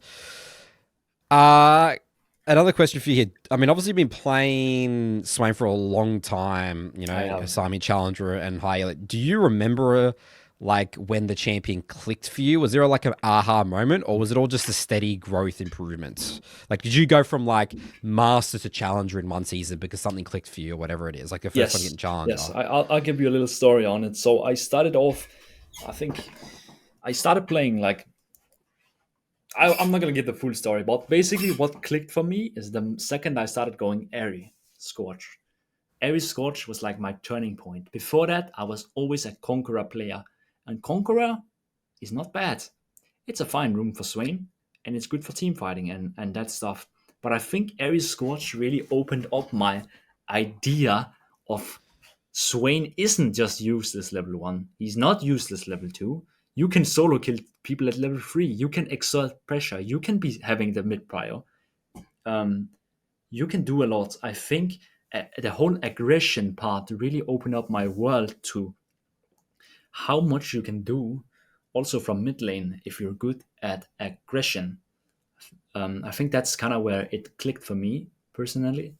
Another question for you here. I mean, obviously you've been playing Swain for a long time, I have. Husum, Challenger and high-elo. Do you remember like when the champion clicked for you? Was there like an aha moment, or was it all just a steady growth improvement? Like, did you go from like master to challenger in one season because something clicked for you or whatever it is? Like the first time getting challenger. Yes, I'll give you a little story on it. So I started off, I think I started playing like, I'm not going to give the full story, but basically what clicked for me is the second I started going Aery Scorch. Aery Scorch was like my turning point. Before that, I was always a Conqueror player. And Conqueror is not bad. It's a fine room for Swain, and it's good for team fighting and that stuff. But I think Aery Scorch really opened up my idea of Swain isn't just useless level 1. He's not useless level 2. You can solo kill people at level 3. You can exert pressure. You can be having the mid prior. You can do a lot. I think the whole aggression part really opened up my world to how much you can do also from mid lane if you're good at aggression. I think that's kind of where it clicked for me personally.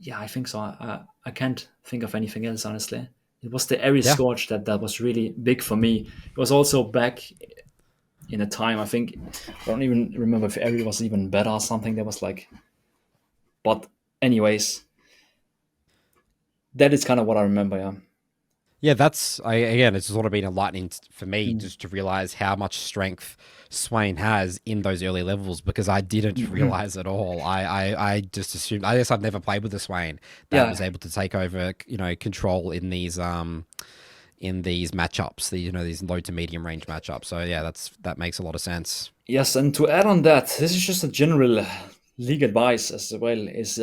Yeah, I think so. I can't think of anything else, honestly. It was the Aery Scorch that was really big for me. It was also back in a time, I think, I don't even remember if Aery was even better or something. There was like, but anyways, that is kind of what I remember, yeah. Yeah, again, it's sort of been enlightening for me just to realize how much strength Swain has in those early levels because I didn't realize at all. I just assumed, I guess I've never played with a Swain that was able to take over, control in these matchups, these low to medium range matchups. So yeah, that makes a lot of sense. Yes, and to add on that, this is just a general league advice as well, is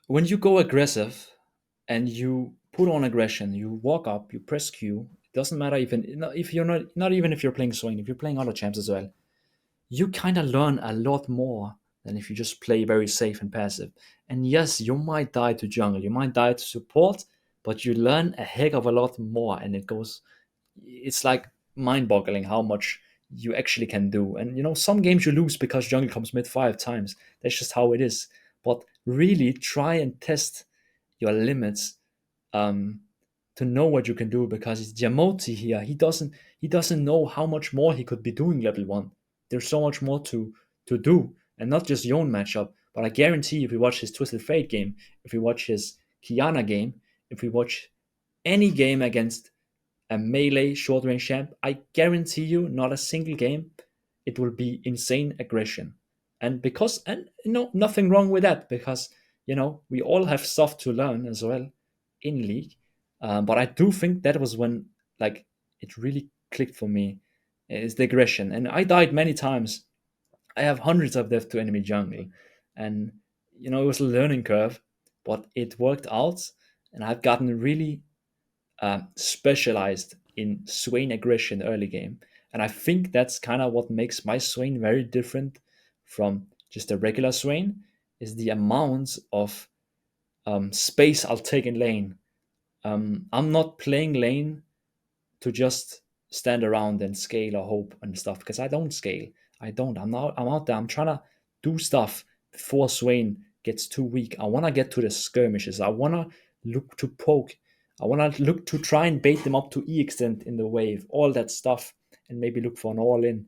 when you go aggressive and you put on aggression, you walk up, you press Q. It doesn't matter even if you're not even if you're playing Swain, if you're playing other champs as well, you kind of learn a lot more than if you just play very safe and passive. And yes, you might die to jungle, you might die to support, but you learn a heck of a lot more, and it's like mind-boggling how much you actually can do. And some games you lose because jungle comes mid 5 times. That's just how it is. But really try and test your limits to know what you can do, because it's Jamoti here. He doesn't know how much more he could be doing level 1. There's so much more to do, and not just your own matchup. But I guarantee, if we watch his Twisted Fate game, if we watch his Kiana game, if we watch any game against a melee short range champ, I guarantee you, not a single game, it will be insane aggression. And nothing wrong with that, because we all have stuff to learn as well in League. But I do think that was when like it really clicked for me, is the aggression. And I died many times. I have hundreds of death to enemy jungle, and it was a learning curve, but it worked out, and I've gotten really specialized in Swain aggression early game. And I think that's kind of what makes my Swain very different from just a regular Swain, is the amount of space I'll take in lane. I'm not playing lane to just stand around and scale or hope and stuff, because I don't scale. I'm out there. I'm trying to do stuff before Swain gets too weak. I want to get to the skirmishes. I want to look to poke. I want to look to try and bait them up to E extent in the wave, all that stuff, and maybe look for an all-in.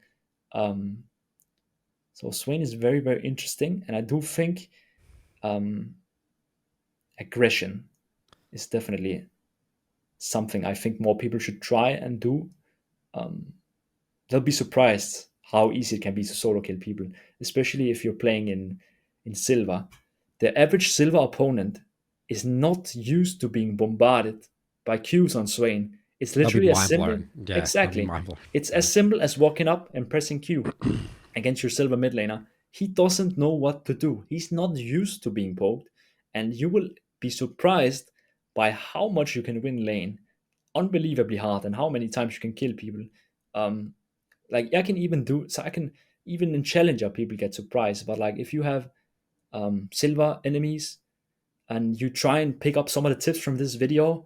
So Swain is very, very interesting, and I do think aggression is definitely something I think more people should try and do. They'll be surprised how easy it can be to solo kill people, especially if you're playing in silver. The average silver opponent is not used to being bombarded by Qs on Swain. It's literally as simple. Yeah, exactly. It's as simple as walking up and pressing Q against your silver mid laner. He doesn't know what to do. He's not used to being poked, and you will be surprised by how much you can win lane unbelievably hard, and how many times you can kill people. Like I can even in Challenger people get surprised. But like if you have silver enemies and you try and pick up some of the tips from this video,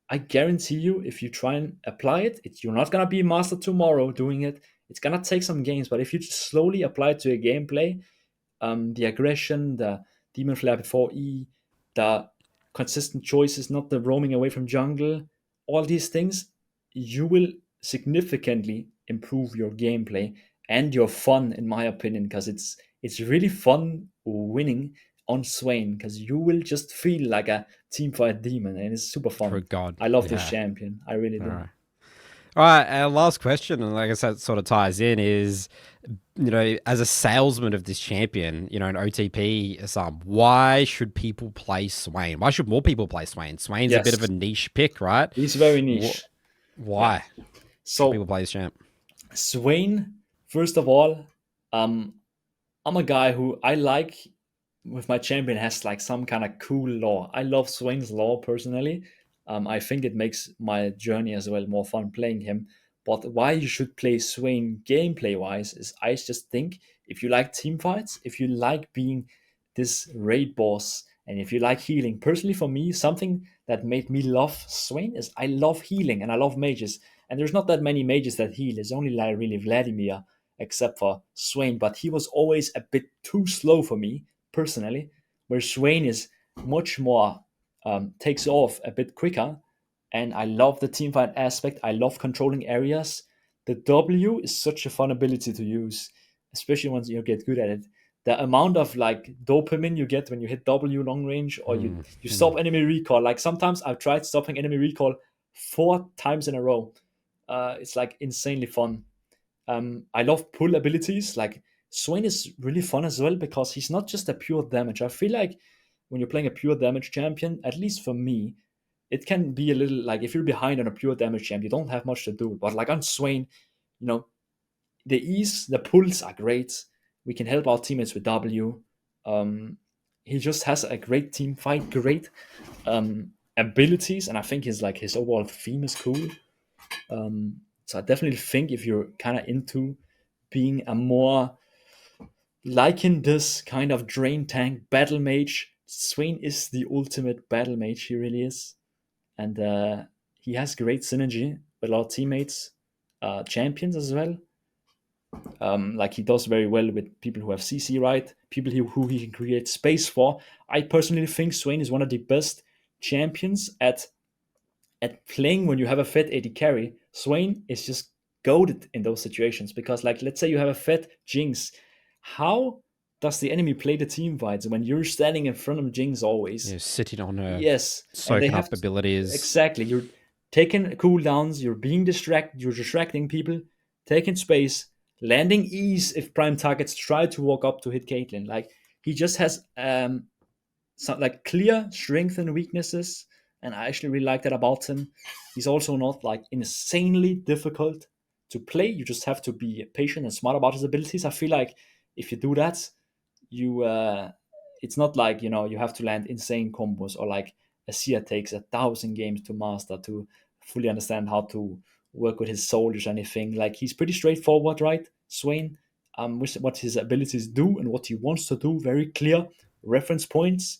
I guarantee you, if you try and apply it, you're not gonna be a master tomorrow doing it. It's gonna take some games, but if you just slowly apply it to your gameplay, the aggression, the demon flare before E, the consistent choices, not the roaming away from jungle, all these things, you will significantly improve your gameplay and your fun, in my opinion, because it's really fun winning on Swain, because you will just feel like a teamfight demon, and it's super fun. For God. I love this champion. I really do. All right, our last question, and I guess that sort of ties in, is, as a salesman of this champion, an OTP, why should people play Swain? Why should more people play Swain? Swain's a bit of a niche pick, right? He's very niche. Why? So people play this champ. Swain, first of all, I'm a guy who I like with my champion has like some kind of cool lore. I love Swain's lore personally. I think it makes my journey as well more fun playing him. But why you should play Swain gameplay wise is, I just think if you like team fights, if you like being this raid boss, and if you like healing, personally for me, something that made me love Swain is I love healing and I love mages. And there's not that many mages that heal. It's only like really Vladimir, except for Swain. But he was always a bit too slow for me personally, where Swain is much more takes off a bit quicker. And I love the teamfight aspect. I love controlling areas. The W is such a fun ability to use, especially once you get good at it. The amount of like dopamine you get when you hit W long range, or you stop enemy recall. Like sometimes I've tried stopping enemy recall 4 times in a row. It's like insanely fun. I love pull abilities. Like Swain is really fun as well, because he's not just a pure damage. I feel like when you're playing a pure damage champion, at least for me, it can be a little like if you're behind on a pure damage champ, you don't have much to do. But like on Swain, the E's, the pulls are great. We can help our teammates with W. He just has a great team fight, great abilities, and I think his overall theme is cool. So I definitely think if you're kind of into being a more liking this kind of drain tank battle mage, Swain is the ultimate battle mage. He really is. And he has great synergy with a lot of teammates, champions as well. Like he does very well with people who have CC right, people who he can create space for. I personally think Swain is one of the best champions at at playing when you have a fed AD carry, Swain is just goaded in those situations because, like, let's say you have a fed Jinx. How does the enemy play the team fights when you're standing in front of Jinx always? You're sitting on her, Yes, and they soaking have up abilities. Exactly. You're taking cooldowns, you're being distracted, you're distracting people, taking space, landing ease if prime targets try to walk up to hit Caitlyn. Like, he just has some like clear strengths and weaknesses, and I actually really like that about him. He's also not like insanely difficult to play. You just have to be patient and smart about his abilities. I feel like if you do that, you it's not like, you have to land insane combos, or like a Sia takes 1,000 games to master to fully understand how to work with his soldiers or anything. Like, he's pretty straightforward, right, Swain? With what his abilities do and what he wants to do, very clear reference points.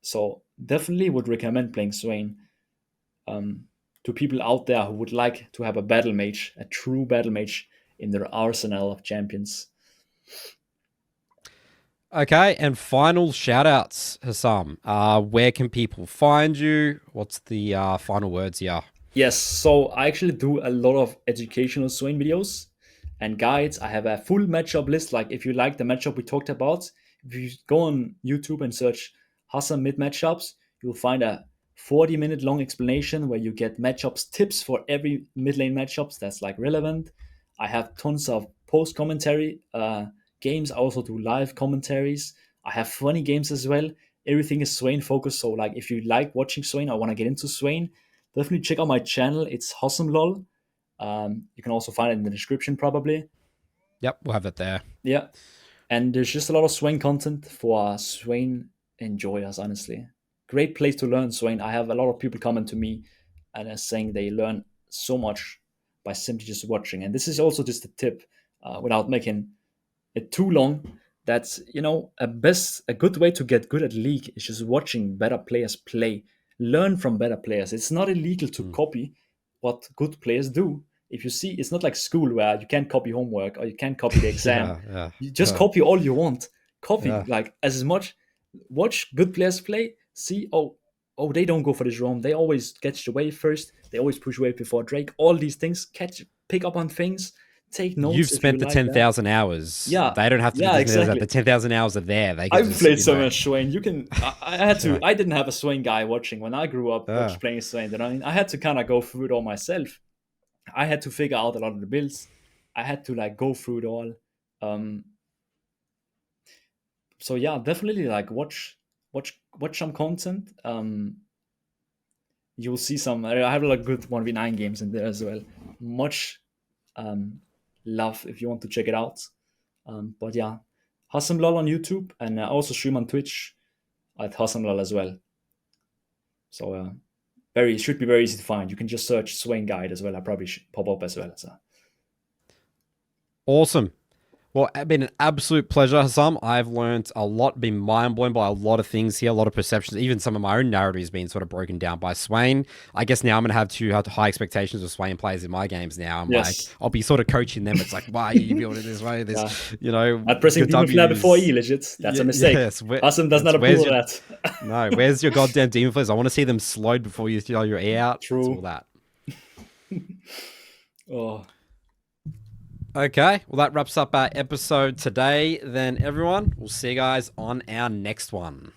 So definitely would recommend playing Swain to people out there who would like to have a battle mage, a true battle mage in their arsenal of champions. Okay, and final shout-outs, Husum. Where can people find you? What's the final words here? Yes, so I actually do a lot of educational Swain videos and guides. I have a full matchup list. Like, if you like the matchup we talked about, if you go on YouTube and search Husum Mid matchups, you'll find a 40-minute long explanation where you get matchups tips for every mid lane matchups that's like relevant. I have tons of post commentary games. I also do live commentaries. I have funny games as well. Everything is Swain focused. So, like, if you like watching Swain or want to get into Swain, definitely check out my channel. It's Husum lol. You can also find it in the description probably. Yep, we'll have it there. Yeah, and there's just a lot of Swain content for Swain enjoyers, honestly. Great place to learn Swain. I have a lot of people coming to me and are saying they learn so much by simply just watching. And this is also just a tip, without making it too long. That's, a good way to get good at League is just watching better players play. Learn from better players. It's not illegal to copy what good players do. If you see, it's not like school where you can't copy homework or you can't copy the exam. You just copy all you want. Copy like as much. Watch good players play. See, oh, they don't go for this roam. They always catch the wave first. They always push wave before Drake. All these things, pick up on things. Take notes. You've spent the 10,000 hours. Yeah, they don't have to do this. exactly. The 10,000 hours are there. They can I've played so much Swain. You can. I had to. I didn't have a Swain guy watching when I grew up playing Swain. I had to kind of go through it all myself. I had to figure out a lot of the builds. I had to like go through it all. So yeah, definitely like watch some content. You'll see some. I have a lot of good 1v9 games in there as well. Much love if you want to check it out. But yeah, Husum lol on YouTube, and I also stream on Twitch at Husum lol as well. So should be very easy to find. You can just search Swain Guide as well. I probably should pop up as well. So. Awesome. Well, it's been an absolute pleasure, Husum. I've learned a lot, been mind blown by a lot of things here, a lot of perceptions. Even some of my own narratives being sort of broken down by Swain. I guess now I'm going to have high expectations of Swain players in my games now. I'm like, I'll be sort of coaching them. It's like, why are you building this way? This, Not pressing Demon Flare before E, legit. That's a mistake. Yes, Husum does not approve of that. No, where's your goddamn Demon Flares? I want to see them slowed before you throw your E out. True. It's all that. Oh. Okay, well, that wraps up our episode today. Then, everyone, we'll see you guys on our next one.